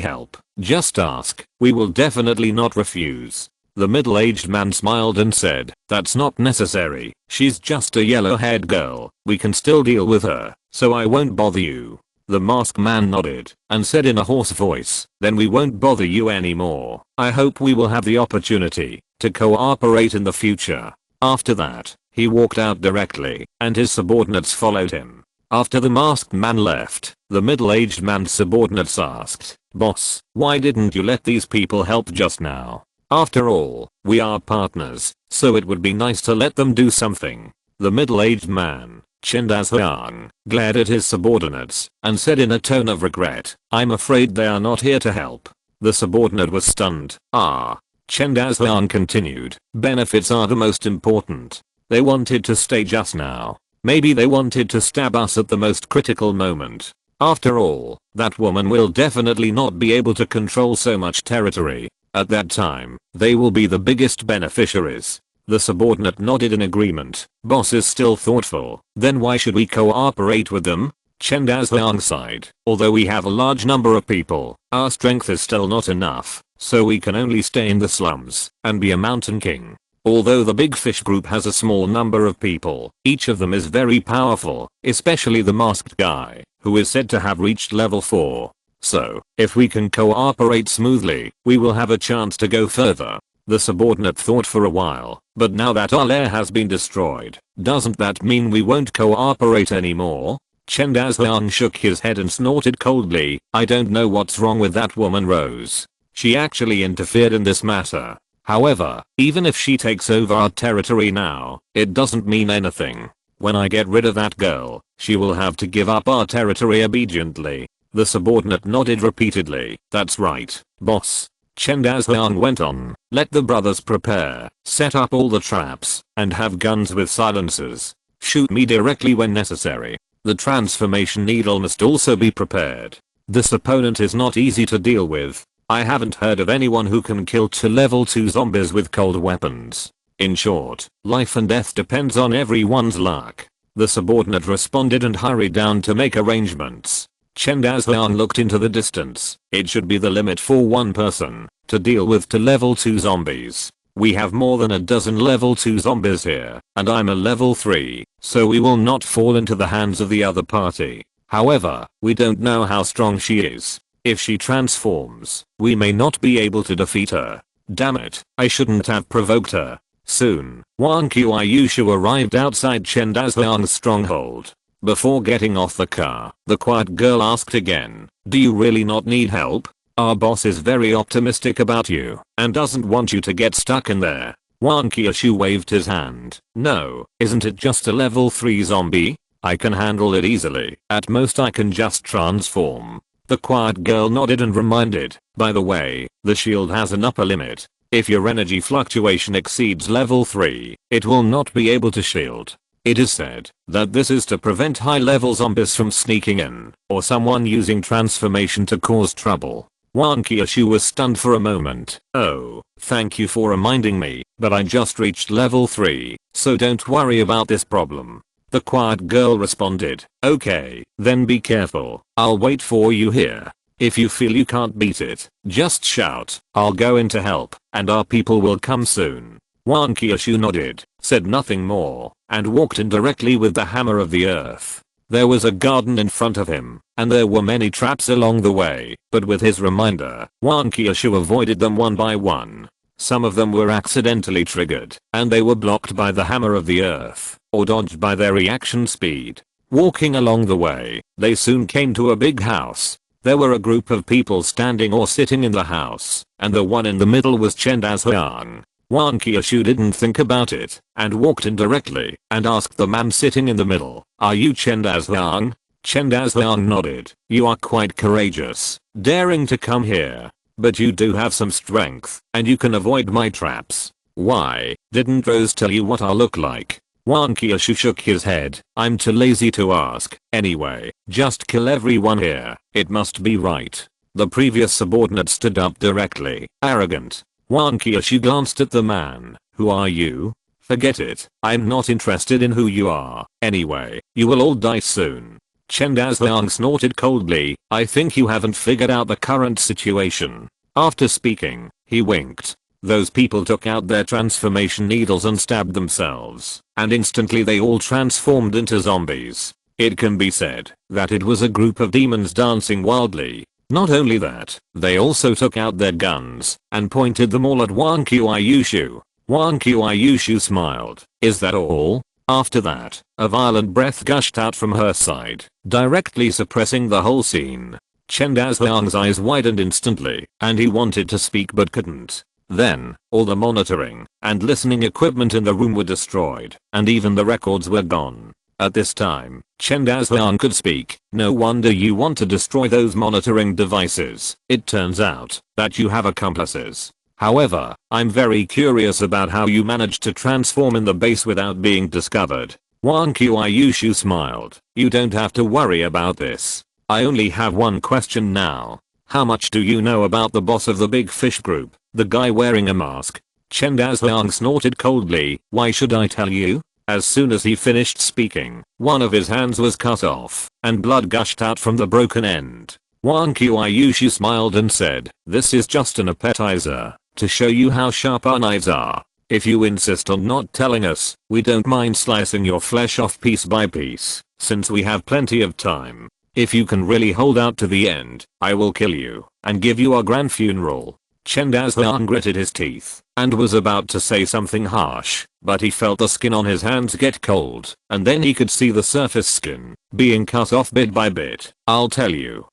help, just ask. We will definitely not refuse." The middle-aged man smiled and said, "That's not necessary. She's just a yellow-haired girl. We can still deal with her, so I won't bother you." The masked man nodded and said in a hoarse voice, "Then we won't bother you anymore. I hope we will have the opportunity to cooperate in the future." After that, he walked out directly, and his subordinates followed him. After the masked man left, the middle-aged man's subordinates asked, "Boss, why didn't you let these people help just now? After all, we are partners, so it would be nice to let them do something." The middle-aged man, Chen Dazliang, glared at his subordinates and said in a tone of regret, "I'm afraid they are not here to help." The subordinate was stunned. Chen Dazliang continued, "Benefits are the most important. They wanted to stay just now. Maybe they wanted to stab us at the most critical moment. After all, that woman will definitely not be able to control so much territory. At that time, they will be the biggest beneficiaries." The subordinate nodded in agreement. "Boss is still thoughtful. Then why should we cooperate with them?" Chen Dazliang sighed. "Although we have a large number of people, our strength is still not enough, so we can only stay in the slums and be a mountain king. Although the Big Fish group has a small number of people, each of them is very powerful, especially the masked guy, who is said to have reached level 4. So, if we can cooperate smoothly, we will have a chance to go further." The subordinate thought for a while, "But now that our lair has been destroyed, doesn't that mean we won't cooperate anymore?" Chen Dazliang shook his head and snorted coldly, "I don't know what's wrong with that woman Rose. She actually interfered in this matter. However, even if she takes over our territory now, it doesn't mean anything. When I get rid of that girl, she will have to give up our territory obediently." The subordinate nodded repeatedly. "That's right, boss." Chen Dazliang went on, "Let the brothers prepare, set up all the traps, and have guns with silencers. Shoot me directly when necessary. The transformation needle must also be prepared. This opponent is not easy to deal with." I haven't heard of anyone who can kill 2 level 2 zombies with cold weapons. In short, life and death depends on everyone's luck. The subordinate responded and hurried down to make arrangements. Chen Dazhuang looked into the distance. It should be the limit for one person to deal with 2 level 2 zombies. We have more than a dozen level 2 zombies here, and I'm a level 3, so we will not fall into the hands of the other party. However, we don't know how strong she is. If she transforms, we may not be able to defeat her. Damn it, I shouldn't have provoked her. Soon, Wang Qiuyushu arrived outside Chen Dazhuang's stronghold. Before getting off the car, the quiet girl asked again, "Do you really not need help? Our boss is very optimistic about you and doesn't want you to get stuck in there." Wang Qiushu waved his hand. "No, isn't it just a level 3 zombie? I can handle it easily. At most I can just transform." The quiet girl nodded and reminded, "By the way, the shield has an upper limit. If your energy fluctuation exceeds level 3, it will not be able to shield. It is said that this is to prevent high-level zombies from sneaking in, or someone using transformation to cause trouble." Wang Qiushu was stunned for a moment. "Oh, thank you for reminding me, but I just reached level 3, so don't worry about this problem." The quiet girl responded, "Okay, then be careful. I'll wait for you here. If you feel you can't beat it, just shout. I'll go in to help, and our people will come soon." Wang Qiushu nodded, said nothing more, and walked in directly with the hammer of the earth. There was a garden in front of him, and there were many traps along the way, but with his reminder, Wang Qiushu avoided them one by one. Some of them were accidentally triggered, and they were blocked by the hammer of the earth, or dodged by their reaction speed. Walking along the way, they soon came to a big house. There were a group of people standing or sitting in the house, and the one in the middle was Chen Dazhuang. Wang Qiushu didn't think about it, and walked in directly, and asked the man sitting in the middle, "Are you Chen Dazhuang?" Chen Dazhuang nodded. "You are quite courageous, daring to come here. But you do have some strength, and you can avoid my traps. Why, didn't Rose tell you what I look like?" Wang Qiushu shook his head. "I'm too lazy to ask. Anyway, just kill everyone here. It must be right." The previous subordinate stood up directly, arrogant. Wang Qiushu glanced at the man. "Who are you?" "Forget it. I'm not interested in who you are. Anyway, you will all die soon." Chen Dazhuang snorted coldly. "I think you haven't figured out the current situation." After speaking, he winked. Those people took out their transformation needles and stabbed themselves, and instantly they all transformed into zombies. It can be said that it was a group of demons dancing wildly. Not only that, they also took out their guns and pointed them all at Wang Qiuyushu. Wang Qiuyushu smiled. "Is that all?" After that, a violent breath gushed out from her side, directly suppressing the whole scene. Chen Dazhuang's eyes widened instantly, and he wanted to speak but couldn't. Then, all the monitoring and listening equipment in the room were destroyed, and even the records were gone. At this time, Chen Dazhuang could speak. "No wonder you want to destroy those monitoring devices. It turns out that you have accomplices. However, I'm very curious about how you managed to transform in the base without being discovered." Wang Qiuyushu smiled. "You don't have to worry about this. I only have one question now. How much do you know about the boss of the Big Fish Group, the guy wearing a mask?" Chen Dazhuang snorted coldly. "Why should I tell you?" As soon as he finished speaking, one of his hands was cut off, and blood gushed out from the broken end. Wang Qiuyushu smiled and said, "This is just an appetizer, to show you how sharp our knives are. If you insist on not telling us, we don't mind slicing your flesh off piece by piece, since we have plenty of time. If you can really hold out to the end, I will kill you, and give you a grand funeral." Chen Dazhuang gritted his teeth, and was about to say something harsh, but he felt the skin on his hands get cold, and then he could see the surface skin being cut off bit by bit. I'll tell you.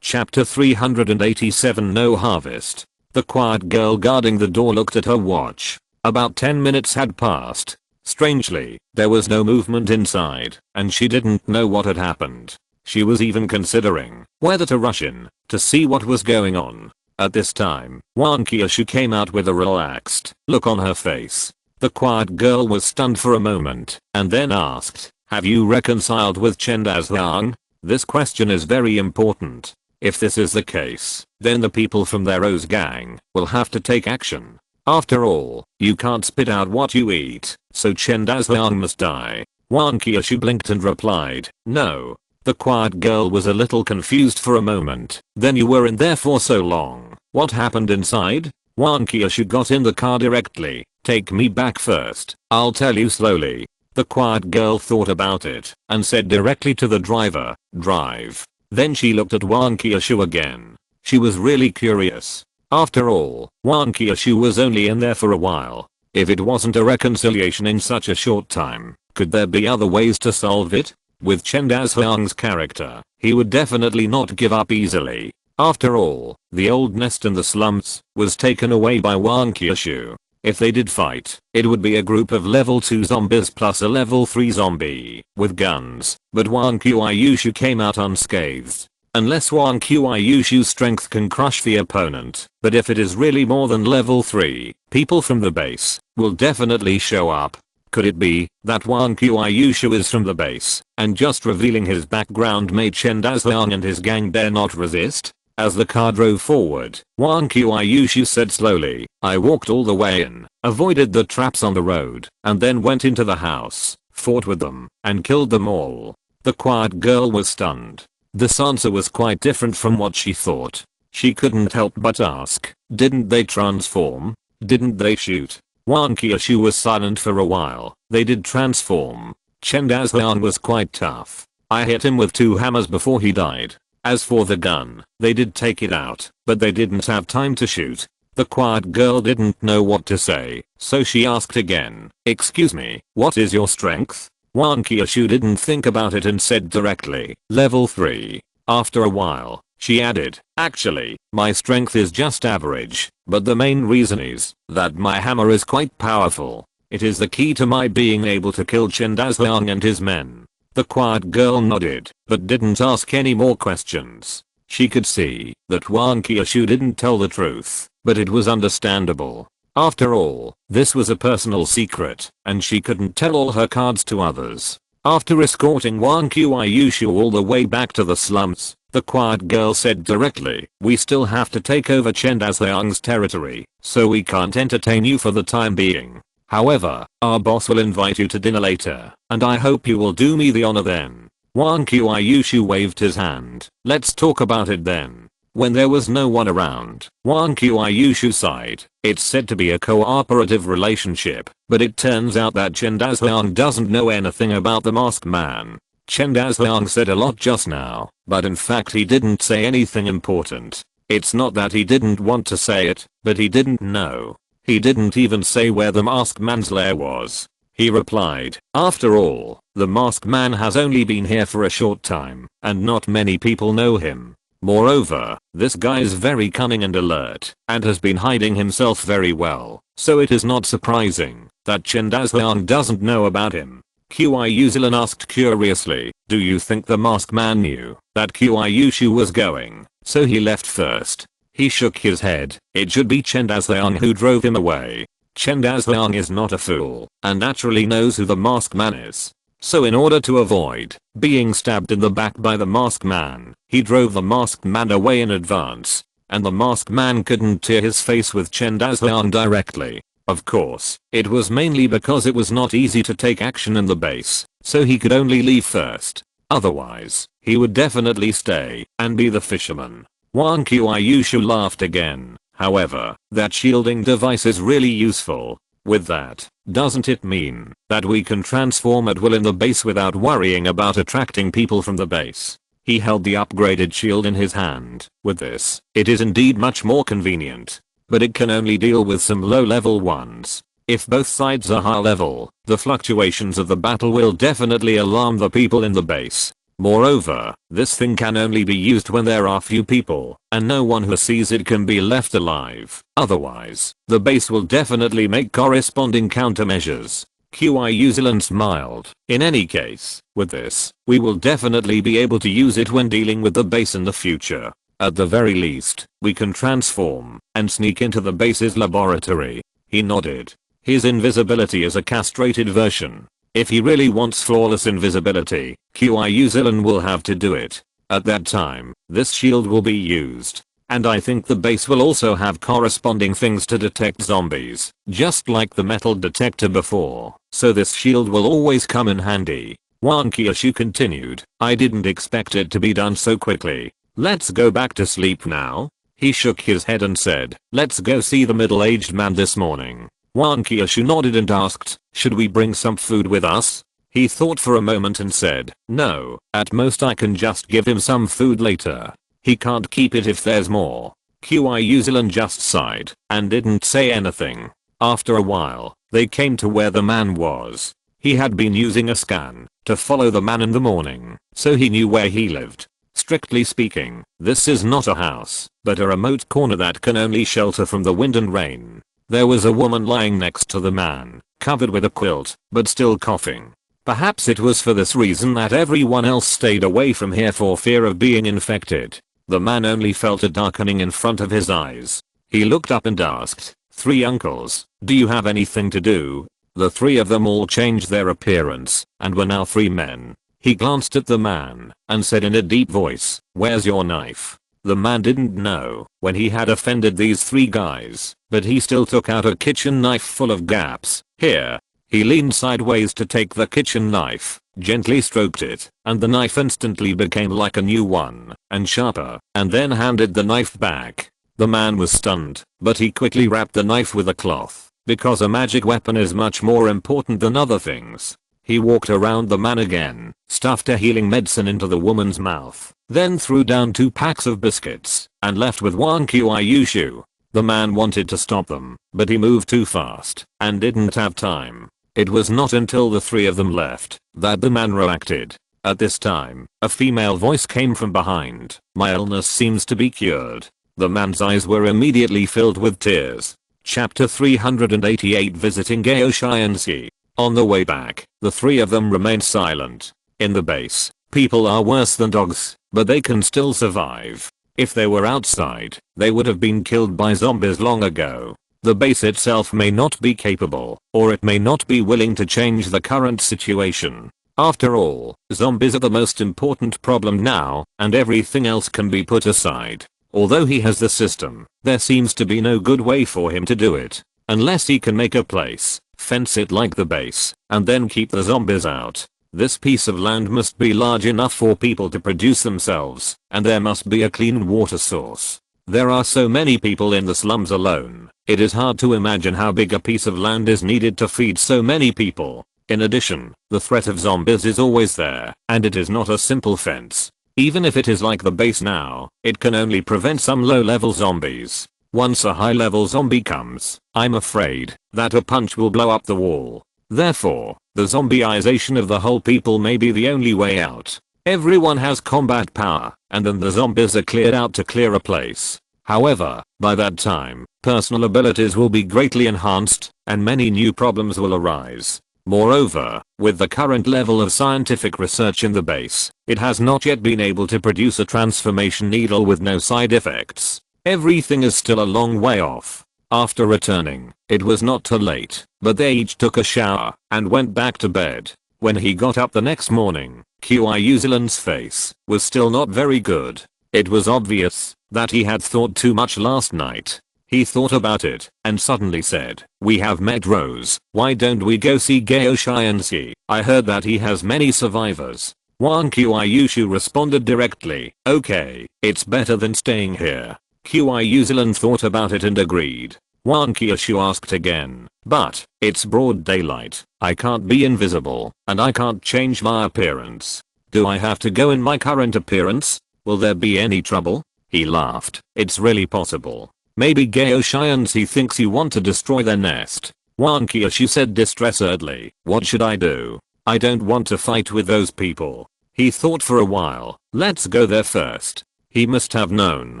Chapter 387 No Harvest. The quiet girl guarding the door looked at her watch. About 10 minutes had passed. Strangely, there was no movement inside, and she didn't know what had happened. She was even considering whether to rush in to see what was going on. At this time, Wang Qiushu came out with a relaxed look on her face. The quiet girl was stunned for a moment, and then asked, "Have you reconciled with Chen Dazhuang?" This question is very important. If this is the case, then the people from their O's gang will have to take action. After all, you can't spit out what you eat, so Chen Daoxiang must die. Wang Qiushu blinked and replied, no. The quiet girl was a little confused for a moment. Then you were in there for so long. What happened inside? Wang Qiushu got in the car directly. Take me back first. I'll tell you slowly. The quiet girl thought about it and said directly to the driver, drive. Then she looked at Wang Qiushu again. She was really curious. After all, Wang Qiushu was only in there for a while. If it wasn't a reconciliation in such a short time, could there be other ways to solve it? With Chen Daoxiang's character, he would definitely not give up easily. After all, the old nest in the slums was taken away by Wang Qiushu. If they did fight, it would be a group of level 2 zombies plus a level 3 zombie with guns, but Wang Qiushu came out unscathed. Unless Wang Qiushu's strength can crush the opponent, but if it is really more than level 3, people from the base will definitely show up. Could it be that Wang Qiushu is from the base, and just revealing his background made Chen Daoxiang and his gang dare not resist? As the car drove forward, Wang Qiushu said slowly, I walked all the way in, avoided the traps on the road, and then went into the house, fought with them, and killed them all. The quiet girl was stunned. This answer was quite different from what she thought. She couldn't help but ask, didn't they transform? Didn't they shoot? Wang Qiushu was silent for a while. They did transform. Chen Daoxiang was quite tough. I hit him with 2 hammers before he died. As for the gun, they did take it out, but they didn't have time to shoot. The quiet girl didn't know what to say, so she asked again, excuse me, what is your strength? Wang Qiushu didn't think about it and said directly, level 3. After a while, she added, actually, my strength is just average, but the main reason is that my hammer is quite powerful. It is the key to my being able to kill Chen Daoxiang and his men. The quiet girl nodded, but didn't ask any more questions. She could see that Wang Qiushu didn't tell the truth, but it was understandable. After all, this was a personal secret, and she couldn't tell all her cards to others. After escorting Wang Qiushu all the way back to the slums, the quiet girl said directly, we still have to take over Chen Daoxiang's territory, so we can't entertain you for the time being. However, our boss will invite you to dinner later, and I hope you will do me the honor then. Wang Qiushu waved his hand. Let's talk about it then. When there was no one around, Wang Qiushu sighed. It's said to be a cooperative relationship, but it turns out that Chen Daoxiang doesn't know anything about the masked man. Chen Daoxiang said a lot just now, but in fact he didn't say anything important. It's not that he didn't want to say it, but he didn't know. He didn't even say where the masked man's lair was. He replied, after all, the masked man has only been here for a short time, and not many people know him. Moreover, this guy is very cunning and alert, and has been hiding himself very well, so it is not surprising that Chen Daoxiang doesn't know about him. Qiushu asked curiously, do you think the masked man knew that Qiushu was going, so he left first? He shook his head. It should be Chen Daoxiang who drove him away. Chen Daoxiang is not a fool, and naturally knows who the masked man is. So in order to avoid being stabbed in the back by the masked man, he drove the masked man away in advance, and the masked man couldn't tear his face with Chen Daoxiang directly. Of course, it was mainly because it was not easy to take action in the base, so he could only leave first. Otherwise, he would definitely stay and be the fisherman. Wang Qiushu laughed again. However, that shielding device is really useful. With that, doesn't it mean that we can transform at will in the base without worrying about attracting people from the base? He held the upgraded shield in his hand. With this, it is indeed much more convenient. But it can only deal with some low level ones. If both sides are high level, the fluctuations of the battle will definitely alarm the people in the base. Moreover, this thing can only be used when there are few people, and no one who sees it can be left alive. Otherwise, the base will definitely make corresponding countermeasures. Qiushu smiled. In any case, with this, we will definitely be able to use it when dealing with the base in the future. At the very least, we can transform and sneak into the base's laboratory. He nodded. His invisibility is a castrated version. If he really wants flawless invisibility, Qiushu will have to do it. At that time, this shield will be used. And I think the base will also have corresponding things to detect zombies, just like the metal detector before, so this shield will always come in handy. Wan Kyushu continued, I didn't expect it to be done so quickly. Let's go back to sleep now. He shook his head and said, let's go see the middle-aged man this morning. Wan Kyushu nodded and asked, should we bring some food with us? He thought for a moment and said, no, at most I can just give him some food later. He can't keep it if there's more. Kyuzilan just sighed and didn't say anything. After a while, they came to where the man was. He had been using a scan to follow the man in the morning, so he knew where he lived. Strictly speaking, this is not a house, but a remote corner that can only shelter from the wind and rain. There was a woman lying next to the man, covered with a quilt, but still coughing. Perhaps it was for this reason that everyone else stayed away from here for fear of being infected. The man only felt a darkening in front of his eyes. He looked up and asked, 3 uncles, do you have anything to do? The 3 of them all changed their appearance and were now 3 men. He glanced at the man and said in a deep voice, where's your knife? The man didn't know when he had offended these 3 guys, but he still took out a kitchen knife full of gaps. Here. He leaned sideways to take the kitchen knife, gently stroked it, and the knife instantly became like a new one, and sharper, and then handed the knife back. The man was stunned, but he quickly wrapped the knife with a cloth, because a magic weapon is much more important than other things. He walked around the man again, stuffed a healing medicine into the woman's mouth, then threw down 2 packs of biscuits, and left with Wan Kyushu. The man wanted to stop them, but he moved too fast, and didn't have time. It was not until the 3 of them left that the man reacted. At this time, a female voice came from behind. My illness seems to be cured. The man's eyes were immediately filled with tears. Chapter 388 Visiting Gaoshiansi. On the way back, the 3 of them remained silent. In the base, people are worse than dogs, but they can still survive. If they were outside, they would have been killed by zombies long ago. The base itself may not be capable, or it may not be willing to change the current situation. After all, zombies are the most important problem now, and everything else can be put aside. Although he has the system, there seems to be no good way for him to do it. Unless he can make a place, fence it like the base, and then keep the zombies out. This piece of land must be large enough for people to produce themselves, and there must be a clean water source. There are so many people in the slums alone, it is hard to imagine how big a piece of land is needed to feed so many people. In addition, the threat of zombies is always there, and it is not a simple fence. Even if it is like the base now, it can only prevent some low-level zombies. Once a high-level zombie comes, I'm afraid that a punch will blow up the wall. Therefore, the zombieization of the whole people may be the only way out. Everyone has combat power, and then the zombies are cleared out to clear a place. However, by that time, personal abilities will be greatly enhanced, and many new problems will arise. Moreover, with the current level of scientific research in the base, it has not yet been able to produce a transformation needle with no side effects. Everything is still a long way off. After returning, it was not too late, but they each took a shower and went back to bed. When he got up the next morning, Kyuzilan's face was still not very good. It was obvious that he had thought too much last night. He thought about it and suddenly said, we have met Rose, why don't we go see Gaoshiansi? I heard that he has many survivors. Wan Kyushu responded directly, okay, it's better than staying here. Kyuzilan thought about it and agreed. Wan Kyushu asked again, but, it's broad daylight, I can't be invisible, and I can't change my appearance. Do I have to go in my current appearance? Will there be any trouble? He laughed, it's really possible. Maybe Gaoshiansi thinks you want to destroy their nest. Wan Kyushu said distressedly, what should I do? I don't want to fight with those people. He thought for a while, let's go there first. He must have known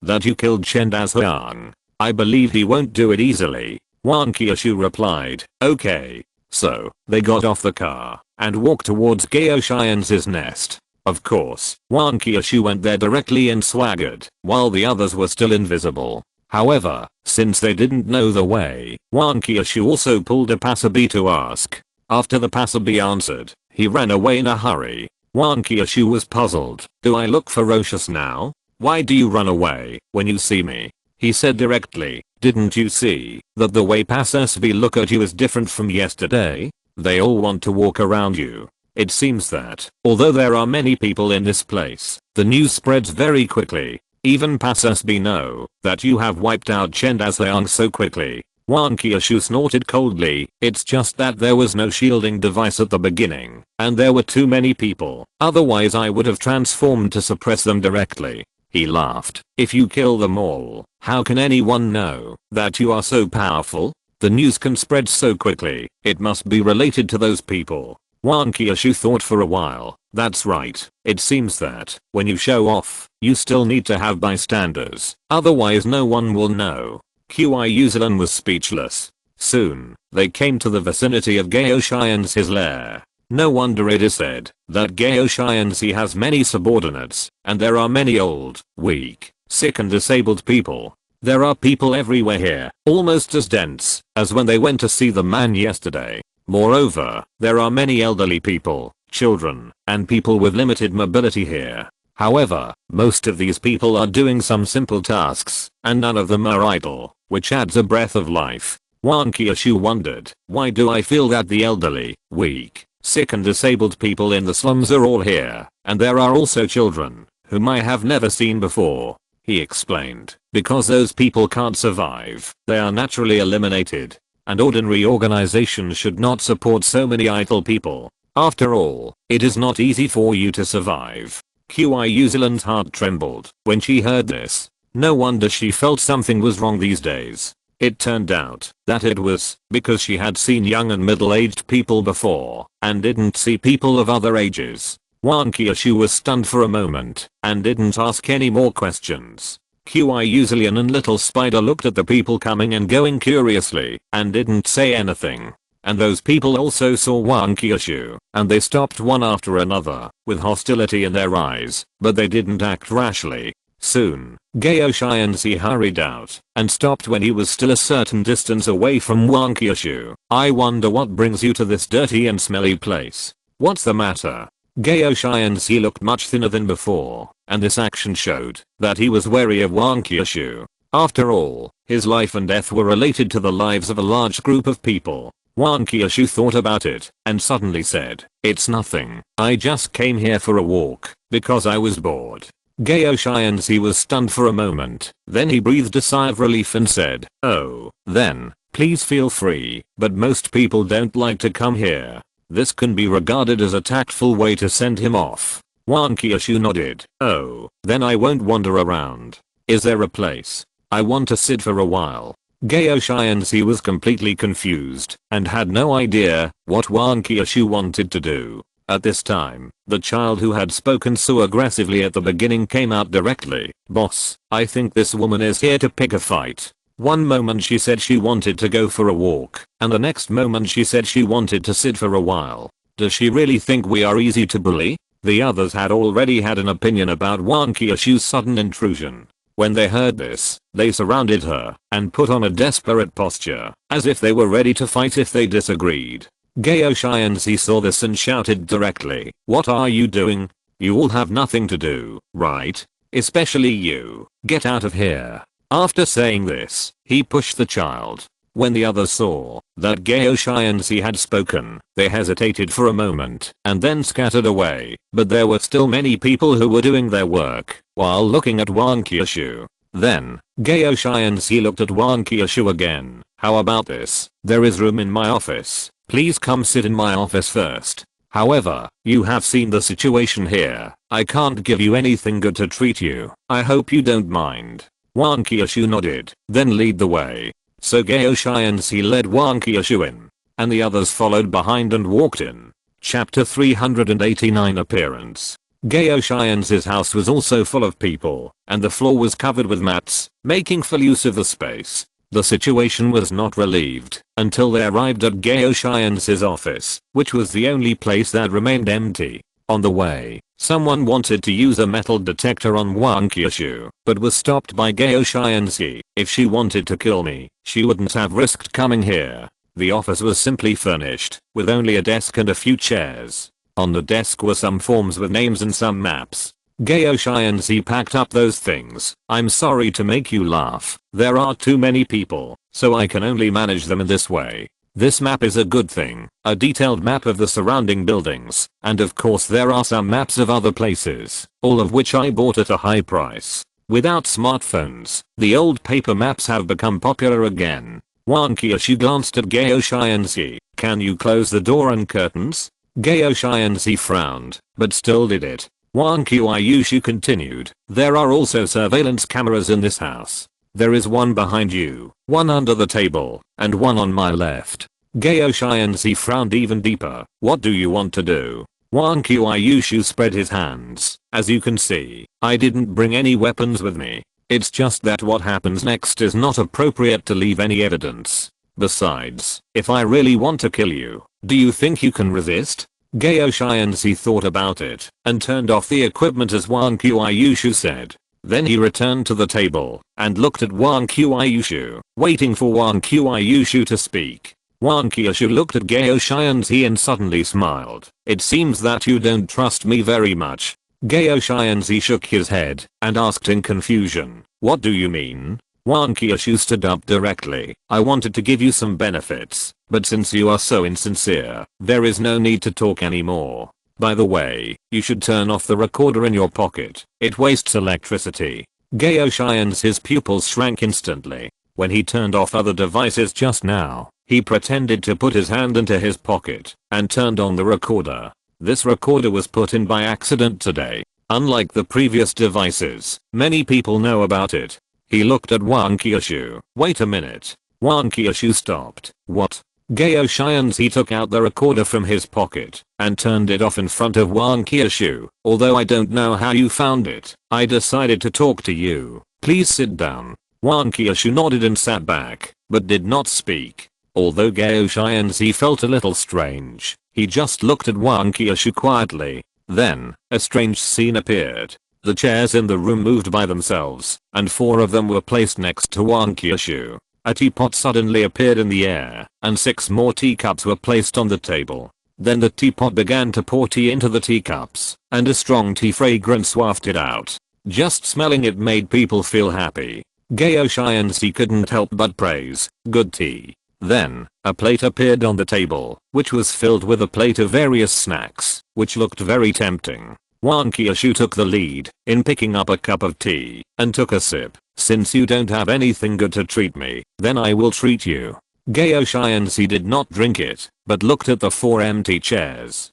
that you killed Chen Dazhuang. I believe he won't do it easily. Wan Kyushu replied, okay. So, they got off the car and walked towards Gaoshiansi's nest. Of course, Wan Kyushu went there directly and swaggered, while the others were still invisible. However, since they didn't know the way, Wan Kyushu also pulled a passerby to ask. After the passerby answered, he ran away in a hurry. Wang Qiushu was puzzled. Do I look ferocious now? Why do you run away when you see me? He said directly. Didn't you see that the way passers-by look at you is different from yesterday? They all want to walk around you. It seems that, although there are many people in this place, the news spreads very quickly. Even passers-by know that you have wiped out Chen Daseong so quickly. Wang Qiushu snorted coldly. It's just that there was no shielding device at the beginning, and there were too many people. Otherwise I would have transformed to suppress them directly. He laughed. If you kill them all, how can anyone know that you are so powerful? The news can spread so quickly, it must be related to those people. Wang Qiushu thought for a while. That's right. It seems that, when you show off, you still need to have bystanders. Otherwise no one will know. Qi Yuzilan was speechless. Soon, they came to the vicinity of Gao Xianxi's lair. No wonder it is said that Gao Xianxi has many subordinates, and there are many old, weak, sick and disabled people. There are people everywhere here, almost as dense as when they went to see the man yesterday. Moreover, there are many elderly people, children, and people with limited mobility here. However, most of these people are doing some simple tasks, and none of them are idle, which adds a breath of life. Wang Qiushu wondered, why do I feel that the elderly, weak, sick and disabled people in the slums are all here, and there are also children, whom I have never seen before? He explained, because those people can't survive, they are naturally eliminated, and ordinary organizations should not support so many idle people. After all, it is not easy for you to survive. Qi Yuzilan's heart trembled when she heard this. No wonder she felt something was wrong these days. It turned out that it was because she had seen young and middle-aged people before and didn't see people of other ages. Wang Qiushu was stunned for a moment and didn't ask any more questions. Qi Yuzilan and Little Spider looked at the people coming and going curiously and didn't say anything. And those people also saw Wang Qiushu, and they stopped one after another, with hostility in their eyes, but they didn't act rashly. Soon, Gao Xianxi hurried out, and stopped when he was still a certain distance away from Wang Qiushu. I wonder what brings you to this dirty and smelly place. What's the matter? Gao Xianxi looked much thinner than before, and this action showed that he was wary of Wang Qiushu. After all, his life and death were related to the lives of a large group of people. Wang Qiushu thought about it and suddenly said, it's nothing. I just came here for a walk because I was bored. Gao Xianxi was stunned for a moment. Then he breathed a sigh of relief and said, oh, then, please feel free, but most people don't like to come here. This can be regarded as a tactful way to send him off. Wang Qiushu nodded. Oh, then I won't wander around. Is there a place? I want to sit for a while. Gao Xianxi was completely confused and had no idea what Wang Qiushu wanted to do. At this time, the child who had spoken so aggressively at the beginning came out directly. Boss, I think this woman is here to pick a fight. One moment she said she wanted to go for a walk, and the next moment she said she wanted to sit for a while. Does she really think we are easy to bully? The others had already had an opinion about Wang Qiushu's sudden intrusion. When they heard this, they surrounded her and put on a desperate posture, as if they were ready to fight if they disagreed. Gao Xianxi saw this and shouted directly, what are you doing? You all have nothing to do, right? Especially you. Get out of here. After saying this, he pushed the child. When the others saw that Gao Xianxi had spoken, they hesitated for a moment and then scattered away, but there were still many people who were doing their work while looking at Wang Qiushu. Then, Gao Xianxi looked at Wang Qiushu again. How about this? There is room in my office. Please come sit in my office first. However, you have seen the situation here. I can't give you anything good to treat you. I hope you don't mind. Wang Qiushu nodded, then lead the way. So Gao Xianxi led Wang Qiushu in, and the others followed behind and walked in. Chapter 389 Appearance. Gao Xianxi's house was also full of people, and the floor was covered with mats, making full use of the space. The situation was not relieved until they arrived at Gao Xianxi's office, which was the only place that remained empty. On the way, someone wanted to use a metal detector on Wang Qiushu, but was stopped by Gao Xianxi. If she wanted to kill me, she wouldn't have risked coming here. The office was simply furnished, with only a desk and a few chairs. On the desk were some forms with names and some maps. Gaoshi and Z packed up those things. I'm sorry to make you laugh. There are too many people, so I can only manage them in this way. This map is a good thing, a detailed map of the surrounding buildings, and of course there are some maps of other places, all of which I bought at a high price. Without smartphones, the old paper maps have become popular again. Wan Kyushu glanced at Gaoshi and Z. Can you close the door and curtains? Gaoshi and Z frowned, but still did it. Wan Kyushu continued, there are also surveillance cameras in this house. There is one behind you, one under the table, and one on my left. Gaoshi and Z frowned even deeper. What do you want to do? Wan Kyushu spread his hands. As you can see, I didn't bring any weapons with me. It's just that what happens next is not appropriate to leave any evidence. Besides, if I really want to kill you, do you think you can resist? Gaoshi and Z thought about it and turned off the equipment as Wan Kyushu said. Then he returned to the table and looked at Wan Kyushu, waiting for Wan Kyushu to speak. Wan Kyushu looked at Gaoshi and Z and suddenly smiled. It seems that you don't trust me very much. Gaoshi and Z shook his head and asked in confusion, what do you mean? Wan Kyushu stood up directly. I wanted to give you some benefits, but since you are so insincere, there is no need to talk anymore. By the way, you should turn off the recorder in your pocket. It wastes electricity. Gaoshi and his pupils shrank instantly. When he turned off other devices just now, he pretended to put his hand into his pocket and turned on the recorder. This recorder was put in by accident today. Unlike the previous devices, many people know about it. He looked at Wan Kyushu. Wait a minute. Wan Kyushu stopped. What? Gaoshi and Z took out the recorder from his pocket and turned it off in front of Wan Kyushu. Although I don't know how you found it, I decided to talk to you. Please sit down. Wan Kyushu nodded and sat back, but did not speak. Although Gaoshi and Z felt a little strange, he just looked at Wan Kyushu quietly. Then, a strange scene appeared. The chairs in the room moved by themselves, and 4 of them were placed next to Wan Kyushu. A teapot suddenly appeared in the air, and 6 more teacups were placed on the table. Then the teapot began to pour tea into the teacups, and a strong tea fragrance wafted out. Just smelling it made people feel happy. Gaoshi and Z couldn't help but praise, good tea. Then, a plate appeared on the table, which was filled with a plate of various snacks, which looked very tempting. Wan Kyushu took the lead in picking up a cup of tea and took a sip. Since you don't have anything good to treat me, then I will treat you. Gaoshi and Z did not drink it, but looked at the 4 empty chairs.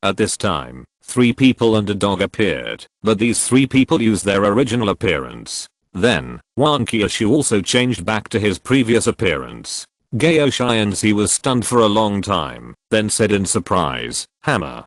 At this time, 3 people and a dog appeared, but these 3 people used their original appearance. Then, Wan Kyushu also changed back to his previous appearance. Gaoshi and Z was stunned for a long time, then said in surprise, hammer,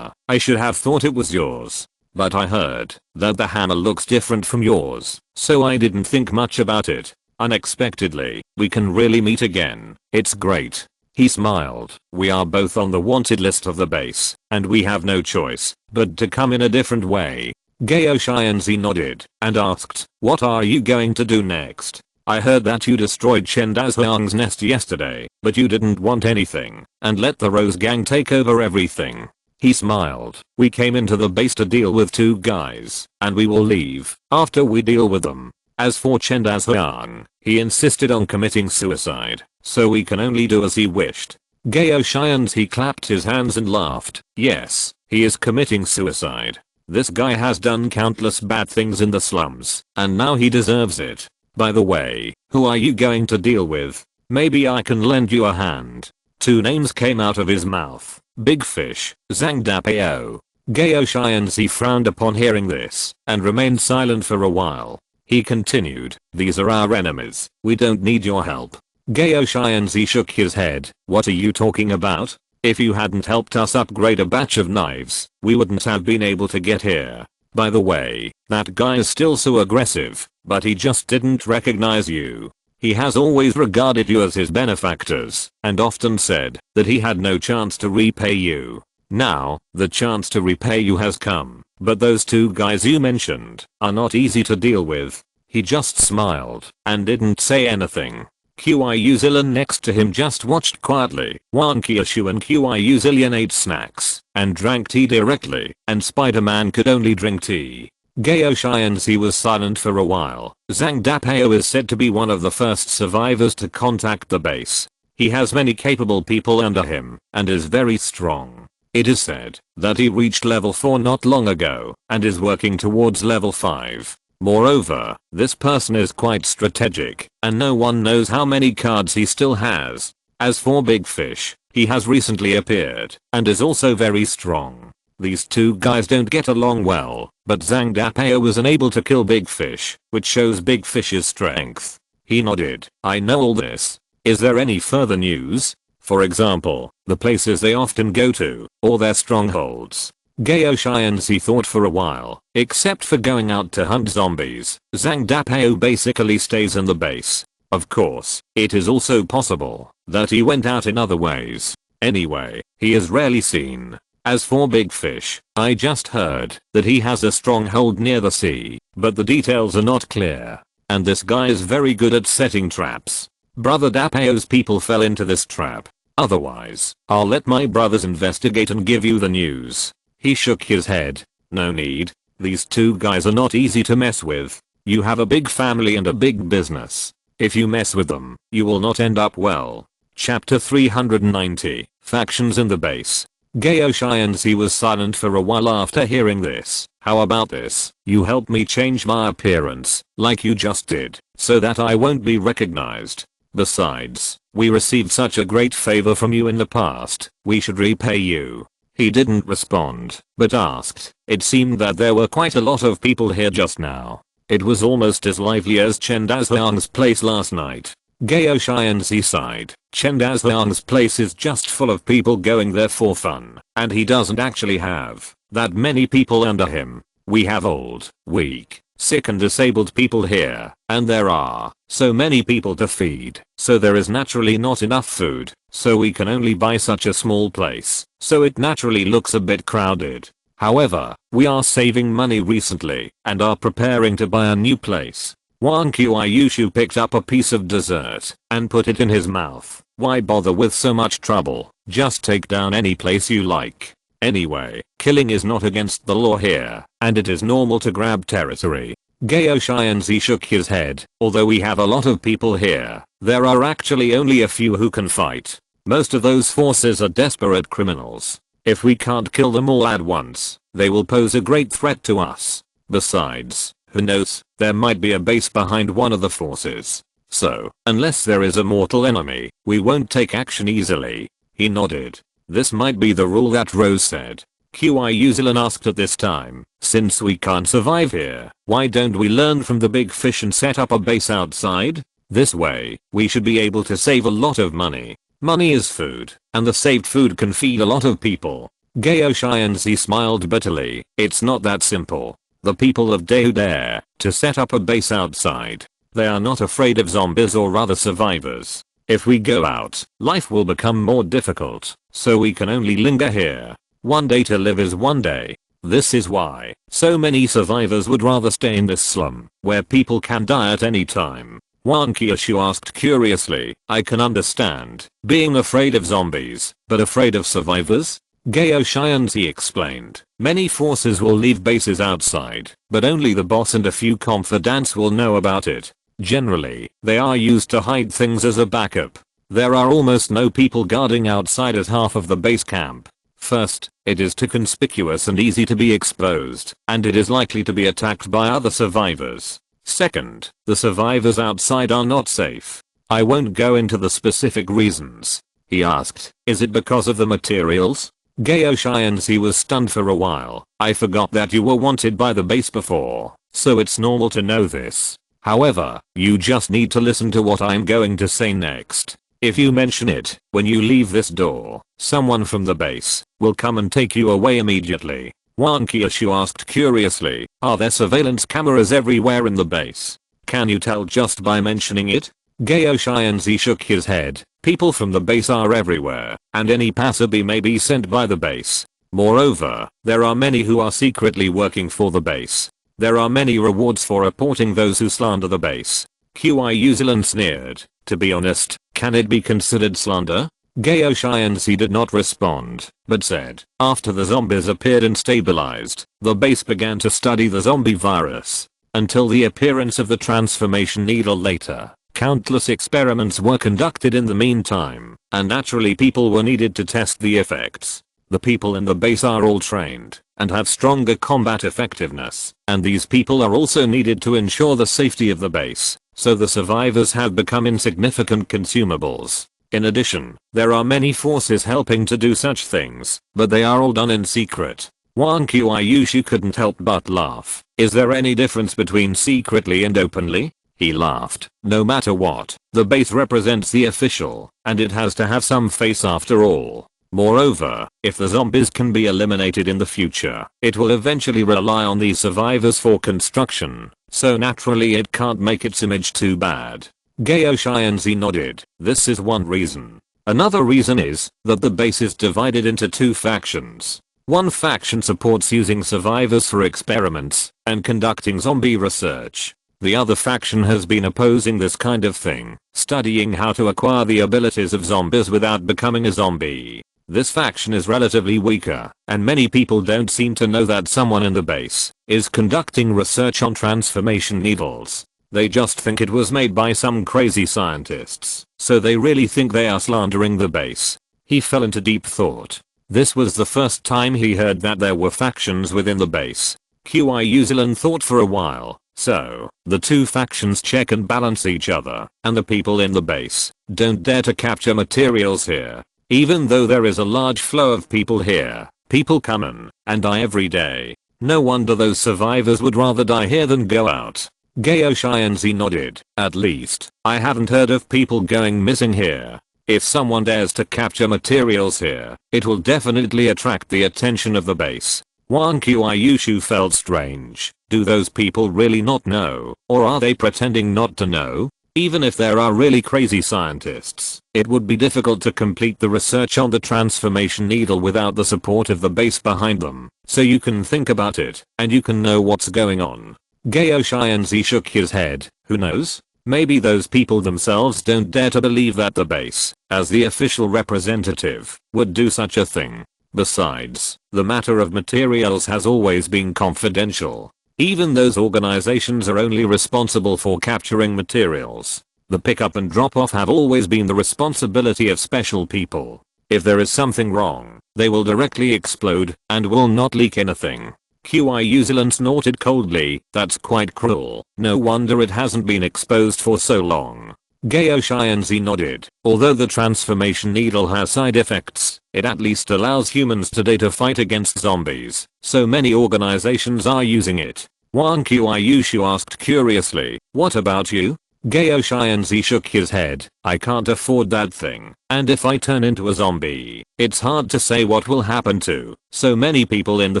I should have thought it was yours. But I heard that the hammer looks different from yours, so I didn't think much about it. Unexpectedly, we can really meet again. It's great. He smiled. We are both on the wanted list of the base, and we have no choice but to come in a different way. Gaoshi and Z nodded and asked, what are you going to do next? I heard that you destroyed Chen Daohuang's nest yesterday, but you didn't want anything and let the Rose Gang take over everything. He smiled. We came into the base to deal with 2 guys, and we will leave after we deal with them. As for Chen Daohuang, he insisted on committing suicide, so we can only do as he wished. Gaoshi and he clapped his hands and laughed. Yes, he is committing suicide. This guy has done countless bad things in the slums, and now he deserves it. By the way, who are you going to deal with? Maybe I can lend you a hand. 2 names came out of his mouth. Big Fish, Zhang Dapao. Gaoshi and Z frowned upon hearing this, and remained silent for a while. He continued, these are our enemies, we don't need your help. Gaoshi and Z shook his head, what are you talking about? If you hadn't helped us upgrade a batch of knives, we wouldn't have been able to get here. By the way, that guy is still so aggressive, but he just didn't recognize you. He has always regarded you as his benefactors, and often said that he had no chance to repay you. Now, the chance to repay you has come, but those 2 guys you mentioned are not easy to deal with. He just smiled and didn't say anything. Qiu Zillion next to him just watched quietly. Wan Qiushu and Qiu Zillion ate snacks and drank tea directly, and Spider-Man could only drink tea. Gao Xianzi was silent for a while. Zhang Dapao is said to be one of the first survivors to contact the base. He has many capable people under him and is very strong. It is said that he reached level 4 not long ago and is working towards level 5. Moreover, this person is quite strategic and no one knows how many cards he still has. As for Big Fish, he has recently appeared and is also very strong. These two guys don't get along well, but Zhang Dapao was unable to kill Big Fish, which shows Big Fish's strength. He nodded. I know all this. Is there any further news? For example, the places they often go to, or their strongholds. Gao Xianzi thought for a while. Except for going out to hunt zombies, Zhang Dapao basically stays in the base. Of course, it is also possible that he went out in other ways. Anyway, he is rarely seen. As for Big Fish, I just heard that he has a stronghold near the sea, but the details are not clear. And this guy is very good at setting traps. Brother Dapao's people fell into this trap. Otherwise, I'll let my brothers investigate and give you the news. He shook his head. No need. These two guys are not easy to mess with. You have a big family and a big business. If you mess with them, you will not end up well. Chapter 390, Factions in the Base. Gao Xianzi was silent for a while after hearing this. How about this? You help me change my appearance, like you just did, so that I won't be recognized. Besides, we received such a great favor from you in the past, we should repay you. He didn't respond, but asked. It seemed that there were quite a lot of people here just now. It was almost as lively as Chen Dazhuang's place last night. Gao Xianzi sighed. Chen Dazhuang's place is just full of people going there for fun, and he doesn't actually have that many people under him. We have old, weak, sick and disabled people here, and there are so many people to feed, so there is naturally not enough food, so we can only buy such a small place, so it naturally looks a bit crowded. However, we are saving money recently and are preparing to buy a new place. Wan Qiushu picked up a piece of dessert and put it in his mouth. Why bother with so much trouble? Just take down any place you like. Anyway, killing is not against the law here, and it is normal to grab territory. Gao Xianzi shook his head. Although we have a lot of people here, there are actually only a few who can fight. Most of those forces are desperate criminals. If we can't kill them all at once, they will pose a great threat to us. Besides, who knows, there might be a base behind one of the forces. So, unless there is a mortal enemy, we won't take action easily. He nodded. This might be the rule that Rose said. Qiu Zillion asked at this time. Since we can't survive here, why don't we learn from the Big Fish and set up a base outside? This way, we should be able to save a lot of money. Money is food, and the saved food can feed a lot of people. Gao Xianzi smiled bitterly. It's not that simple. The people of Dahu dare to set up a base outside. They are not afraid of zombies or other survivors. If we go out, life will become more difficult, so we can only linger here. One day to live is one day. This is why so many survivors would rather stay in this slum, where people can die at any time. Wan Qiushu asked curiously. I can understand being afraid of zombies, but afraid of survivors? Gao Xianzi explained. Many forces will leave bases outside, but only the boss and a few confidants will know about it. Generally, they are used to hide things as a backup. There are almost no people guarding outside at half of the base camp. First, it is too conspicuous and easy to be exposed, and it is likely to be attacked by other survivors. Second, the survivors outside are not safe. I won't go into the specific reasons. He asked. Is it because of the materials? Gao Xianzi was stunned for a while. I forgot that you were wanted by the base before, so it's normal to know this. However, you just need to listen to what I'm going to say next. If you mention it, when you leave this door, someone from the base will come and take you away immediately. Wan Qiushu asked curiously. Are there surveillance cameras everywhere in the base? Can you tell just by mentioning it? Gao Xianzi shook his head. People from the base are everywhere, and any passerby may be sent by the base. Moreover, there are many who are secretly working for the base. There are many rewards for reporting those who slander the base. Qiuzilan sneered. To be honest, can it be considered slander? Gao Xianzi did not respond, but said, after the zombies appeared and stabilized, the base began to study the zombie virus. Until the appearance of the transformation needle later, countless experiments were conducted in the meantime, and naturally people were needed to test the effects. The people in the base are all trained and have stronger combat effectiveness, and these people are also needed to ensure the safety of the base, so the survivors have become insignificant consumables. In addition, there are many forces helping to do such things, but they are all done in secret. Wang Qiushu couldn't help but laugh. Is there any difference between secretly and openly? He laughed. No matter what, the base represents the official, and it has to have some face after all. Moreover, if the zombies can be eliminated in the future, it will eventually rely on these survivors for construction, so naturally it can't make its image too bad. Gao Xianzi nodded. This is one reason. Another reason is that the base is divided into two factions. One faction supports using survivors for experiments and conducting zombie research. The other faction has been opposing this kind of thing, studying how to acquire the abilities of zombies without becoming a zombie. This faction is relatively weaker, and many people don't seem to know that someone in the base is conducting research on transformation needles. They just think it was made by some crazy scientists, so they really think they are slandering the base. He fell into deep thought. This was the first time he heard that there were factions within the base. Qiuzilan thought for a while. So, the two factions check and balance each other, and the people in the base don't dare to capture materials here. Even though there is a large flow of people here, people come in and die every day. No wonder those survivors would rather die here than go out. Gao Xianzi nodded. At least, I haven't heard of people going missing here. If someone dares to capture materials here, it will definitely attract the attention of the base. Wang Qiushu felt strange. Do those people really not know, or are they pretending not to know? Even if there are really crazy scientists, it would be difficult to complete the research on the transformation needle without the support of the base behind them. So you can think about it, and you can know what's going on. Gao Xianzi shook his head. Who knows? Maybe those people themselves don't dare to believe that the base, as the official representative, would do such a thing. Besides, the matter of materials has always been confidential. Even those organizations are only responsible for capturing materials. The pickup and drop off have always been the responsibility of special people. If there is something wrong, they will directly explode and will not leak anything. Qiuzilan snorted coldly. That's quite cruel. No wonder it hasn't been exposed for so long. Gao Xianzi nodded. Although the transformation needle has side effects, it at least allows humans today to fight against zombies, so many organizations are using it. Wang Qiushu asked curiously, what about you? Gao Xianzi shook his head. I can't afford that thing, and if I turn into a zombie, it's hard to say what will happen to so many people in the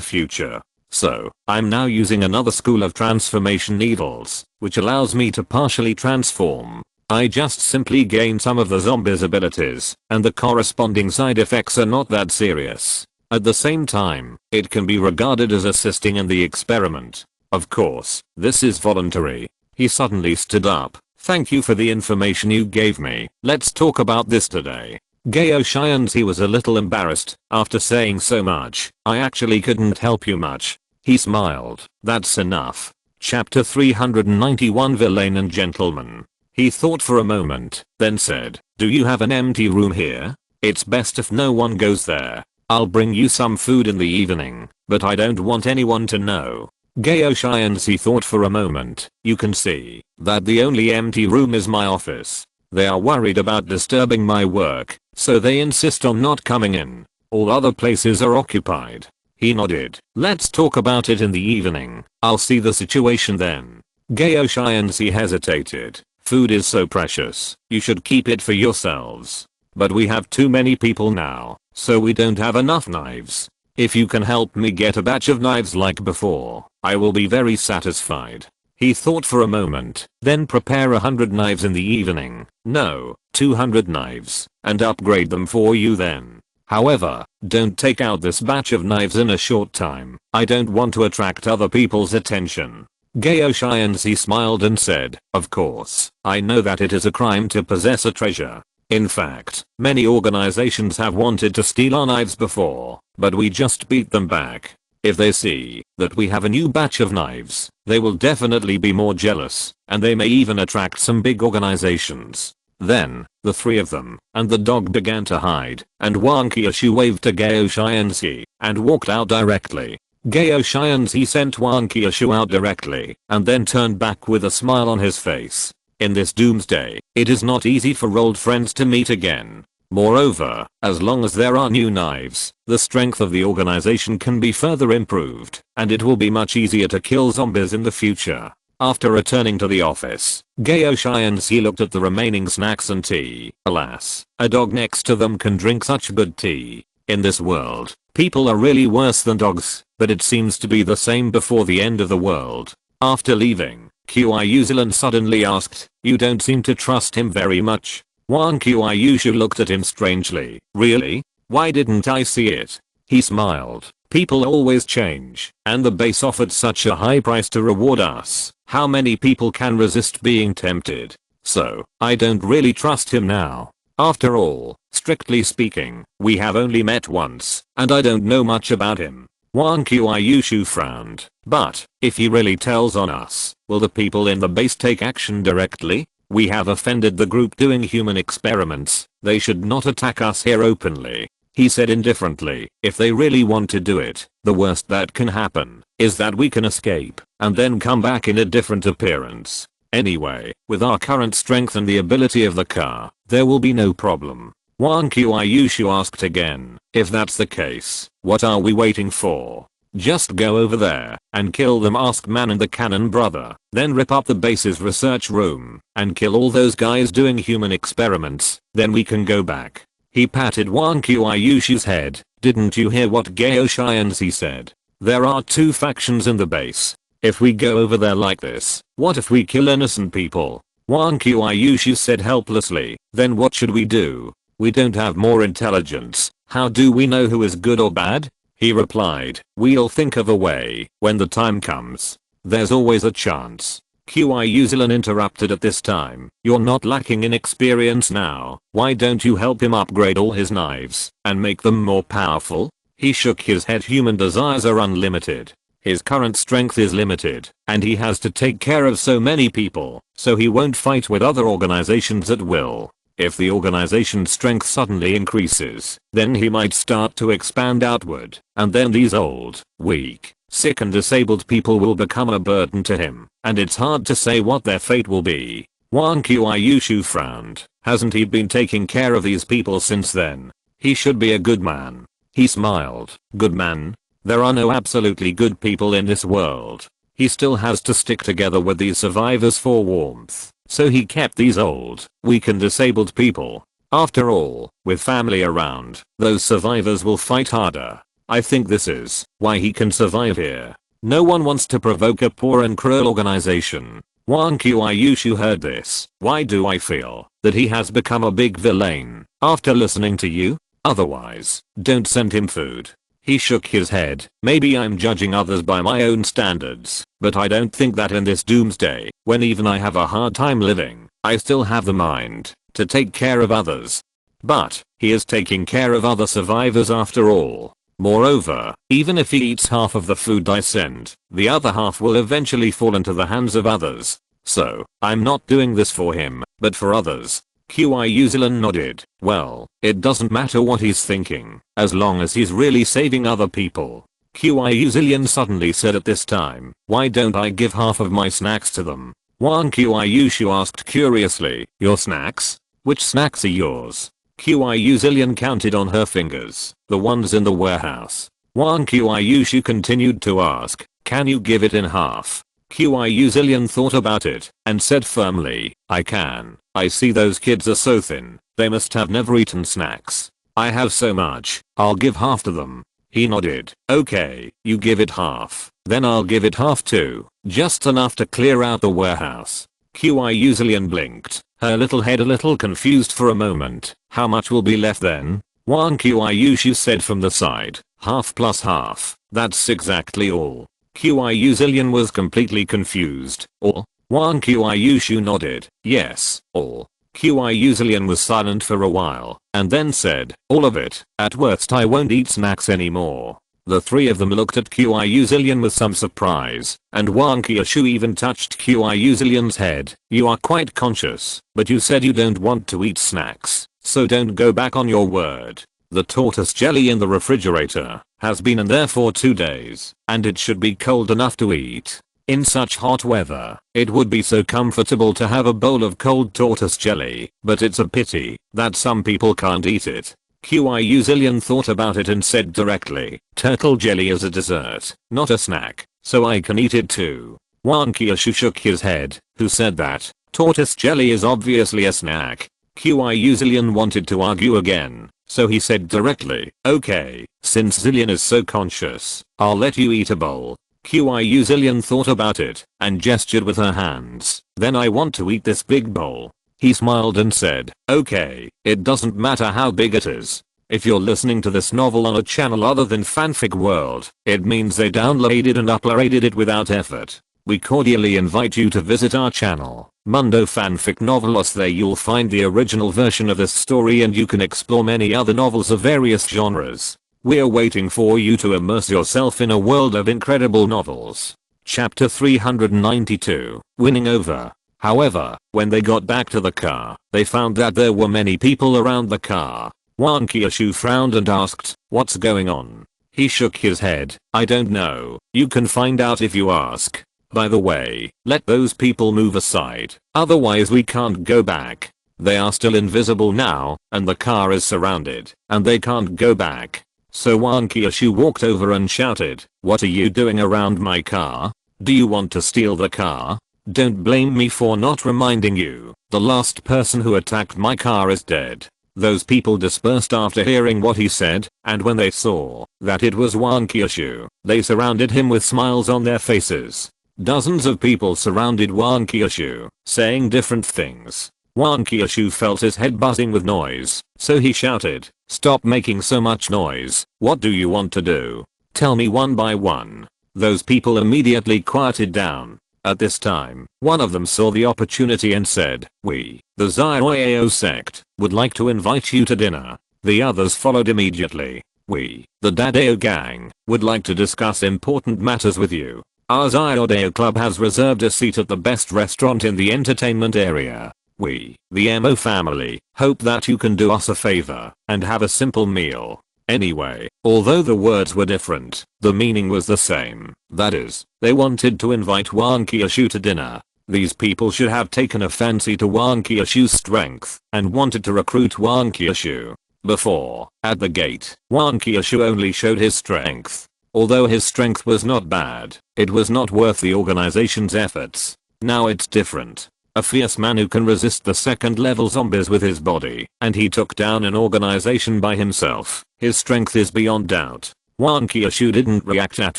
future. So, I'm now using another school of transformation needles, which allows me to partially transform. I just simply gain some of the zombies' abilities, and the corresponding side effects are not that serious. At the same time, it can be regarded as assisting in the experiment. Of course, this is voluntary. He suddenly stood up. Thank you for the information you gave me. Let's talk about this today. Gao Xianzi was a little embarrassed after saying so much. I actually couldn't help you much. He smiled. That's enough. Chapter 391 Villain and Gentleman. He thought for a moment, then said, do you have an empty room here? It's best if no one goes there. I'll bring you some food in the evening, but I don't want anyone to know. Gao Xianzi thought for a moment. You can see that the only empty room is my office. They are worried about disturbing my work, so they insist on not coming in. All other places are occupied. He nodded. Let's talk about it in the evening. I'll see the situation then. Gao Xianzi hesitated. Food is so precious. You should keep it for yourselves. But we have too many people now, so we don't have enough knives. If you can help me get a batch of knives like before, I will be very satisfied. He thought for a moment, then prepare 100 knives in the evening. No, 200 knives, and upgrade them for you then. However, don't take out this batch of knives in a short time. I don't want to attract other people's attention. Gao Xianxi smiled and said, of course, I know that it is a crime to possess a treasure. In fact, many organizations have wanted to steal our knives before, but we just beat them back. If they see that we have a new batch of knives, they will definitely be more jealous, and they may even attract some big organizations. Then, the three of them and the dog began to hide, and Wang Qiushu waved to Gao Xianxi and walked out directly. Gao Xianxi sent Wang Qiushu out directly and then turned back with a smile on his face. In this doomsday, it is not easy for old friends to meet again. Moreover, as long as there are new knives, the strength of the organization can be further improved, and it will be much easier to kill zombies in the future. After returning to the office, Gao Xianxi looked at the remaining snacks and tea. Alas, a dog next to them can drink such good tea. In this world, people are really worse than dogs, but it seems to be the same before the end of the world. After leaving, Qiushu suddenly asked, you don't seem to trust him very much. Wang Qiushu looked at him strangely. Really? Why didn't I see it? He smiled. People always change, and the base offered such a high price to reward us. How many people can resist being tempted? So, I don't really trust him now. After all, strictly speaking, we have only met once, and I don't know much about him. Wang Qiushu frowned. But, if he really tells on us, will the people in the base take action directly? We have offended the group doing human experiments. They should not attack us here openly. He said indifferently, if they really want to do it, the worst that can happen is that we can escape and then come back in a different appearance. Anyway, with our current strength and the ability of the car, there will be no problem. Wang Qiushu asked again, if that's the case, what are we waiting for? Just go over there and kill them, asked Man and the Cannon brother. Then rip up the base's research room and kill all those guys doing human experiments, then we can go back. He patted Wang Qiushu's head. Didn't you hear what Gao Xianxi said? There are two factions in the base. If we go over there like this, what if we kill innocent people? Wang Qiushu said helplessly. Then what should we do? We don't have more intelligence. How do we know who is good or bad? He replied, we'll think of a way when the time comes. There's always a chance. Qiushu interrupted at this time. You're not lacking in experience now. Why don't you help him upgrade all his knives and make them more powerful? He shook his head. Human desires are unlimited. His current strength is limited, and he has to take care of so many people, so he won't fight with other organizations at will. If the organization's strength suddenly increases, then he might start to expand outward, and then these old, weak, sick and disabled people will become a burden to him, and it's hard to say what their fate will be. Wang Qiushu frowned. Hasn't he been taking care of these people since then? He should be a good man. He smiled. Good man? There are no absolutely good people in this world. He still has to stick together with these survivors for warmth. So he kept these old, weak and disabled people. After all, with family around, those survivors will fight harder. I think this is why he can survive here. No one wants to provoke a poor and cruel organization. Wang Qiushu heard this. Why do I feel that he has become a big villain after listening to you? Otherwise, don't send him food. He shook his head. Maybe I'm judging others by my own standards, but I don't think that in this doomsday, when even I have a hard time living, I still have the mind to take care of others. But, he is taking care of other survivors after all. Moreover, even if he eats half of the food I send, the other half will eventually fall into the hands of others. So, I'm not doing this for him, but for others. Qiushu nodded. Well, it doesn't matter what he's thinking, as long as he's really saving other people. Qiushu suddenly said at this time, why don't I give half of my snacks to them? Wang Qiushu asked curiously, your snacks? Which snacks are yours? Qiushu counted on her fingers, the ones in the warehouse. Wang Qiushu continued to ask, can you give it in half? Qiushu thought about it and said firmly, I can. I see those kids are so thin, they must have never eaten snacks. I have so much, I'll give half to them. He nodded. Okay, you give it half, then I'll give it half too, just enough to clear out the warehouse. Qiushu blinked, her little head a little confused for a moment. How much will be left then? Wang Qiushu said from the side, half plus half, that's exactly all. Qiu Zillion was completely confused. Or, Qiu Shu nodded, yes, or. Qiu Zillion was silent for a while, and then said, all of it. At worst I won't eat snacks anymore. The three of them looked at Qiu Zillion with some surprise, and Qiu Shu even touched Qiu Zillion's head. You are quite conscious, but you said you don't want to eat snacks, so don't go back on your word. The tortoise jelly in the refrigerator has been in there for 2 days, and it should be cold enough to eat. In such hot weather, it would be so comfortable to have a bowl of cold tortoise jelly, but it's a pity that some people can't eat it. Qiu Zillion thought about it and said directly, turtle jelly is a dessert, not a snack, so I can eat it too. Qiu Shu shook his head, who said that, tortoise jelly is obviously a snack. Qiu Zillion wanted to argue again, so he said directly, okay, since Zillion is so conscious, I'll let you eat a bowl. Qiu Zillion thought about it, and gestured with her hands. Then I want to eat this big bowl. He smiled and said, okay, it doesn't matter how big it is. If you're listening to this novel on a channel other than Fanfic World, it means they downloaded and uploaded it without effort. We cordially invite you to visit our channel, Mundo Fanfic Novelos. There you'll find the original version of this story and you can explore many other novels of various genres. We're waiting for you to immerse yourself in a world of incredible novels. Chapter 392, Winning Over. However, when they got back to the car, they found that there were many people around the car. Qiu Shu frowned and asked, what's going on? He shook his head, I don't know, you can find out if you ask. By the way, let those people move aside, otherwise we can't go back. They are still invisible now, and the car is surrounded, and they can't go back. So Qiu Shu walked over and shouted, what are you doing around my car? Do you want to steal the car? Don't blame me for not reminding you. The last person who attacked my car is dead. Those people dispersed after hearing what he said, and when they saw that it was Qiu Shu, they surrounded him with smiles on their faces. Dozens of people surrounded Qiu Shu, saying different things. Qiu Shu felt his head buzzing with noise, so he shouted, stop making so much noise, what do you want to do? Tell me one by one. Those people immediately quieted down. At this time, one of them saw the opportunity and said, we, the Zioao sect, would like to invite you to dinner. The others followed immediately. We, the Dadao gang, would like to discuss important matters with you. Our Zioao club has reserved a seat at the best restaurant in the entertainment area. We, the Mo family, hope that you can do us a favor and have a simple meal. Anyway, although the words were different, the meaning was the same. That is, they wanted to invite Qiu Shu to dinner. These people should have taken a fancy to Qiu Shu's strength and wanted to recruit Qiu Shu. Before, at the gate, Qiu Shu only showed his strength. Although his strength was not bad, it was not worth the organization's efforts. Now it's different. A fierce man who can resist the second level zombies with his body, and he took down an organization by himself. His strength is beyond doubt. Qiu Shu didn't react at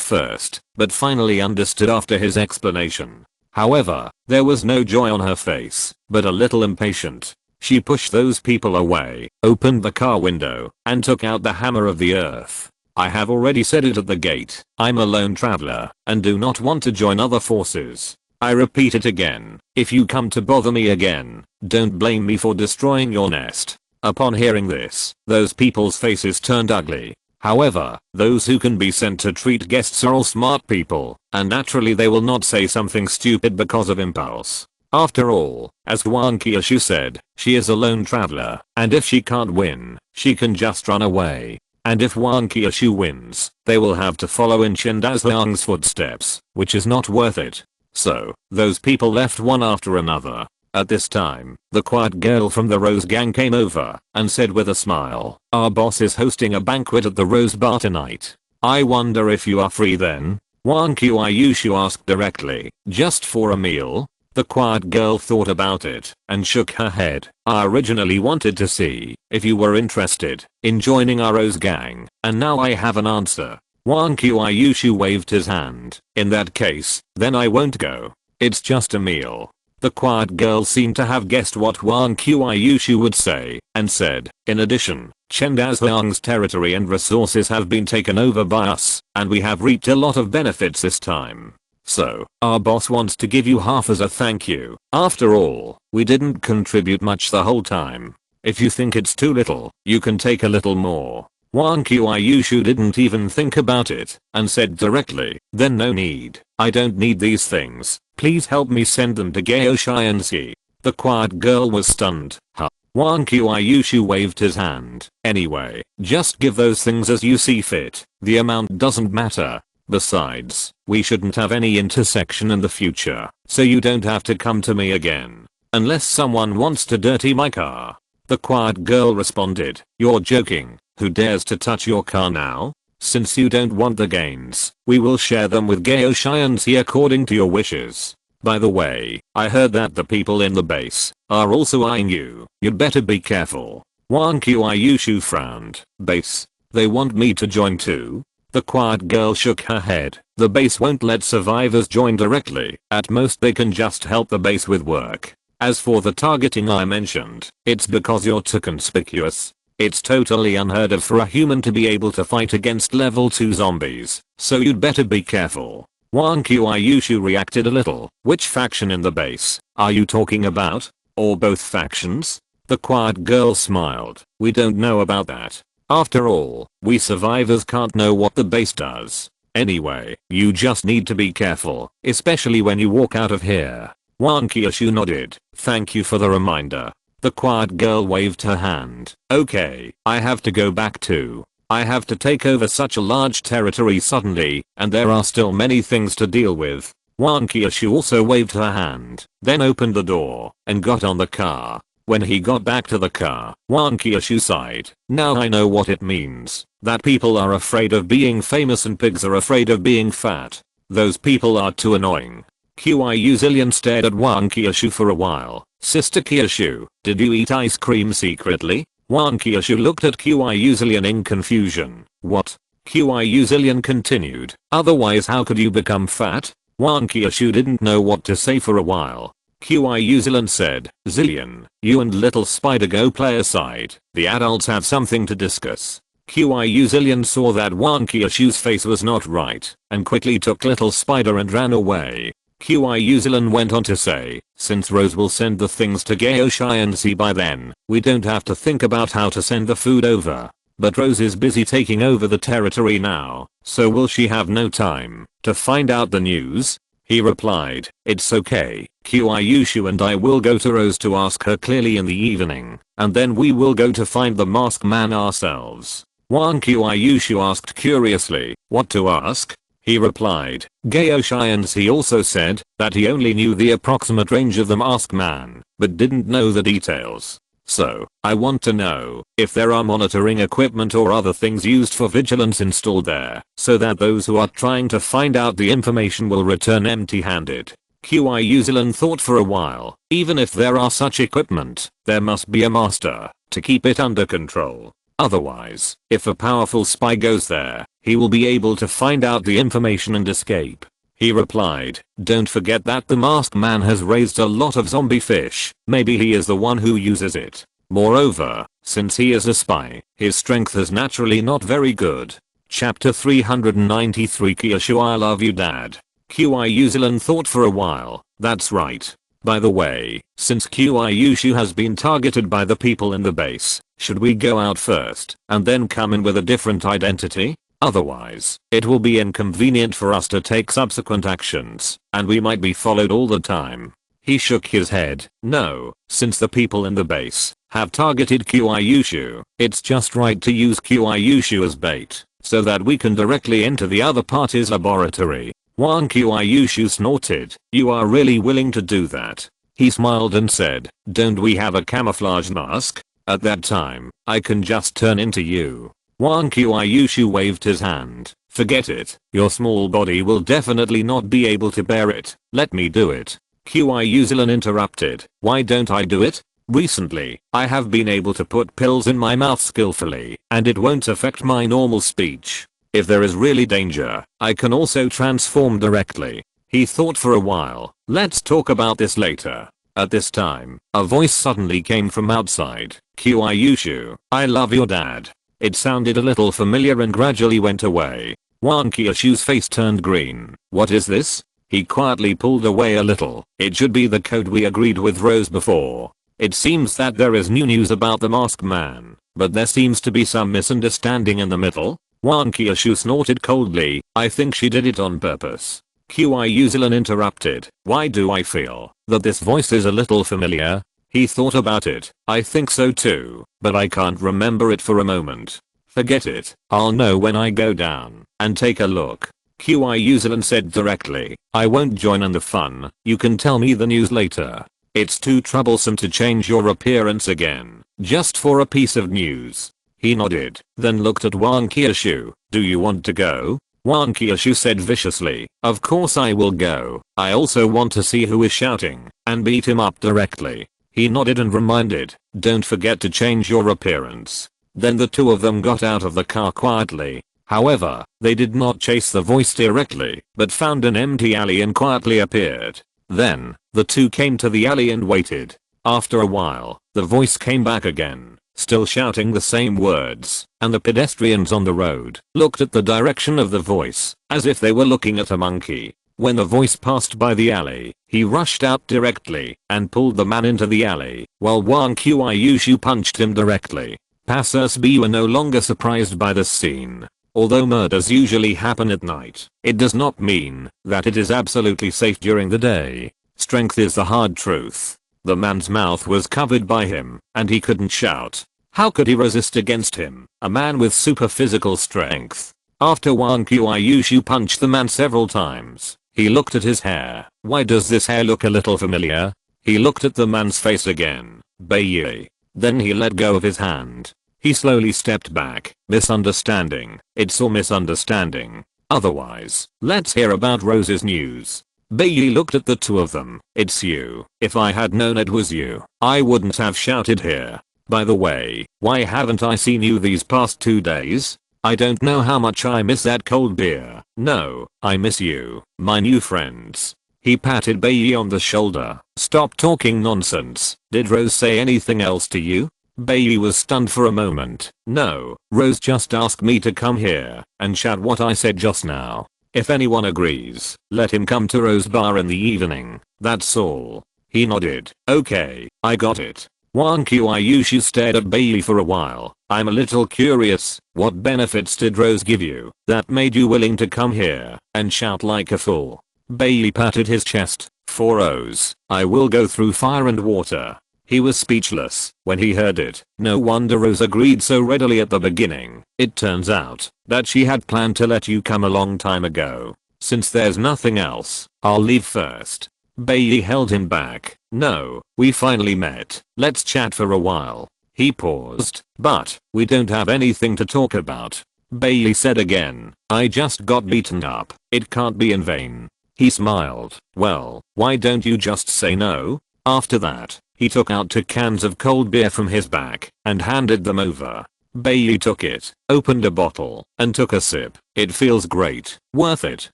first, but finally understood after his explanation. However, there was no joy on her face, but a little impatient. She pushed those people away, opened the car window, and took out the hammer of the earth. I have already said it at the gate, I'm a lone traveler, and do not want to join other forces. I repeat it again, if you come to bother me again, don't blame me for destroying your nest. Upon hearing this, those people's faces turned ugly. However, those who can be sent to treat guests are all smart people, and naturally they will not say something stupid because of impulse. After all, as Qiu Shu said, she is a lone traveler, and if she can't win, she can just run away. And if Qiu Shu wins, they will have to follow in Chen Dao's footsteps, which is not worth it. So, those people left one after another. At this time, the quiet girl from the Rose Gang came over and said with a smile, our boss is hosting a banquet at the Rose Bar tonight. I wonder if you are free then? Qiu Shu asked directly, just for a meal? The quiet girl thought about it and shook her head. I originally wanted to see if you were interested in joining our Rose Gang, and now I have an answer. Qiu Shu waved his hand. In that case, then I won't go. It's just a meal. The quiet girl seemed to have guessed what Wang Qiushu would say, and said, in addition, Chen Dazhuang's territory and resources have been taken over by us, and we have reaped a lot of benefits this time. So, our boss wants to give you half as a thank you. After all, we didn't contribute much the whole time. If you think it's too little, you can take a little more. Wang Qiushu didn't even think about it, and said directly, then no need. I don't need these things. Please help me send them to Gao Xianxi. The quiet girl was stunned. Huh? Wang Qiushu waved his hand. Anyway, just give those things as you see fit. The amount doesn't matter. Besides, we shouldn't have any intersection in the future, so you don't have to come to me again. Unless someone wants to dirty my car. The quiet girl responded, you're joking. Who dares to touch your car now? Since you don't want the gains, we will share them with Gao Xianxi according to your wishes. By the way, I heard that the people in the base are also eyeing you. You'd better be careful. Wang Qiushu frowned. Base? They want me to join too? The quiet girl shook her head. The base won't let survivors join directly. At most they can just help the base with work. As for the targeting I mentioned, it's because you're too conspicuous. It's totally unheard of for a human to be able to fight against level 2 zombies, so you'd better be careful. Wang Qiushu reacted a little. Which faction in the base are you talking about? Or both factions? The quiet girl smiled. We don't know about that. After all, we survivors can't know what the base does. Anyway, you just need to be careful, especially when you walk out of here. Wang Qiushu nodded. Thank you for the reminder. The quiet girl waved her hand. Okay, I have to go back too. I have to take over such a large territory suddenly, and there are still many things to deal with. Wang Qiushu also waved her hand, then opened the door, and got on the car. When he got back to the car, Wang Qiushu sighed. Now I know what it means. That people are afraid of being famous and pigs are afraid of being fat. Those people are too annoying. Qiushu stared at Wang Qiushu for a while. Sister Qiushu, did you eat ice cream secretly? Wang Qiushu looked at Qiushu in confusion. What? Qiushu continued. Otherwise how could you become fat? Wang Qiushu didn't know what to say for a while. Qiushu said, Zillion, you and little spider go play aside. The adults have something to discuss. Qiushu saw that Wang Qiushu's face was not right, and quickly took little spider and ran away. Qiushu went on to say, since Rose will send the things to Gao Xianxi by then, we don't have to think about how to send the food over. But Rose is busy taking over the territory now, so will she have no time to find out the news? He replied, it's okay, Qiushu and I will go to Rose to ask her clearly in the evening, and then we will go to find the masked man ourselves. Wang Qiushu asked curiously, what to ask? He replied, Gao Xianxi also said that he only knew the approximate range of the masked man, but didn't know the details. So, I want to know if there are monitoring equipment or other things used for vigilance installed there, so that those who are trying to find out the information will return empty-handed. Qiushu thought for a while. Even if there are such equipment, there must be a master to keep it under control. Otherwise, if a powerful spy goes there, he will be able to find out the information and escape. He replied, don't forget that the masked man has raised a lot of zombie fish. Maybe he is the one who uses it. Moreover, since he is a spy, his strength is naturally not very good. Chapter 393 Qiushu, I love you dad. Qiushu thought for a while. That's right. By the way, since Qiushu has been targeted by the people in the base, should we go out first and then come in with a different identity? Otherwise, it will be inconvenient for us to take subsequent actions, and we might be followed all the time. He shook his head. No, since the people in the base have targeted Qiushu, it's just right to use Qiushu as bait, so that we can directly enter the other party's laboratory. Wang Qiushu snorted. You are really willing to do that? He smiled and said, don't we have a camouflage mask? At that time, I can just turn into you. Wang Qiushu waved his hand. Forget it, your small body will definitely not be able to bear it. Let me do it. Qiushu interrupted. Why don't I do it? Recently, I have been able to put pills in my mouth skillfully, and it won't affect my normal speech. If there is really danger, I can also transform directly. He thought for a while. Let's talk about this later. At this time, a voice suddenly came from outside. Kyushu, I love your dad. It sounded a little familiar and gradually went away. Kyushu's face turned green. What is this? He quietly pulled away a little. It should be the code we agreed with Rose before. It seems that there is new news about the masked man, but there seems to be some misunderstanding in the middle. Kyushu snorted coldly. I think she did it on purpose. Kyuzilan interrupted. Why do I feel that this voice is a little familiar? He thought about it. I think so too, but I can't remember it for a moment. Forget it. I'll know when I go down and take a look. Kyuzilan said directly. I won't join in the fun. You can tell me the news later. It's too troublesome to change your appearance again, just for a piece of news. He nodded, then looked at Kyushu. Do you want to go? Kyushu said viciously. Of course I will go. I also want to see who is shouting and beat him up directly. He nodded and reminded, don't forget to change your appearance. Then the two of them got out of the car quietly. However, they did not chase the voice directly, but found an empty alley and quietly appeared. Then, the two came to the alley and waited. After a while, the voice came back again, still shouting the same words, and the pedestrians on the road looked at the direction of the voice, as if they were looking at a monkey. When the voice passed by the alley, he rushed out directly and pulled the man into the alley, while Kyushu punched him directly. Passers-by were no longer surprised by the scene. Although murders usually happen at night, it does not mean that it is absolutely safe during the day. Strength is the hard truth. The man's mouth was covered by him, and he couldn't shout. How could he resist against him, a man with super physical strength? After Kyushu punched the man several times, he looked at his hair. Why does this hair look a little familiar? He looked at the man's face again. Bayi. Then he let go of his hand. He slowly stepped back. Misunderstanding. It's all misunderstanding. Otherwise, let's hear about Rose's news. Bailey looked at the two of them. It's you. If I had known it was you, I wouldn't have shouted here. By the way, why haven't I seen you these past 2 days? I don't know how much I miss that cold beer. No, I miss you, my new friends. He patted Bailey on the shoulder. Stop talking nonsense. Did Rose say anything else to you? Bailey was stunned for a moment. No, Rose just asked me to come here and shout what I said just now. If anyone agrees, let him come to Rose Bar in the evening. That's all. He nodded. Okay, I got it. Kyushu stared at Bailey for a while. I'm a little curious. What benefits did Rose give you that made you willing to come here and shout like a fool? Bailey patted his chest. For Rose, I will go through fire and water. He was speechless when he heard it. No wonder Rose agreed so readily at the beginning. It turns out that she had planned to let you come a long time ago. Since there's nothing else, I'll leave first. Bailey held him back. No, we finally met. Let's chat for a while. He paused. But we don't have anything to talk about. Bailey said again. I just got beaten up. It can't be in vain. He smiled. Well, why don't you just say no? After that, he took out 2 cans of cold beer from his back and handed them over. Bailey took it, opened a bottle, and took a sip. It feels great. Worth it.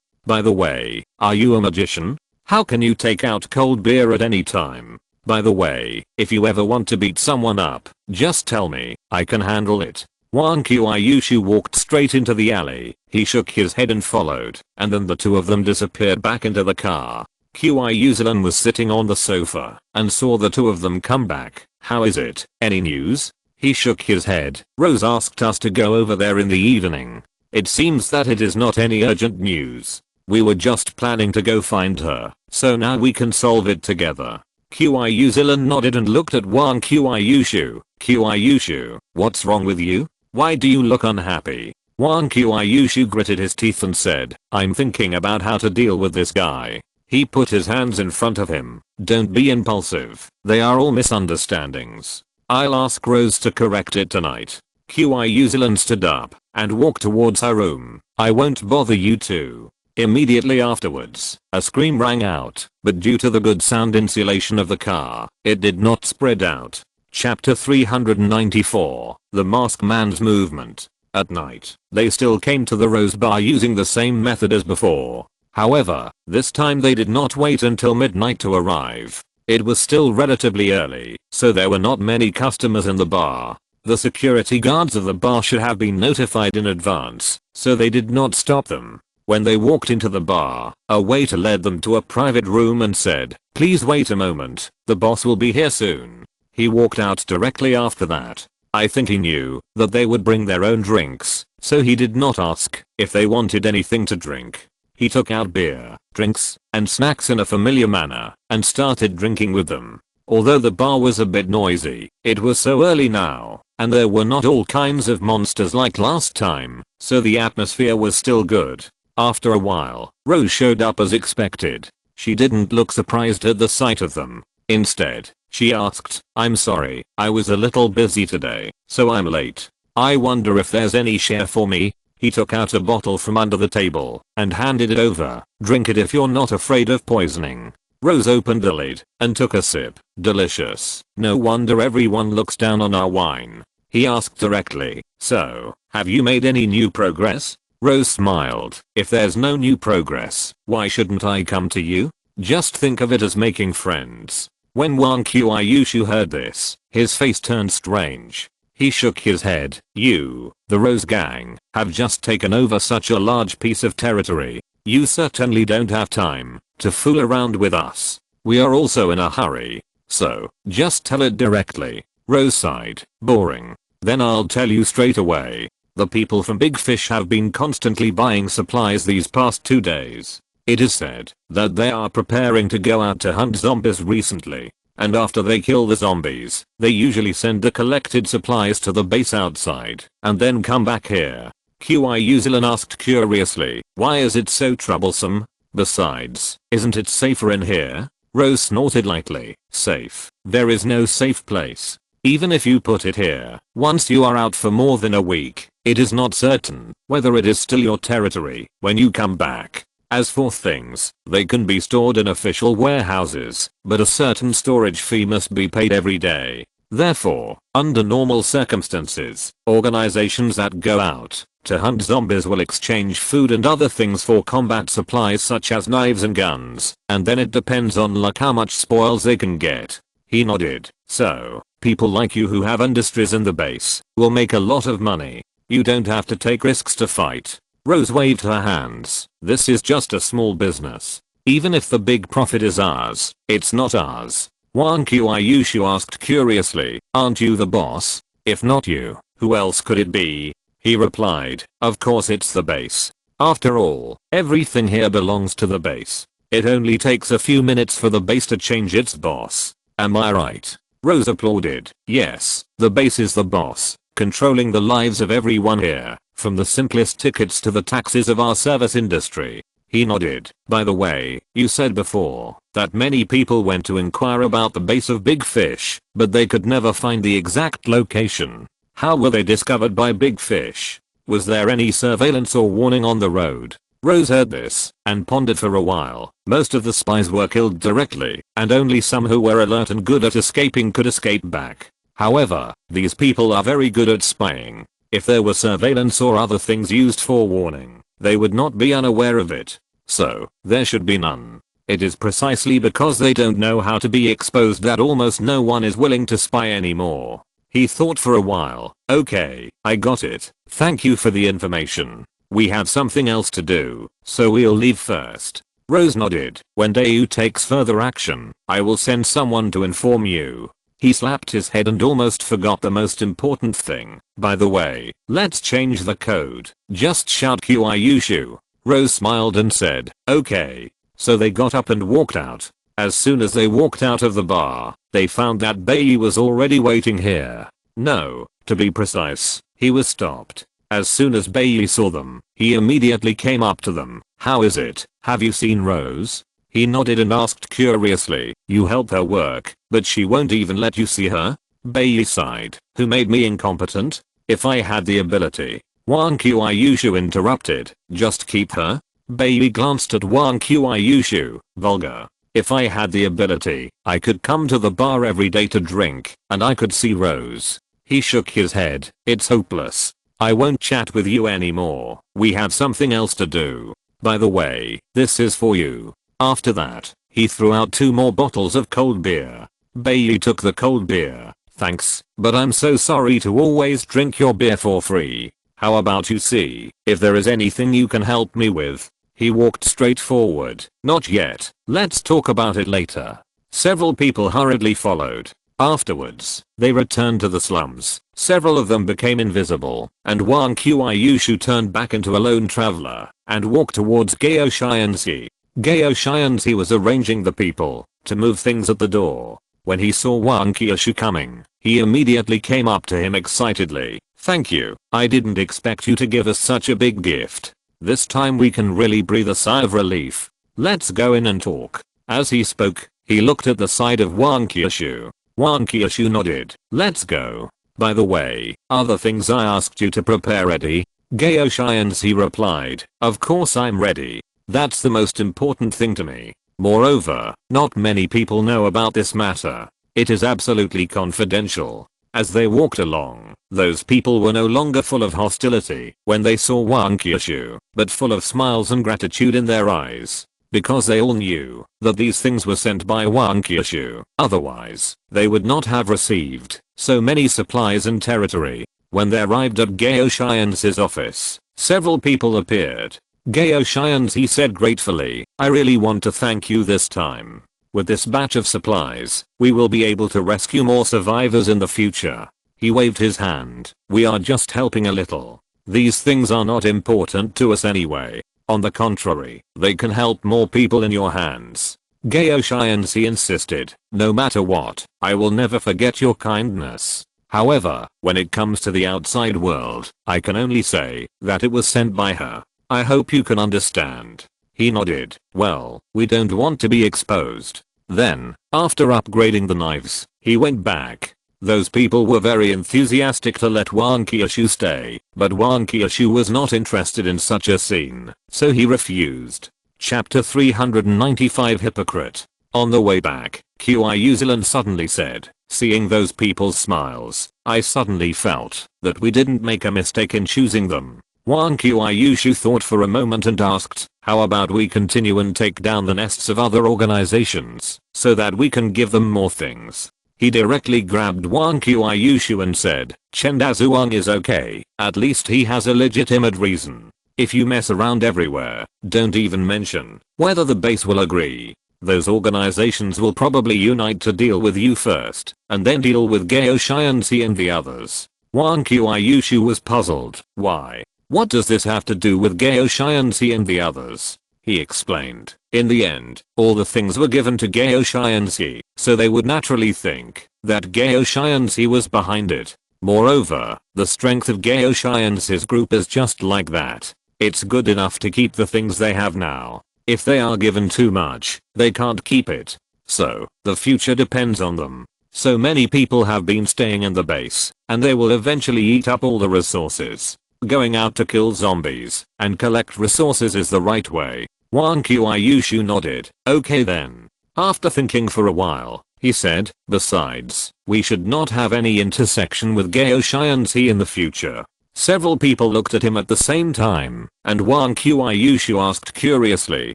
By the way, are you a magician? How can you take out cold beer at any time? By the way, if you ever want to beat someone up, just tell me. I can handle it. Kyushu walked straight into the alley. He shook his head and followed, and then the two of them disappeared back into the car. Kyuzilan was sitting on the sofa and saw the two of them come back. How is it? Any news? He shook his head. Rose asked us to go over there in the evening. It seems that it is not any urgent news. We were just planning to go find her, so now we can solve it together. Kyuzilan nodded and looked at Kyushu. Kyushu, what's wrong with you? Why do you look unhappy? Kyushu gritted his teeth and said, I'm thinking about how to deal with this guy. He put his hands in front of him. Don't be impulsive. They are all misunderstandings. I'll ask Rose to correct it tonight. Kyuzilan stood up and walked towards her room. I won't bother you two. Immediately afterwards, a scream rang out, but due to the good sound insulation of the car, it did not spread out. Chapter 394, The Masked Man's Movement. At night, they still came to the Rose Bar using the same method as before. However, this time they did not wait until midnight to arrive. It was still relatively early, so there were not many customers in the bar. The security guards of the bar should have been notified in advance, so they did not stop them. When they walked into the bar, a waiter led them to a private room and said, "Please wait a moment, the boss will be here soon." He walked out directly after that. I think he knew that they would bring their own drinks, so he did not ask if they wanted anything to drink. He took out beer, drinks, and snacks in a familiar manner, and started drinking with them. Although the bar was a bit noisy, it was so early now, and there were not all kinds of monsters like last time, so the atmosphere was still good. After a while, Rose showed up as expected. She didn't look surprised at the sight of them. Instead, she asked, "I'm sorry, I was a little busy today, so I'm late. I wonder if there's any share for me?" He took out a bottle from under the table and handed it over. "Drink it if you're not afraid of poisoning." Rose opened the lid and took a sip. "Delicious. No wonder everyone looks down on our wine." He asked directly, "So, have you made any new progress?" Rose smiled. "If there's no new progress, why shouldn't I come to you? Just think of it as making friends." When Wang Qiushu heard this, his face turned strange. He shook his head. "You, the Rose Gang, have just taken over such a large piece of territory. You certainly don't have time to fool around with us. We are also in a hurry. So, just tell it directly." Rose sighed. "Boring. Then I'll tell you straight away. The people from Big Fish have been constantly buying supplies these past 2 days. It is said that they are preparing to go out to hunt zombies recently. And after they kill the zombies, they usually send the collected supplies to the base outside, and then come back here." Qiuzilan asked curiously, "Why is it so troublesome? Besides, isn't it safer in here?" Rose snorted lightly. "Safe? There is no safe place. Even if you put it here, once you are out for more than a week, it is not certain whether it is still your territory when you come back. As for things, they can be stored in official warehouses, but a certain storage fee must be paid every day. Therefore, under normal circumstances, organizations that go out to hunt zombies will exchange food and other things for combat supplies such as knives and guns, and then it depends on luck how much spoils they can get." He nodded. "So, people like you who have industries in the base will make a lot of money. You don't have to take risks to fight." Rose waved her hands. "This is just a small business. Even if the big profit is ours, it's not ours." Wang Qiushu asked curiously, "Aren't you the boss? If not you, who else could it be?" He replied, "Of course it's the base. After all, everything here belongs to the base. It only takes a few minutes for the base to change its boss. Am I right?" Rose applauded. "Yes, the base is the boss, controlling the lives of everyone here, from the simplest tickets to the taxes of our service industry." He nodded. "By the way, you said before that many people went to inquire about the base of Big Fish, but they could never find the exact location. How were they discovered by Big Fish? Was there any surveillance or warning on the road?" Rose heard this and pondered for a while. Most of the spies were killed directly, and only some who were alert and good at escaping could escape back. However, these people are very good at spying. If there were surveillance or other things used for warning, they would not be unaware of it. So, there should be none. It is precisely because they don't know how to be exposed that almost no one is willing to spy anymore. He thought for a while. "Okay, I got it. Thank you for the information. We have something else to do, so we'll leave first." Rose nodded. "When Dayu takes further action, I will send someone to inform you." He slapped his head and almost forgot the most important thing. "By the way, let's change the code. Just shout Qiushu." Rose smiled and said, "Okay." So they got up and walked out. As soon as they walked out of the bar, they found that Bai was already waiting here. No, to be precise, he was stopped. As soon as Bai saw them, he immediately came up to them. "How is it? Have you seen Rose?" He nodded and asked curiously, "You help her work, but she won't even let you see her?" Bai sighed. "Who made me incompetent? If I had the ability." Wang Qiushu interrupted. "Just keep her?" Bai glanced at Wang Qiushu. "Vulgar. If I had the ability, I could come to the bar every day to drink, and I could see Rose." He shook his head. "It's hopeless. I won't chat with you anymore. We have something else to do." By the way, this is for you. After that, he threw out 2 more bottles of cold beer. Bailey took the cold beer. Thanks, but I'm so sorry to always drink your beer for free. How about you see if there is anything you can help me with? He walked straight forward. Not yet. Let's talk about it later. Several people hurriedly followed. Afterwards, they returned to the slums. Several of them became invisible, and Wang Qiushu turned back into a lone traveler and walked towards Gao Xianxi. Gao Xianxi was arranging the people to move things at the door. When he saw Wang Qiushu coming, he immediately came up to him excitedly. Thank you. I didn't expect you to give us such a big gift. This time we can really breathe a sigh of relief. Let's go in and talk. As he spoke, he looked at the side of Wang Qiushu. Wang Qiushu nodded. Let's go. By the way, are the things I asked you to prepare ready? Gao Xianxi replied. Of course I'm ready. That's the most important thing to me. Moreover, not many people know about this matter. It is absolutely confidential. As they walked along, those people were no longer full of hostility when they saw Wang Qiushu, but full of smiles and gratitude in their eyes. Because they all knew that these things were sent by Wang Qiushu. Otherwise, they would not have received so many supplies and territory. When they arrived at Gao Xianxi's office, several people appeared. Gao Xianxi said gratefully, I really want to thank you this time. With this batch of supplies, we will be able to rescue more survivors in the future. He waved his hand. We are just helping a little. These things are not important to us anyway. On the contrary, they can help more people in your hands. Gao Xianxi insisted. No matter what, I will never forget your kindness. However, when it comes to the outside world, I can only say that it was sent by her. I hope you can understand. He nodded. Well, we don't want to be exposed. Then, after upgrading the knives, he went back. Those people were very enthusiastic to let Wang Qiushu stay, but Wang Qiushu was not interested in such a scene, so he refused. Chapter 395 Hypocrite. On the way back, Qiushu suddenly said, seeing those people's smiles, I suddenly felt that we didn't make a mistake in choosing them. Wang Qiushu thought for a moment and asked, how about we continue and take down the nests of other organizations, so that we can give them more things. He directly grabbed Wang Qiushu and said, Chen Dazuang is okay, at least he has a legitimate reason. If you mess around everywhere, don't even mention whether the base will agree. Those organizations will probably unite to deal with you first, and then deal with Gao Xianxi and the others. Wang Qiushu was puzzled. Why? What does this have to do with Gao Xianxi and the others? He explained. In the end, all the things were given to Gao Xianxi, so they would naturally think that Gao Xianxi was behind it. Moreover, the strength of Gao Xianxi's group is just like that. It's good enough to keep the things they have now. If they are given too much, they can't keep it. So, the future depends on them. So many people have been staying in the base, and they will eventually eat up all the resources. Going out to kill zombies and collect resources is the right way. Wang Qiushu nodded. Okay then. After thinking for a while, he said, besides, we should not have any intersection with Gao Xianxi in the future. Several people looked at him at the same time, and Wang Qiushu asked curiously,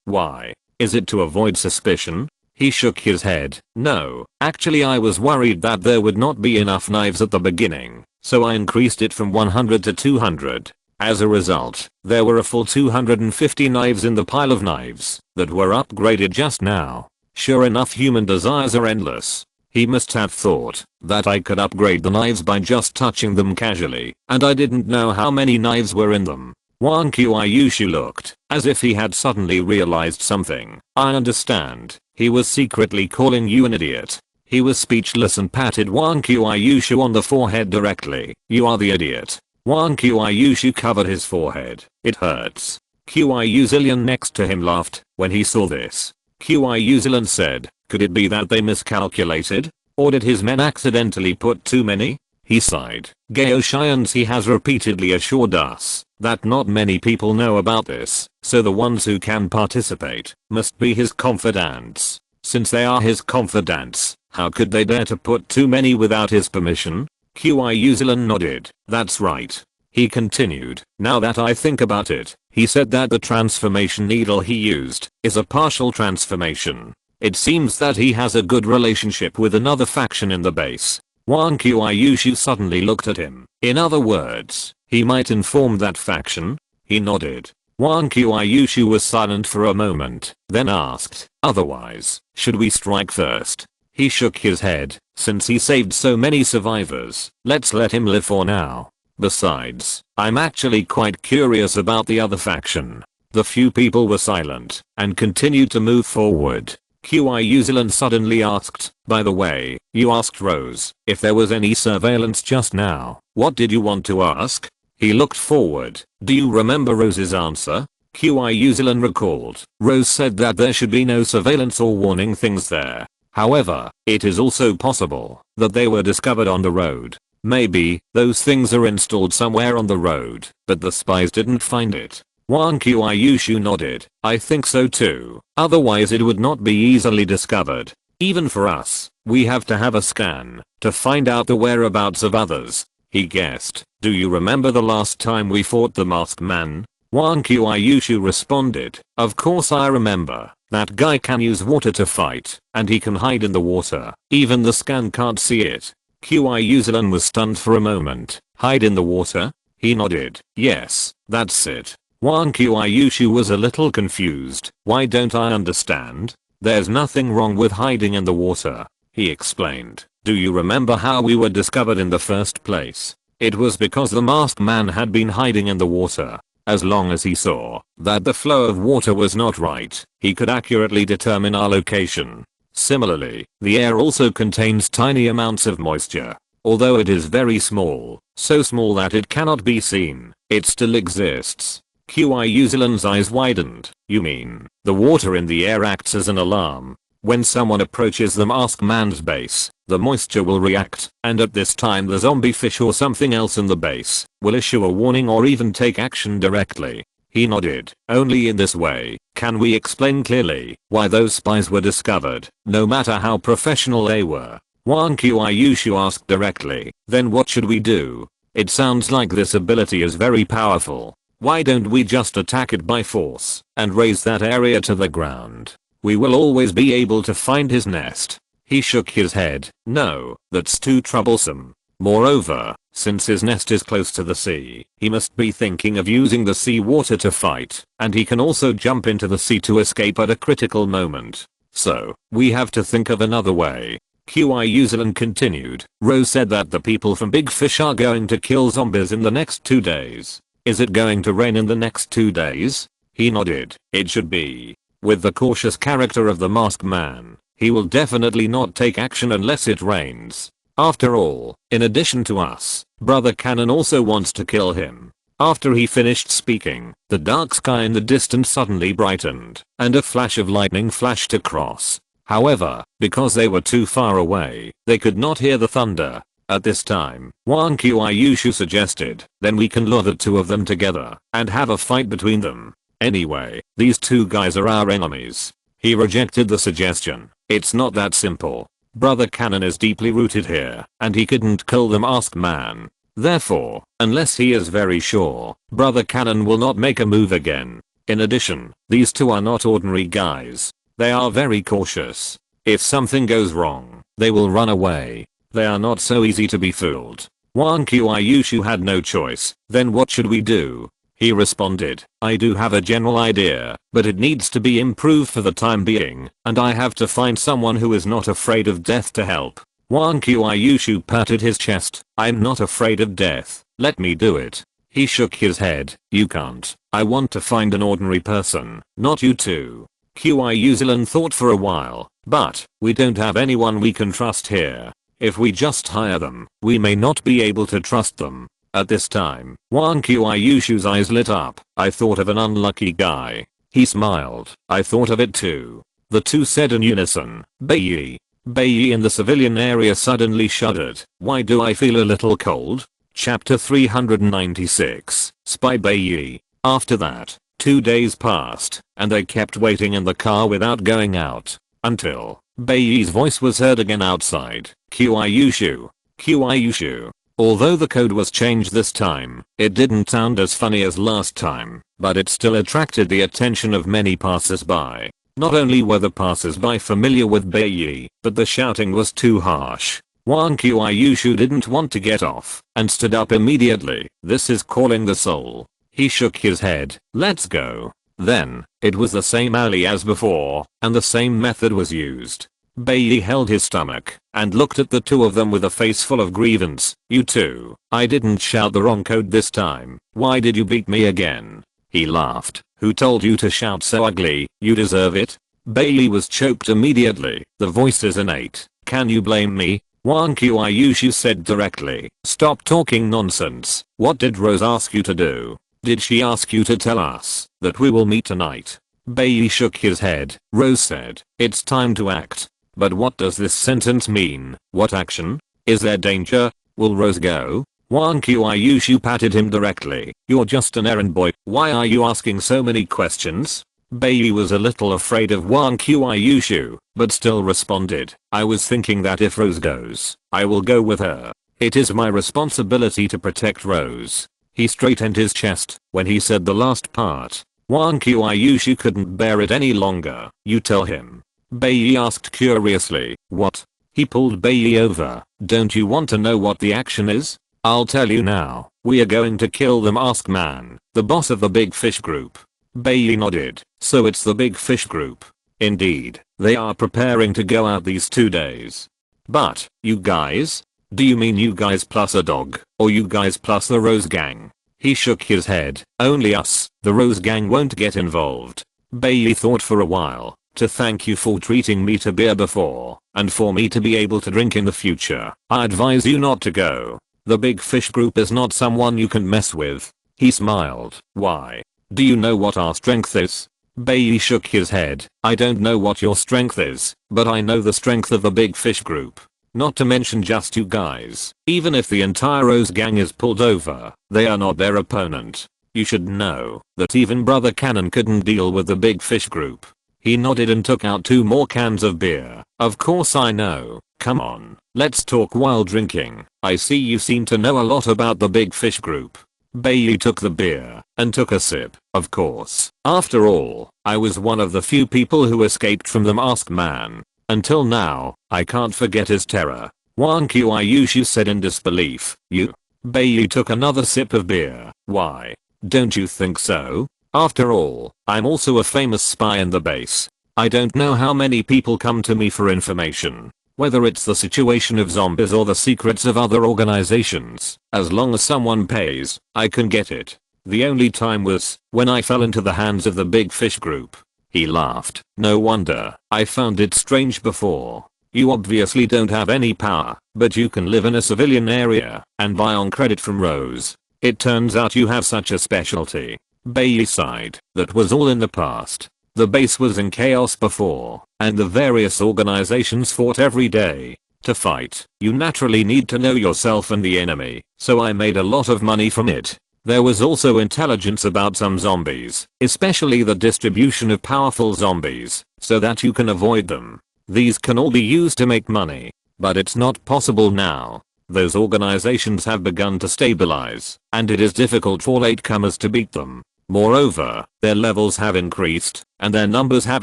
why? Is it to avoid suspicion? He shook his head. No, actually I was worried that there would not be enough knives at the beginning, so I increased it from 100 to 200. As a result, there were a full 250 knives in the pile of knives that were upgraded just now. Sure enough, human desires are endless. He must have thought that I could upgrade the knives by just touching them casually, and I didn't know how many knives were in them. Wang Qiushu looked as if he had suddenly realized something. I understand. He was secretly calling you an idiot. He was speechless and patted Wang Qiushu on the forehead directly. You are the idiot. Wang Qiushu covered his forehead. It hurts. Qiushu next to him laughed when he saw this. Qiushu said, could it be that they miscalculated? Or did his men accidentally put too many? He sighed. Gao Xianxi has repeatedly assured us that not many people know about this, so the ones who can participate must be his confidants. Since they are his confidants, how could they dare to put too many without his permission? Qiushu nodded. That's right. He continued, now that I think about it, he said that the transformation needle he used is a partial transformation. It seems that he has a good relationship with another faction in the base. Wang Qiuyushu suddenly looked at him. In other words, he might inform that faction? He nodded. Wang Qiuyushu was silent for a moment, then asked, otherwise, should we strike first? He shook his head. Since he saved so many survivors, let's let him live for now. Besides, I'm actually quite curious about the other faction. The few people were silent and continued to move forward. Qiuyushu suddenly asked, by the way, you asked Rose if there was any surveillance just now. What did you want to ask? He looked forward. Do you remember Rose's answer? Qiuyushu recalled. Rose said that there should be no surveillance or warning things there. However, it is also possible that they were discovered on the road. Maybe those things are installed somewhere on the road, but the spies didn't find it. Wang Qiuyushu nodded. I think so too. Otherwise it would not be easily discovered. Even for us, we have to have a scan to find out the whereabouts of others. He guessed. Do you remember the last time we fought the masked man? Wang Qiuyushu responded. Of course I remember. That guy can use water to fight, and he can hide in the water. Even the scan can't see it. Qiuyushu was stunned for a moment. Hide in the water? He nodded. Yes, that's it. Wang Qiuyushu was a little confused. Why don't I understand? There's nothing wrong with hiding in the water. He explained. Do you remember how we were discovered in the first place? It was because the masked man had been hiding in the water. As long as he saw that the flow of water was not right, he could accurately determine our location. Similarly, the air also contains tiny amounts of moisture. Although it is very small, so small that it cannot be seen, it still exists. Qiuyushu's eyes widened. You mean, the water in the air acts as an alarm? When someone approaches the masked man's base, the moisture will react, and at this time the zombie fish or something else in the base will issue a warning or even take action directly. He nodded. Only in this way can we explain clearly why those spies were discovered, no matter how professional they were. Wang Qiuyushu asked directly. Then what should we do? It sounds like this ability is very powerful. Why don't we just attack it by force and raise that area to the ground? We will always be able to find his nest. He shook his head. No, that's too troublesome. Moreover, since his nest is close to the sea, he must be thinking of using the sea water to fight, and he can also jump into the sea to escape at a critical moment. So, we have to think of another way. Qiuyushu continued. Rose said that the people from Big Fish are going to kill zombies in the next 2 days. Is it going to rain in the next 2 days? He nodded. It should be. With the cautious character of the masked man, he will definitely not take action unless it rains. After all, in addition to us, Brother Cannon also wants to kill him. After he finished speaking, the dark sky in the distance suddenly brightened, and a flash of lightning flashed across. However, because they were too far away, they could not hear the thunder. At this time, Wang Qiuyushu suggested, then we can lure the two of them together and have a fight between them. Anyway, these two guys are our enemies. He rejected the suggestion. It's not that simple. Brother Cannon is deeply rooted here, and he couldn't kill the masked man. Therefore, unless he is very sure, Brother Cannon will not make a move again. In addition, these two are not ordinary guys. They are very cautious. If something goes wrong, they will run away. They are not so easy to be fooled. Wang Qiuyushu had no choice. Then what should we do? He responded. I do have a general idea, but it needs to be improved for the time being, and I have to find someone who is not afraid of death to help. Wang Qiuyushu patted his chest. I'm not afraid of death. Let me do it. He shook his head. You can't. I want to find an ordinary person, not you two. Qiuyushu thought for a while. But, we don't have anyone we can trust here. If we just hire them, we may not be able to trust them. At this time, Wang Qiuyushu's eyes lit up. I thought of an unlucky guy. He smiled. I thought of it too. The two said in unison. Beiyi. Beiyi in the civilian area suddenly shuddered. Why do I feel a little cold? Chapter 396. Spy Beiyi. After that, 2 days passed, and they kept waiting in the car without going out. Until Beiyi's voice was heard again outside. Qiuyushu. Qiuyushu. Although the code was changed this time, it didn't sound as funny as last time, but it still attracted the attention of many passers-by. Not only were the passers-by familiar with Beiyi, but the shouting was too harsh. Wang Qiuyushu didn't want to get off and stood up immediately. This is calling the soul. He shook his head. Let's go. Then, it was the same alley as before, and the same method was used. Beiyi held his stomach and looked at the two of them with a face full of grievance. You two, I didn't shout the wrong code this time. Why did you beat me again? He laughed. Who told you to shout so ugly? You deserve it. Beiyi was choked immediately. The voice is innate. Can you blame me? Wang Qiuyushu said directly. Stop talking nonsense. What did Rose ask you to do? Did she ask you to tell us that we will meet tonight? Beiyi shook his head. Rose said, it's time to act. But what does this sentence mean? What action? Is there danger? Will Rose go? Wang Qiuyushu patted him directly. You're just an errand boy. Why are you asking so many questions? Beiyi was a little afraid of Wang Qiuyushu, but still responded. I was thinking that if Rose goes, I will go with her. It is my responsibility to protect Rose. He straightened his chest when he said the last part. Wang Qiuyushu couldn't bear it any longer. You tell him. Beiyi asked curiously. What? He pulled Beiyi over. Don't you want to know what the action is? I'll tell you now. We are going to kill the masked man, the boss of the Big Fish Group. Beiyi nodded. So it's the Big Fish Group. Indeed, they are preparing to go out these 2 days. But, you guys? Do you mean you guys plus a dog, or you guys plus the Rose Gang? He shook his head. Only us. The Rose Gang won't get involved. Beiyi thought for a while. To thank you for treating me to beer before, and for me to be able to drink in the future, I advise you not to go. The Big Fish Group is not someone you can mess with. He smiled. Why? Do you know what our strength is? Beiyi shook his head. I don't know what your strength is, but I know the strength of the Big Fish Group. Not to mention just you guys. Even if the entire Rose Gang is pulled over, they are not their opponent. You should know that even Brother Cannon couldn't deal with the Big Fish Group. He nodded and took out 2 more cans of beer. Of course I know. Come on, let's talk while drinking. I see you seem to know a lot about the Big Fish Group. Beiyi took the beer and took a sip. Of course. After all, I was one of the few people who escaped from the masked man. Until now, I can't forget his terror. Wang Qiuyushu said in disbelief. You? Beiyi took another sip of beer. Why? Don't you think so? After all, I'm also a famous spy in the base. I don't know how many people come to me for information. Whether it's the situation of zombies or the secrets of other organizations, as long as someone pays, I can get it. The only time was when I fell into the hands of the Big Fish Group. He laughed. No wonder. I found it strange before. You obviously don't have any power, but you can live in a civilian area and buy on credit from Rose. It turns out you have such a specialty. Beiyi sighed. That was all in the past. The base was in chaos before, and the various organizations fought every day. To fight, you naturally need to know yourself and the enemy, so I made a lot of money from it. There was also intelligence about some zombies, especially the distribution of powerful zombies, so that you can avoid them. These can all be used to make money, but it's not possible now. Those organizations have begun to stabilize, and it is difficult for latecomers to beat them. Moreover, their levels have increased, and their numbers have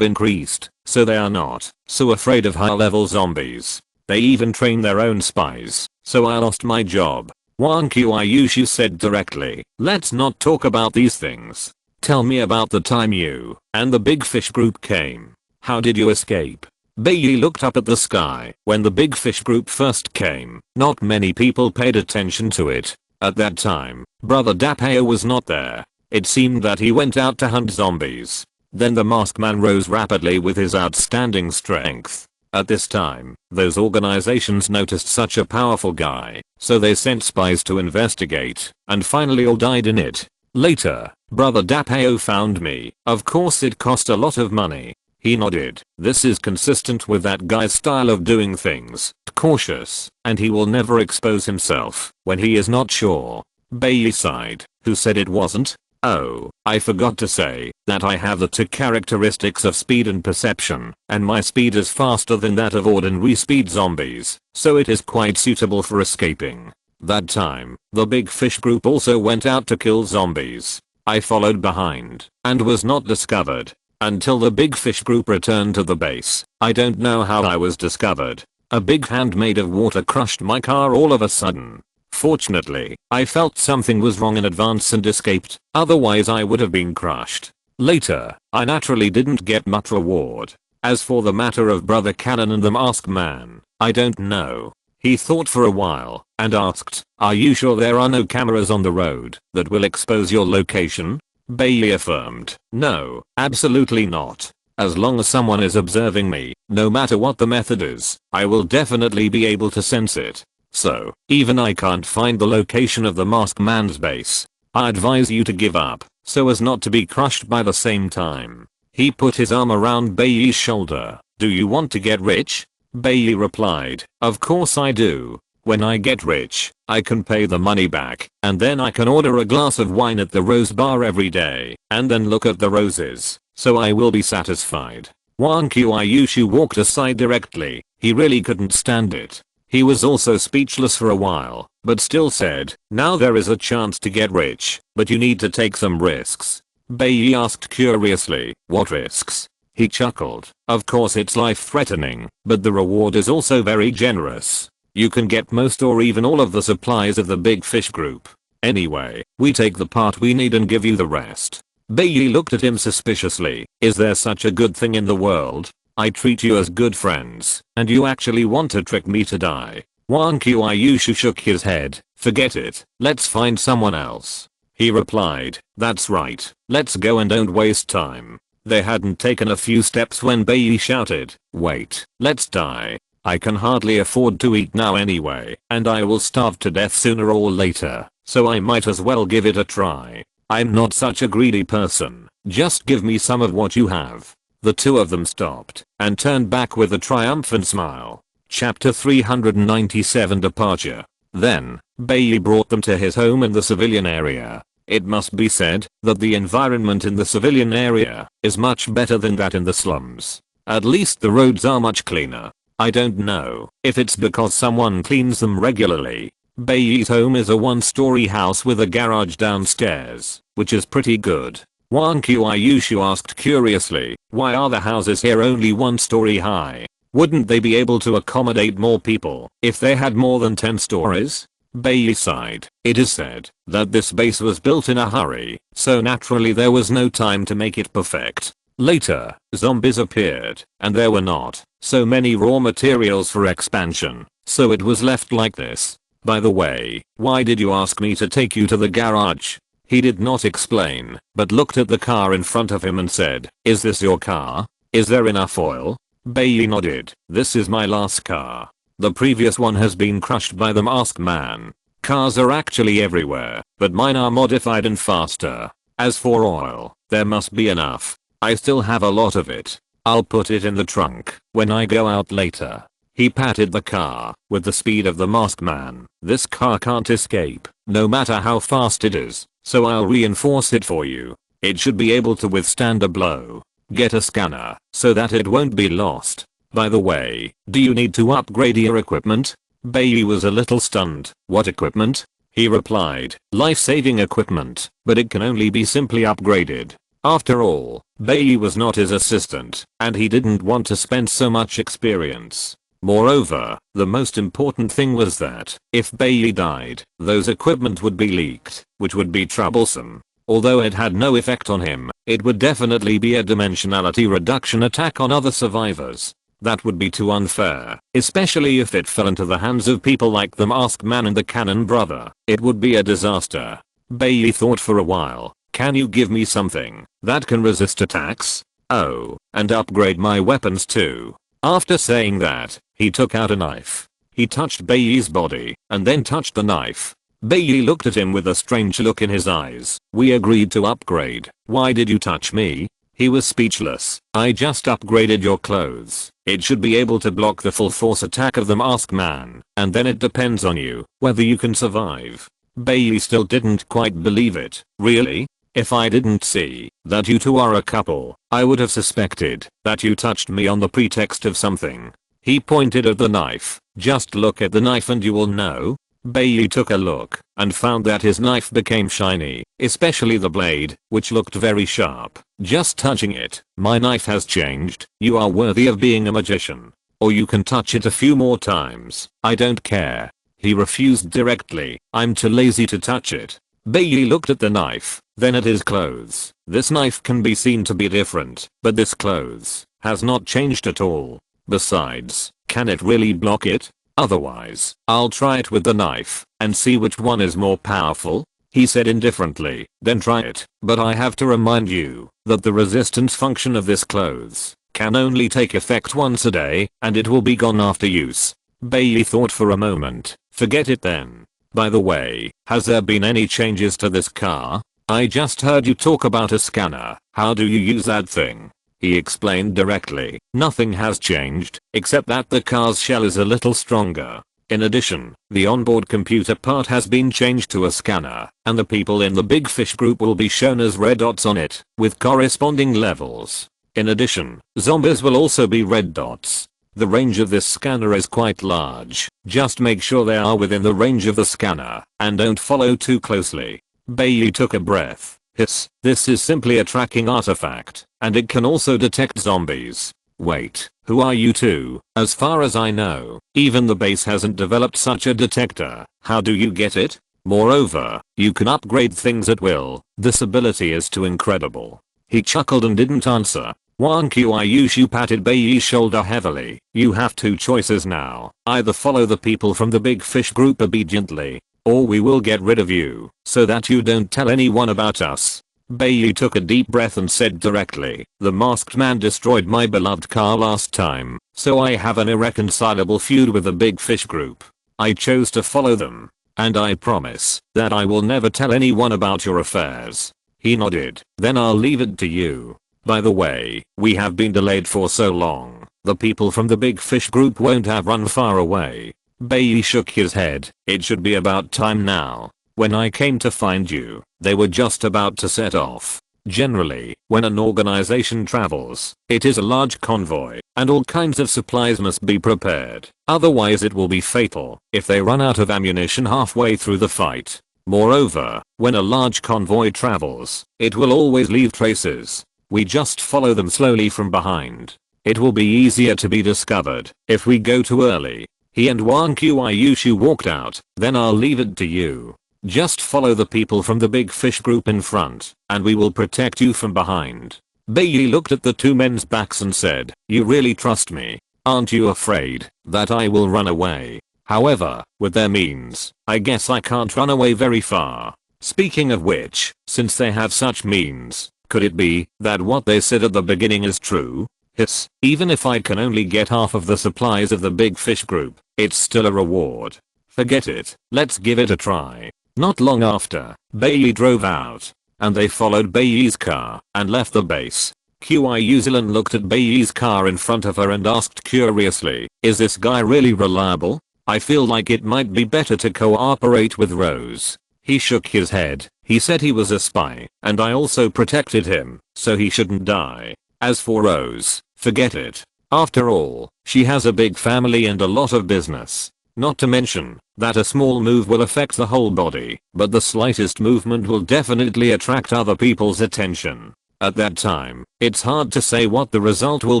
increased, so they are not so afraid of high-level zombies. They even train their own spies, so I lost my job. Wang Qiuyushu said directly. Let's not talk about these things. Tell me about the time you and the Big Fish Group came. How did you escape? Beiyi looked up at the sky. When the Big Fish Group first came, not many people paid attention to it. At that time, Brother Dapao was not there. It seemed that he went out to hunt zombies. Then the masked man rose rapidly with his outstanding strength. At this time, those organizations noticed such a powerful guy, so they sent spies to investigate, and finally all died in it. Later, Brother Dapao found me. Of course it cost a lot of money. He nodded. This is consistent with that guy's style of doing things. Cautious, and he will never expose himself when he is not sure. Beiyi sighed. Who said it wasn't? Oh, I forgot to say that I have the 2 characteristics of speed and perception, and my speed is faster than that of ordinary speed zombies, so it is quite suitable for escaping. That time, the big fish group also went out to kill zombies. I followed behind and was not discovered until the big fish group returned to the base. I don't know how I was discovered. A big hand made of water crushed my car all of a sudden. Fortunately, I felt something was wrong in advance and escaped, otherwise I would have been crushed. Later, I naturally didn't get much reward. As for the matter of Brother Cannon and the Masked Man, I don't know. He thought for a while and asked, "Are you sure there are no cameras on the road that will expose your location?" Bailey affirmed, "No, absolutely not. As long as someone is observing me, no matter what the method is, I will definitely be able to sense it. So, even I can't find the location of the Masked Man's base. I advise you to give up, so as not to be crushed by the same time." He put his arm around Bailey's shoulder. "Do you want to get rich?" Bailey replied, "Of course I do. When I get rich, I can pay the money back, and then I can order a glass of wine at the rose bar every day, and then look at the roses, so I will be satisfied." Wang Qiushu walked aside directly. He really couldn't stand it. He was also speechless for a while, but still said, "Now there is a chance to get rich, but you need to take some risks." Bailey asked curiously, "What risks?" He chuckled. "Of course it's life-threatening, but the reward is also very generous. You can get most or even all of the supplies of the big fish group. Anyway, we take the part we need and give you the rest." Bailey looked at him suspiciously. "Is there such a good thing in the world? I treat you as good friends, and you actually want to trick me to die?" Wang Qiushu shook his head. "Forget it, let's find someone else." He replied, "That's right, let's go and don't waste time." They hadn't taken a few steps when Bailey shouted, "Wait, let's die. I can hardly afford to eat now anyway, and I will starve to death sooner or later, so I might as well give it a try. I'm not such a greedy person, just give me some of what you have." The two of them stopped and turned back with a triumphant smile. Chapter 397 Departure. Then, Bailey brought them to his home in the civilian area. It must be said that the environment in the civilian area is much better than that in the slums. At least the roads are much cleaner. I don't know if it's because someone cleans them regularly. Bailey's home is a one-story house with a garage downstairs, which is pretty good. Wang Qiushu asked curiously, "Why are the houses here only one story high? Wouldn't they be able to accommodate more people if they had more than 10 stories?" Bailey sighed. "It is said that this base was built in a hurry, so naturally there was no time to make it perfect. Later, zombies appeared, and there were not so many raw materials for expansion, so it was left like this. By the way, why did you ask me to take you to the garage?" He did not explain, but looked at the car in front of him and said, "Is this your car? Is there enough oil?" Bailey nodded. "This is my last car. The previous one has been crushed by the Masked Man. Cars are actually everywhere, but mine are modified and faster. As for oil, there must be enough. I still have a lot of it. I'll put it in the trunk when I go out later." He patted the car with the speed of the Masked Man. "This car can't escape, no matter how fast it is, so I'll reinforce it for you. It should be able to withstand a blow. Get a scanner so that it won't be lost. By the way, do you need to upgrade your equipment?" Bailey was a little stunned. "What equipment?" He replied, "Life-saving equipment, but it can only be simply upgraded." After all, Bailey was not his assistant, and he didn't want to spend so much experience. Moreover, the most important thing was that, if Bailey died, those equipment would be leaked, which would be troublesome. Although it had no effect on him, it would definitely be a dimensionality reduction attack on other survivors. That would be too unfair, especially if it fell into the hands of people like the Masked Man and the Cannon Brother. It would be a disaster. Bailey thought for a while. "Can you give me something that can resist attacks? Oh, and upgrade my weapons too?" After saying that, he took out a knife. He touched Bailey's body, and then touched the knife. Bailey looked at him with a strange look in his eyes. "We agreed to upgrade. Why did you touch me?" He was speechless. "I just upgraded your clothes. It should be able to block the full force attack of the Masked Man, and then it depends on you whether you can survive." Bailey still didn't quite believe it. "Really? If I didn't see that you two are a couple, I would have suspected that you touched me on the pretext of something." He pointed at the knife. "Just look at the knife and you will know." Bailey took a look and found that his knife became shiny, especially the blade, which looked very sharp. Just touching it, my knife has changed. You are worthy of being a magician. Or you can touch it a few more times. I don't care. He refused directly. I'm too lazy to touch it. Bailey looked at the knife, then at his clothes. This knife can be seen to be different, but this clothes has not changed at all. Besides, can it really block it? Otherwise, I'll try it with the knife and see which one is more powerful, he said indifferently. Then try it, but I have to remind you that the resistance function of this clothes can only take effect once a day and it will be gone after use. Bailey thought for a moment. Forget it then. By the way, has there been any changes to this car? I just heard you talk about a scanner. How do you use that thing? He explained directly. Nothing has changed, except that the car's shell is a little stronger. In addition, the onboard computer part has been changed to a scanner, and the people in the big fish group will be shown as red dots on it, with corresponding levels. In addition, zombies will also be red dots. The range of this scanner is quite large. Just make sure they are within the range of the scanner, and don't follow too closely. Bailey took a breath. Hiss, this is simply a tracking artifact, and it can also detect zombies. Wait, who are you two? As far as I know, even the base hasn't developed such a detector. How do you get it? Moreover, you can upgrade things at will. This ability is too incredible. He chuckled and didn't answer. Wang Qiushu patted Bailey's shoulder heavily. You have two choices now. Either follow the people from the big fish group obediently, or we will get rid of you, so that you don't tell anyone about us. Bailey took a deep breath and said directly, the masked man destroyed my beloved car last time, so I have an irreconcilable feud with the big fish group. I chose to follow them, and I promise that I will never tell anyone about your affairs. He nodded. Then I'll leave it to you. By the way, we have been delayed for so long, the people from the big fish group won't have run far away. Bailey shook his head. It should be about time now. When I came to find you, they were just about to set off. Generally, when an organization travels, it is a large convoy, and all kinds of supplies must be prepared. Otherwise it will be fatal if they run out of ammunition halfway through the fight. Moreover, when a large convoy travels, it will always leave traces. We just follow them slowly from behind. It will be easier to be discovered if we go too early. He and Wang Qiushu walked out. Then I'll leave it to you. Just follow the people from the big fish group in front, and we will protect you from behind. Bailey looked at the two men's backs and said, you really trust me? Aren't you afraid that I will run away? However, with their means, I guess I can't run away very far. Speaking of which, since they have such means, could it be that what they said at the beginning is true? Hiss, even if I can only get half of the supplies of the big fish group, it's still a reward. Forget it, let's give it a try. Not long after, Bailey drove out, and they followed Bailey's car and left the base. Qiushu looked at Bailey's car in front of her and asked curiously, is this guy really reliable? I feel like it might be better to cooperate with Rose. He shook his head. He said he was a spy, and I also protected him, so he shouldn't die. As for Rose, forget it. After all, she has a big family and a lot of business. Not to mention that a small move will affect the whole body, but the slightest movement will definitely attract other people's attention. At that time, it's hard to say what the result will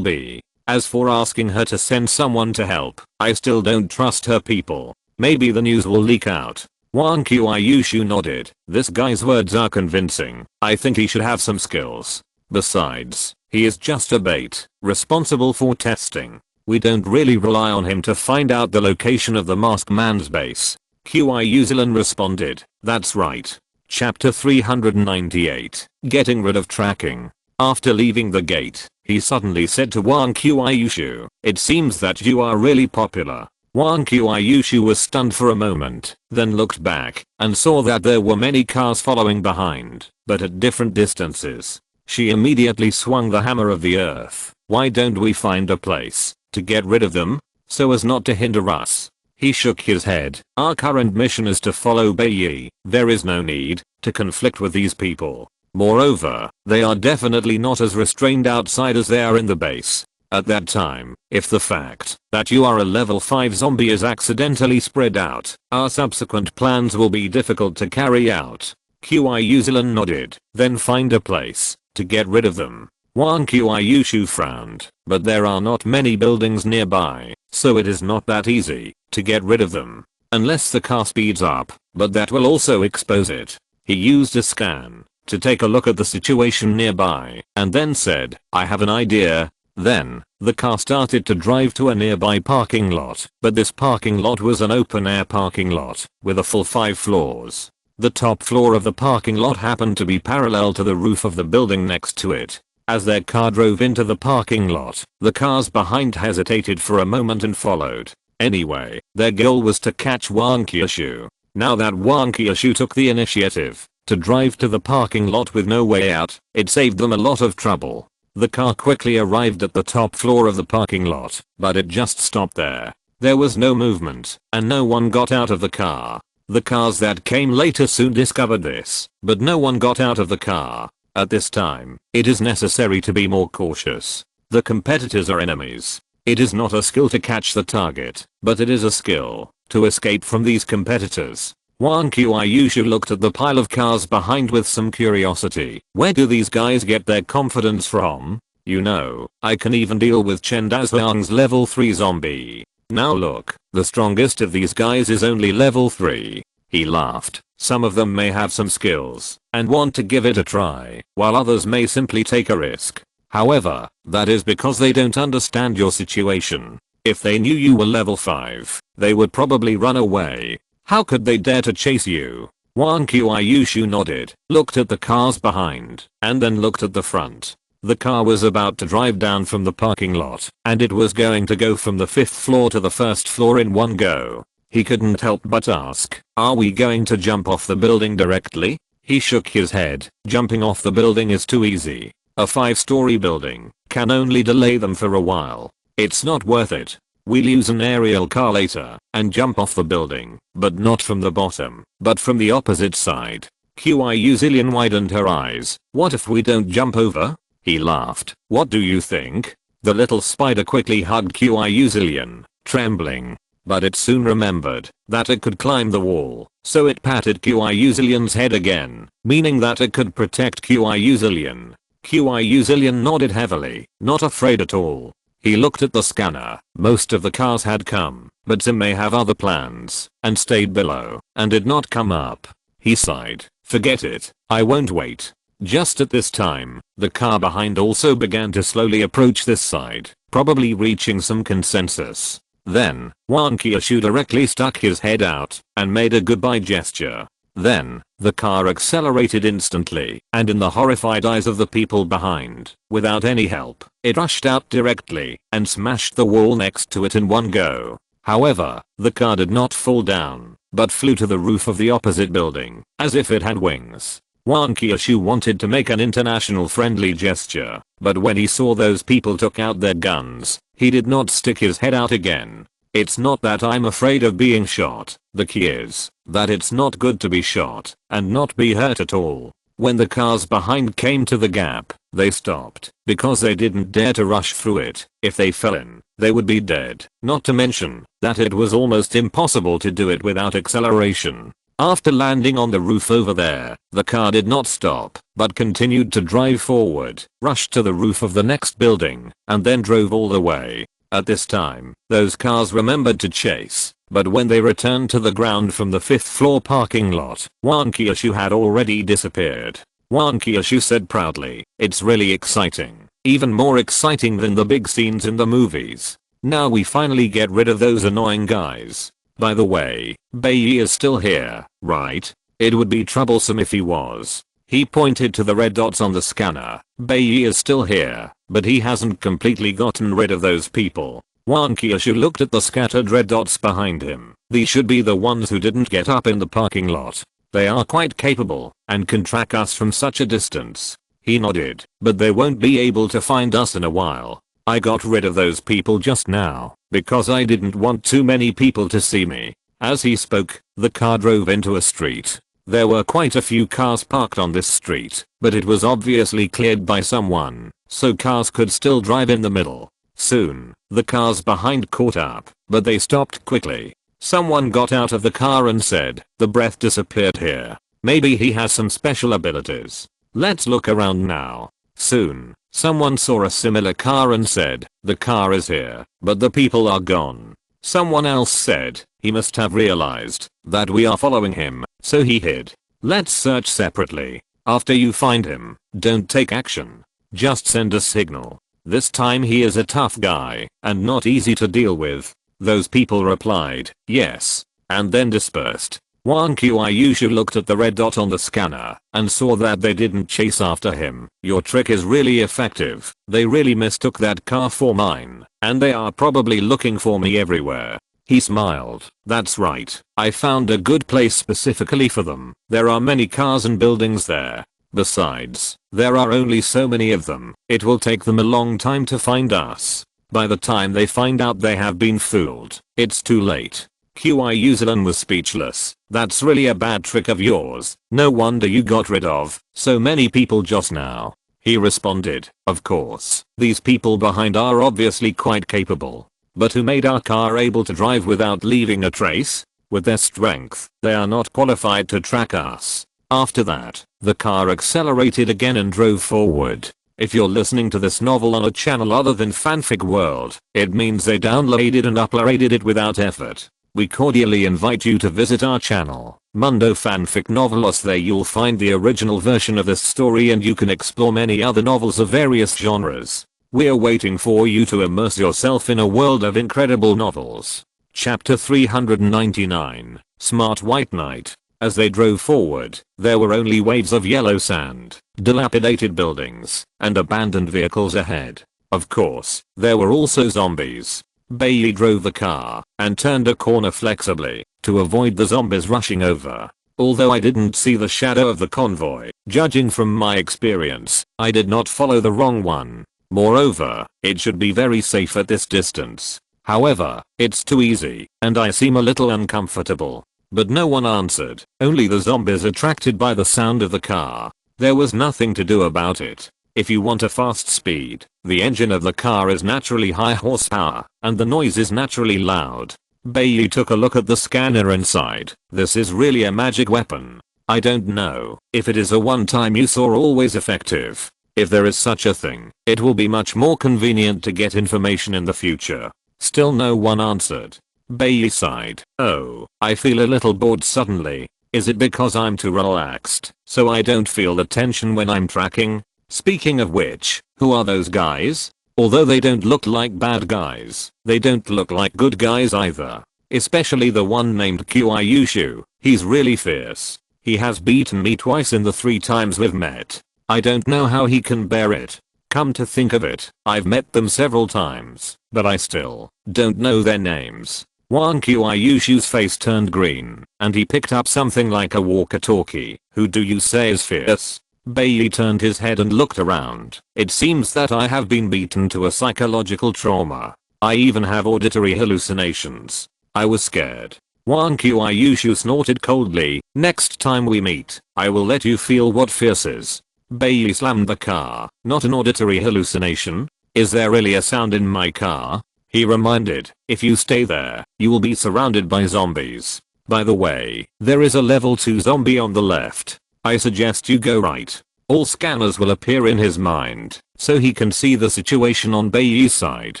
be. As for asking her to send someone to help, I still don't trust her people. Maybe the news will leak out. Wang Qiushu nodded. This guy's words are convincing. I think he should have some skills. Besides, he is just a bait, responsible for testing. We don't really rely on him to find out the location of the masked man's base. Qiushu responded. That's right. Chapter 398. Getting rid of tracking. After leaving the gate, he suddenly said to Wang Qiushu, it seems that you are really popular. Wang Qiushu was stunned for a moment, then looked back and saw that there were many cars following behind, but at different distances. She immediately swung the hammer of the earth. Why don't we find a place to get rid of them, so as not to hinder us? He shook his head. Our current mission is to follow Bailey. There is no need to conflict with these people. Moreover, they are definitely not as restrained outside as they are in the base. At that time, if the fact that you are a level 5 zombie is accidentally spread out, our subsequent plans will be difficult to carry out. Qiuzilan nodded. Then find a place to get rid of them. Wang Qiushu frowned, but there are not many buildings nearby, so it is not that easy to get rid of them. Unless the car speeds up, but that will also expose it. He used a scan to take a look at the situation nearby, and then said, I have an idea. Then, the car started to drive to a nearby parking lot, but this parking lot was an open-air parking lot, with a full 5 floors. The top floor of the parking lot happened to be parallel to the roof of the building next to it. As their car drove into the parking lot, the cars behind hesitated for a moment and followed. Anyway, their goal was to catch Wang Qiushu. Now that Wang Qiushu took the initiative to drive to the parking lot with no way out, it saved them a lot of trouble. The car quickly arrived at the top floor of the parking lot, but it just stopped there. There was no movement, and no one got out of the car. The cars that came later soon discovered this, but no one got out of the car. At this time, it is necessary to be more cautious. The competitors are enemies. It is not a skill to catch the target, but it is a skill to escape from these competitors. Wang Qiushu looked at the pile of cars behind with some curiosity. Where do these guys get their confidence from? You know, I can even deal with Chen Dazhuang's level 3 zombie. Now look, the strongest of these guys is only level 3. He laughed. Some of them may have some skills and want to give it a try, while others may simply take a risk. However, that is because they don't understand your situation. If they knew you were level 5, they would probably run away. How could they dare to chase you? Wang Qiushu nodded, looked at the cars behind, and then looked at the front. The car was about to drive down from the parking lot, and it was going to go from the 5th floor to the 1st floor in one go. He couldn't help but ask, are we going to jump off the building directly? He shook his head. Jumping off the building is too easy. A 5-story building can only delay them for a while. It's not worth it. We'll use an aerial car later and jump off the building, but not from the bottom, but from the opposite side. Qiusilian widened her eyes. What if we don't jump over? He laughed. What do you think? The little spider quickly hugged Qiusilian, trembling. But it soon remembered that it could climb the wall, so it patted Qiusilian's head again, meaning that it could protect Qiusilian. Qiusilian nodded heavily, not afraid at all. He looked at the scanner. Most of the cars had come, but some may have other plans, and stayed below, and did not come up. He sighed. Forget it, I won't wait. Just at this time, the car behind also began to slowly approach this side, probably reaching some consensus. Then, Wang Qiushu directly stuck his head out, and made a goodbye gesture. Then, the car accelerated instantly, and in the horrified eyes of the people behind, without any help, it rushed out directly, and smashed the wall next to it in one go. However, the car did not fall down, but flew to the roof of the opposite building, as if it had wings. Wang Qiushu wanted to make an international friendly gesture, but when he saw those people took out their guns, he did not stick his head out again. It's not that I'm afraid of being shot, the key is that it's not good to be shot and not be hurt at all. When the cars behind came to the gap, they stopped because they didn't dare to rush through it. If they fell in, they would be dead, not to mention that it was almost impossible to do it without acceleration. After landing on the roof over there, the car did not stop, but continued to drive forward, rushed to the roof of the next building, and then drove all the way. At this time, those cars remembered to chase, but when they returned to the ground from the 5th floor parking lot, Wang Qiushu had already disappeared. Wang Qiushu said proudly, it's really exciting, even more exciting than the big scenes in the movies. Now we finally get rid of those annoying guys. By the way, Bai is still here, right? It would be troublesome if he was. He pointed to the red dots on the scanner. Bai is still here, but he hasn't completely gotten rid of those people. Wang Qiushu looked at the scattered red dots behind him. These should be the ones who didn't get up in the parking lot. They are quite capable and can track us from such a distance. He nodded, but they won't be able to find us in a while. I got rid of those people just now because I didn't want too many people to see me. As he spoke, the car drove into a street. There were quite a few cars parked on this street, but it was obviously cleared by someone, so cars could still drive in the middle. Soon, the cars behind caught up, but they stopped quickly. Someone got out of the car and said, "The breath disappeared here. Maybe he has some special abilities. Let's look around now." Soon, someone saw a similar car and said, "The car is here, but the people are gone." Someone else said, "He must have realized that we are following him, so he hid. Let's search separately. After you find him, don't take action. Just send a signal. This time he is a tough guy and not easy to deal with." Those people replied, "Yes," and then dispersed. Wang Qiushu looked at the red dot on the scanner and saw that they didn't chase after him. "Your trick is really effective. They really mistook that car for mine, and they are probably looking for me everywhere." He smiled. "That's right. I found a good place specifically for them. There are many cars and buildings there. Besides, there are only so many of them. It will take them a long time to find us. By the time they find out they have been fooled, it's too late." Qiushu was speechless. "That's really a bad trick of yours. No wonder you got rid of so many people just now." He responded, "Of course, these people behind are obviously quite capable. But who made our car able to drive without leaving a trace? With their strength, they are not qualified to track us." After that, the car accelerated again and drove forward. If you're listening to this novel on a channel other than Fanfic World, it means they downloaded and uploaded it without effort. We cordially invite you to visit our channel, Mundo Fanfic Novelos. There you'll find the original version of this story and you can explore many other novels of various genres. We're waiting for you to immerse yourself in a world of incredible novels. Chapter 399, Smart White Knight. As they drove forward, there were only waves of yellow sand, dilapidated buildings, and abandoned vehicles ahead. Of course, there were also zombies. Bailey drove the car and turned a corner flexibly to avoid the zombies rushing over. Although I didn't see the shadow of the convoy, judging from my experience, I did not follow the wrong one. Moreover, it should be very safe at this distance. However, it's too easy, and I seem a little uncomfortable. But no one answered, only the zombies attracted by the sound of the car. There was nothing to do about it. If you want a fast speed, the engine of the car is naturally high horsepower, and the noise is naturally loud. Bailey took a look at the scanner and sighed. "This is really a magic weapon. I don't know if it is a one-time use or always effective. If there is such a thing, it will be much more convenient to get information in the future." Still no one answered. Bailey sighed. "Oh, I feel a little bored suddenly. Is it because I'm too relaxed, so I don't feel the tension when I'm tracking? Speaking of which, who are those guys? Although they don't look like bad guys, they don't look like good guys either. Especially the one named Qiushu. He's really fierce. He has beaten me twice in the 3 times we've met. I don't know how he can bear it. Come to think of it, I've met them several times, but I still don't know their names." Wang Qiushu's face turned green, and he picked up something like a walkie-talkie. "Who do you say is fierce?" Bailey turned his head and looked around. "It seems that I have been beaten to a psychological trauma. I even have auditory hallucinations. I was scared." Wang Qiushu snorted coldly. "Next time we meet, I will let you feel what fierce is." Bailey slammed the car. "Not an auditory hallucination? Is there really a sound in my car?" He reminded, "If you stay there, you will be surrounded by zombies. By the way, there is a level 2 zombie on the left. I suggest you go right." All scanners will appear in his mind, so he can see the situation on Bailey's side.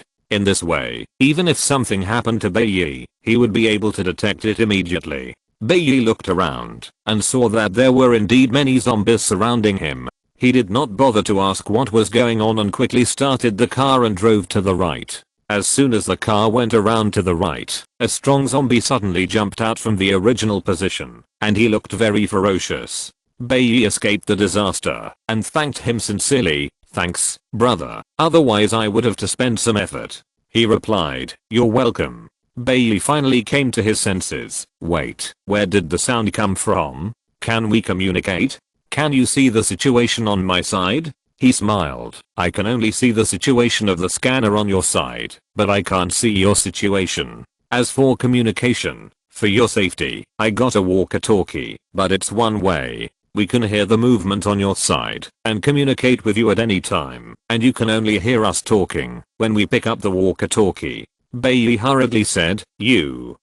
In this way, even if something happened to Bailey, he would be able to detect it immediately. Bailey looked around and saw that there were indeed many zombies surrounding him. He did not bother to ask what was going on and quickly started the car and drove to the right. As soon as the car went around to the right, a strong zombie suddenly jumped out from the original position, and he looked very ferocious. Bailey escaped the disaster and thanked him sincerely. "Thanks, brother, otherwise I would have to spend some effort." He replied, "You're welcome." Bailey finally came to his senses. "Wait, where did the sound come from? Can we communicate? Can you see the situation on my side?" He smiled. "I can only see the situation of the scanner on your side, but I can't see your situation. As for communication, for your safety, I got a walkie-talkie, but it's one way. We can hear the movement on your side and communicate with you at any time, and you can only hear us talking when we pick up the walkie-talkie." Bailey hurriedly said,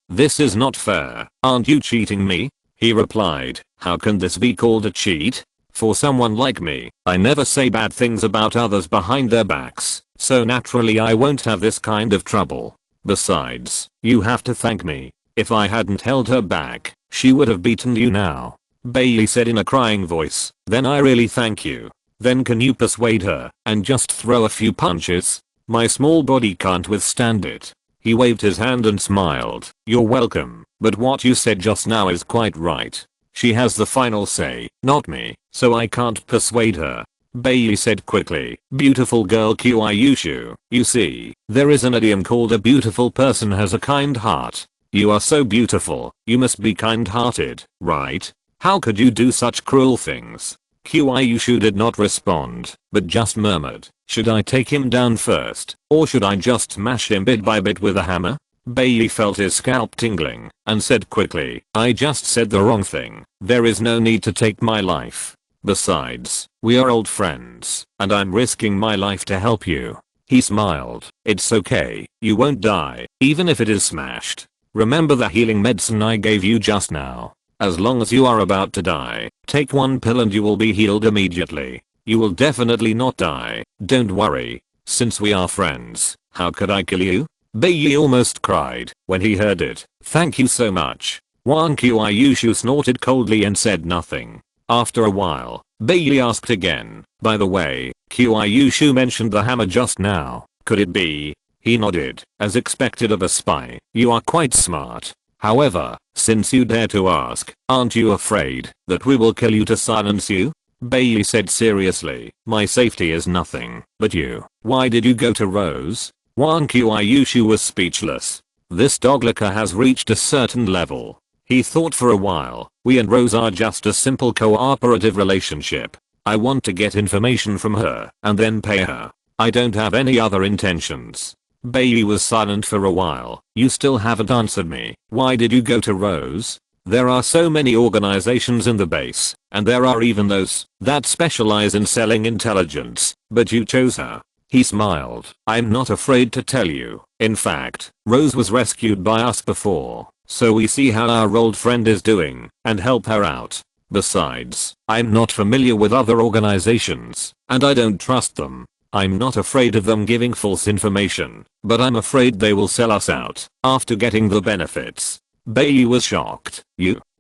This is not fair. Aren't you cheating me?" He replied, "How can this be called a cheat? For someone like me, I never say bad things about others behind their backs, so naturally I won't have this kind of trouble. Besides, you have to thank me. If I hadn't held her back, she would have beaten you now." Bailey said in a crying voice, "Then I really thank you. Then can you persuade her and just throw a few punches? My small body can't withstand it." He waved his hand and smiled. "You're welcome, but what you said just now is quite right. She has the final say, not me, so I can't persuade her." Bailey said quickly, "Beautiful girl Kyushu, you see, there is an idiom called a beautiful person has a kind heart. You are so beautiful, you must be kind-hearted, right? How could you do such cruel things?" Kyushu did not respond, but just murmured, "Should I take him down first, or should I just smash him bit by bit with a hammer?" Bailey felt his scalp tingling and said quickly, "I just said the wrong thing. There is no need to take my life. Besides, we are old friends, and I'm risking my life to help you." He smiled. "It's okay, you won't die, even if it is smashed. Remember the healing medicine I gave you just now. As long as you are about to die, take one pill and you will be healed immediately. You will definitely not die, don't worry. Since we are friends, how could I kill you?" Bailey almost cried when he heard it. "Thank you so much." Kyushu snorted coldly and said nothing. After a while, Bailey asked again, "By the way, Kyushu mentioned the hammer just now. Could it be?" He nodded, as expected of a spy. "You are quite smart. However, since you dare to ask, aren't you afraid that we will kill you to silence you?" Bailey said seriously, "My safety is nothing but you. Why did you go to Rose?" Kyushu was speechless. This doglicker has reached a certain level. He thought for a while. "We and Rose are just a simple cooperative relationship. I want to get information from her and then pay her. I don't have any other intentions." Bailey was silent for a while. "You still haven't answered me. Why did you go to Rose? There are so many organizations in the base, and there are even those that specialize in selling intelligence, but you chose her." He smiled. "I'm not afraid to tell you. In fact, Rose was rescued by us before, so we see how our old friend is doing and help her out. Besides, I'm not familiar with other organizations, and I don't trust them. I'm not afraid of them giving false information, but I'm afraid they will sell us out after getting the benefits." Bailey was shocked.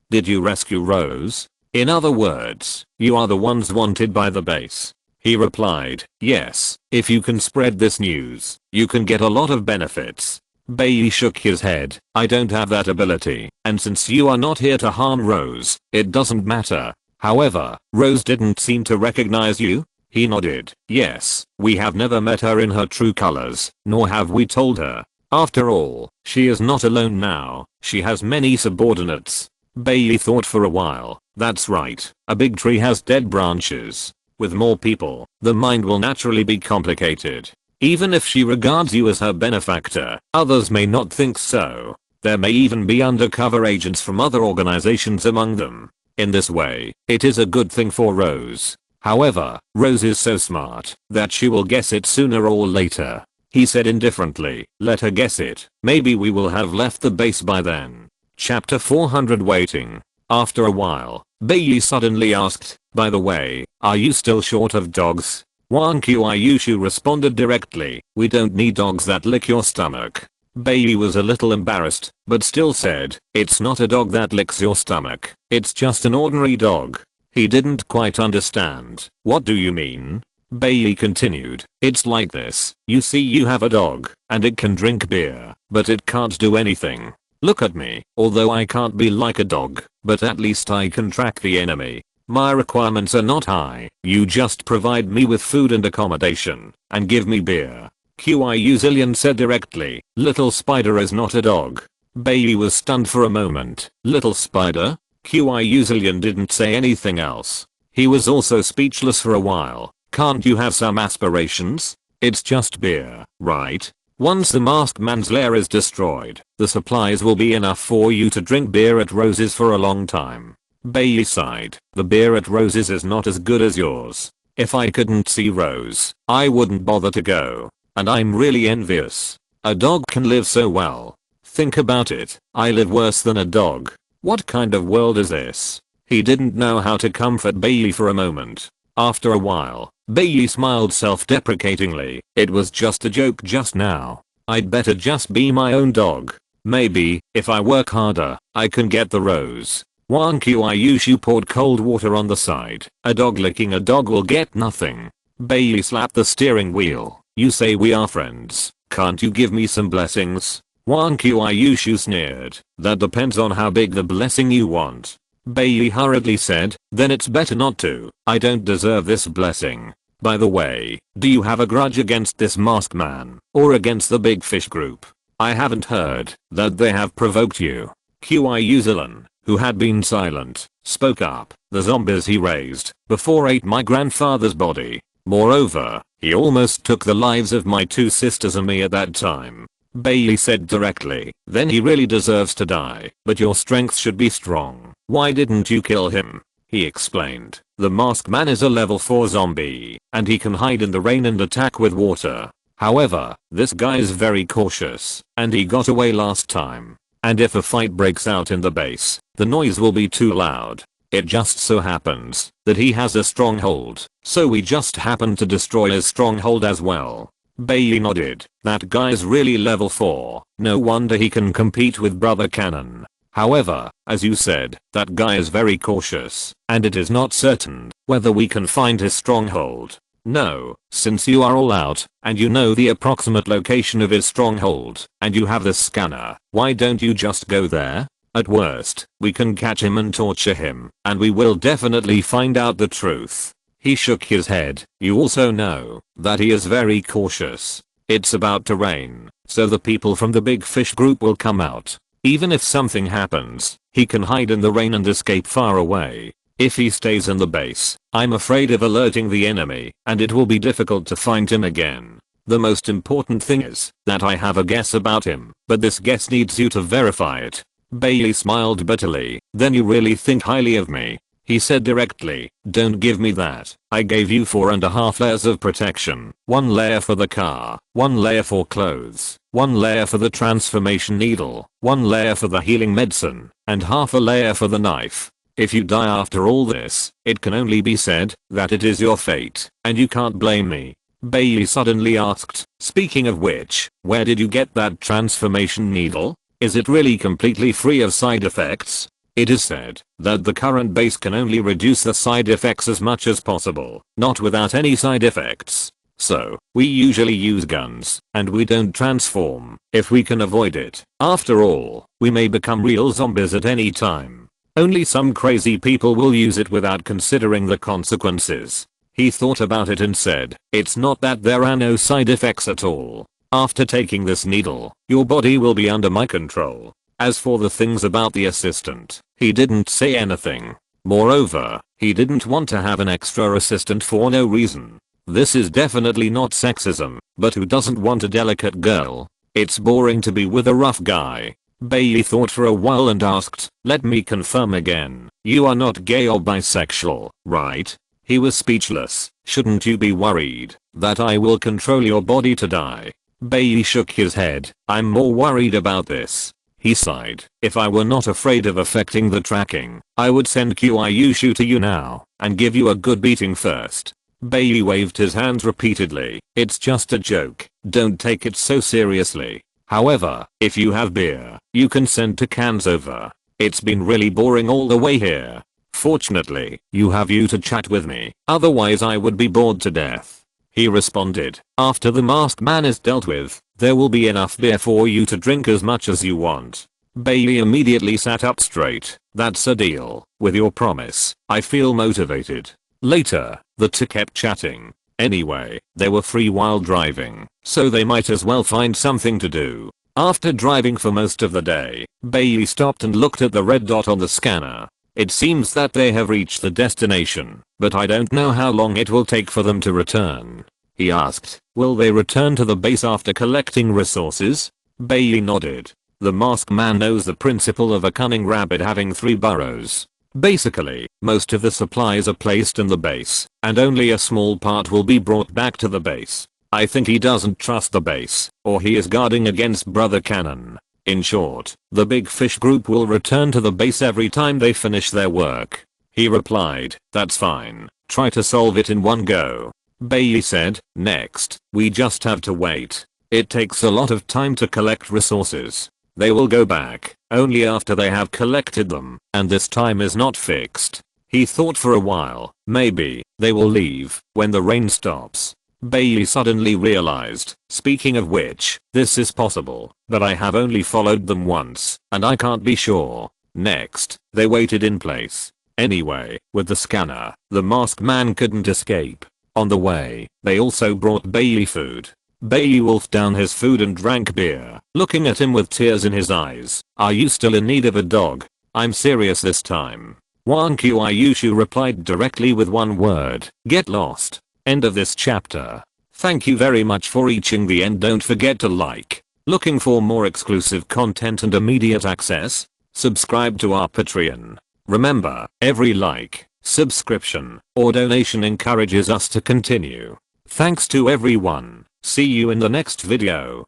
Did you rescue Rose? In other words, you are the ones wanted by the base?" He replied, "Yes, if you can spread this news, you can get a lot of benefits." Bailey shook his head. "I don't have that ability, and since you are not here to harm Rose, it doesn't matter. However, Rose didn't seem to recognize you?" He nodded. "Yes, we have never met her in her true colors, nor have we told her. After all, she is not alone now, she has many subordinates." Bailey thought for a while. "That's right, a big tree has dead branches. With more people, the mind will naturally be complicated. Even if she regards you as her benefactor, others may not think so. There may even be undercover agents from other organizations among them. In this way, it is a good thing for Rose. However, Rose is so smart that she will guess it sooner or later." He said indifferently, "Let her guess it. Maybe we will have left the base by then." Chapter 400 Waiting. After a while, Bailey suddenly asked, "By the way, are you still short of dogs?" Kyushu responded directly, "We don't need dogs that lick your stomach." Bailey was a little embarrassed, but still said, "It's not a dog that licks your stomach. It's just an ordinary dog." He didn't quite understand. "What do you mean?" Bailey continued, "It's like this. You see, you have a dog, and it can drink beer, but it can't do anything. Look at me. Although I can't be like a dog, but at least I can track the enemy. My requirements are not high. You just provide me with food and accommodation, and give me beer." Kyushu said directly, "Little Spider is not a dog." Bailey was stunned for a moment. "Little Spider?" Kyushu didn't say anything else. He was also speechless for a while. "Can't you have some aspirations? It's just beer, right? Once the masked man's lair is destroyed, the supplies will be enough for you to drink beer at Rose's for a long time." Bailey sighed. The beer at Rose's is not as good as yours. If I couldn't see Rose, I wouldn't bother to go. And I'm really envious. A dog can live so well. Think about it. I live worse than a dog. What kind of world is this? He didn't know how to comfort Bailey for a moment. After a while, Bailey smiled self-deprecatingly. It was just a joke just now. I'd better just be my own dog. Maybe, if I work harder, I can get the Rose. Wankyu poured cold water on the side. A dog licking a dog will get nothing. Bailey slapped the steering wheel. You say we are friends. Can't you give me some blessings? Wankyu sneered. That depends on how big the blessing you want. Bailey hurriedly said, then it's better not to. I don't deserve this blessing. By the way, do you have a grudge against this masked man, or against the big fish group? I haven't heard that they have provoked you. Zilan, who had been silent, spoke up. The zombies he raised before ate my grandfather's body. Moreover, he almost took the lives of my 2 sisters and me at that time. Bailey said directly, then he really deserves to die, but your strength should be strong. Why didn't you kill him? He explained. The masked man is a level 4 zombie, and he can hide in the rain and attack with water. However, this guy is very cautious, and he got away last time. And if a fight breaks out in the base, the noise will be too loud. It just so happens that he has a stronghold, so we just happened to destroy his stronghold as well. Bailey nodded. That guy's really level 4. No wonder he can compete with Brother Cannon. However, as you said, that guy is very cautious, and it is not certain whether we can find his stronghold. No, since you are all out, and you know the approximate location of his stronghold, and you have the scanner, why don't you just go there? At worst, we can catch him and torture him, and we will definitely find out the truth. He shook his head. You also know that he is very cautious. It's about to rain, so the people from the big fish group will come out. Even if something happens, he can hide in the rain and escape far away. If he stays in the base, I'm afraid of alerting the enemy, and it will be difficult to find him again. The most important thing is that I have a guess about him, but this guess needs you to verify it. Bailey smiled bitterly. Then you really think highly of me? He said directly. Don't give me that. I gave you 4.5 layers of protection. 1 layer for the car, 1 layer for clothes, 1 layer for the transformation needle, 1 layer for the healing medicine, and half a layer for the knife. If you die after all this, it can only be said that it is your fate, and you can't blame me. Bailey suddenly asked, speaking of which, where did you get that transformation needle? Is it really completely free of side effects? It is said that the current base can only reduce the side effects as much as possible, not without any side effects. So, we usually use guns, and we don't transform, if we can avoid it. After all, we may become real zombies at any time. Only some crazy people will use it without considering the consequences. He thought about it and said, it's not that there are no side effects at all. After taking this needle, your body will be under my control. As for the things about the assistant, he didn't say anything. Moreover, he didn't want to have an extra assistant for no reason. This is definitely not sexism, but who doesn't want a delicate girl? It's boring to be with a rough guy. Bailey thought for a while and asked, let me confirm again. You are not gay or bisexual, right? He was speechless. Shouldn't you be worried that I will control your body to die? Bailey shook his head. I'm more worried about this. He sighed. If I were not afraid of affecting the tracking, I would send Kyushu to you now, and give you a good beating first. Bailey waved his hands repeatedly. It's just a joke. Don't take it so seriously. However, if you have beer, you can send 2 cans over. It's been really boring all the way here. Fortunately, you have you to chat with me, otherwise I would be bored to death. He responded. After the masked man is dealt with, there will be enough beer for you to drink as much as you want. Bailey immediately sat up straight. That's a deal. With your promise, I feel motivated. Later, the 2 kept chatting. Anyway, they were free while driving, so they might as well find something to do. After driving for most of the day, Bailey stopped and looked at the red dot on the scanner. It seems that they have reached the destination, but I don't know how long it will take for them to return. He asked, will they return to the base after collecting resources? Bailey nodded. The masked man knows the principle of a cunning rabbit having 3 burrows. Basically, most of the supplies are placed in the base, and only a small part will be brought back to the base. I think he doesn't trust the base, or he is guarding against Brother Cannon. In short, the big fish group will return to the base every time they finish their work. He replied, "That's fine, try to solve it in one go." Bailey said, "Next, we just have to wait. It takes a lot of time to collect resources. They will go back only after they have collected them, and this time is not fixed." He thought for a while. Maybe they will leave when the rain stops. Bailey suddenly realized, speaking of which, this is possible, but I have only followed them once, and I can't be sure. Next, they waited in place. Anyway, with the scanner, the masked man couldn't escape. On the way, they also brought Bailey food. Bailey wolfed down his food and drank beer, looking at him with tears in his eyes. "Are you still in need of a dog? I'm serious this time." Wang Qiuyushu replied directly with one word: "Get lost." End of this chapter. Thank you very much for reaching the end. Don't forget to like. Looking for more exclusive content and immediate access? Subscribe to our Patreon. Remember, every like, subscription, or donation encourages us to continue. Thanks to everyone. See you in the next video.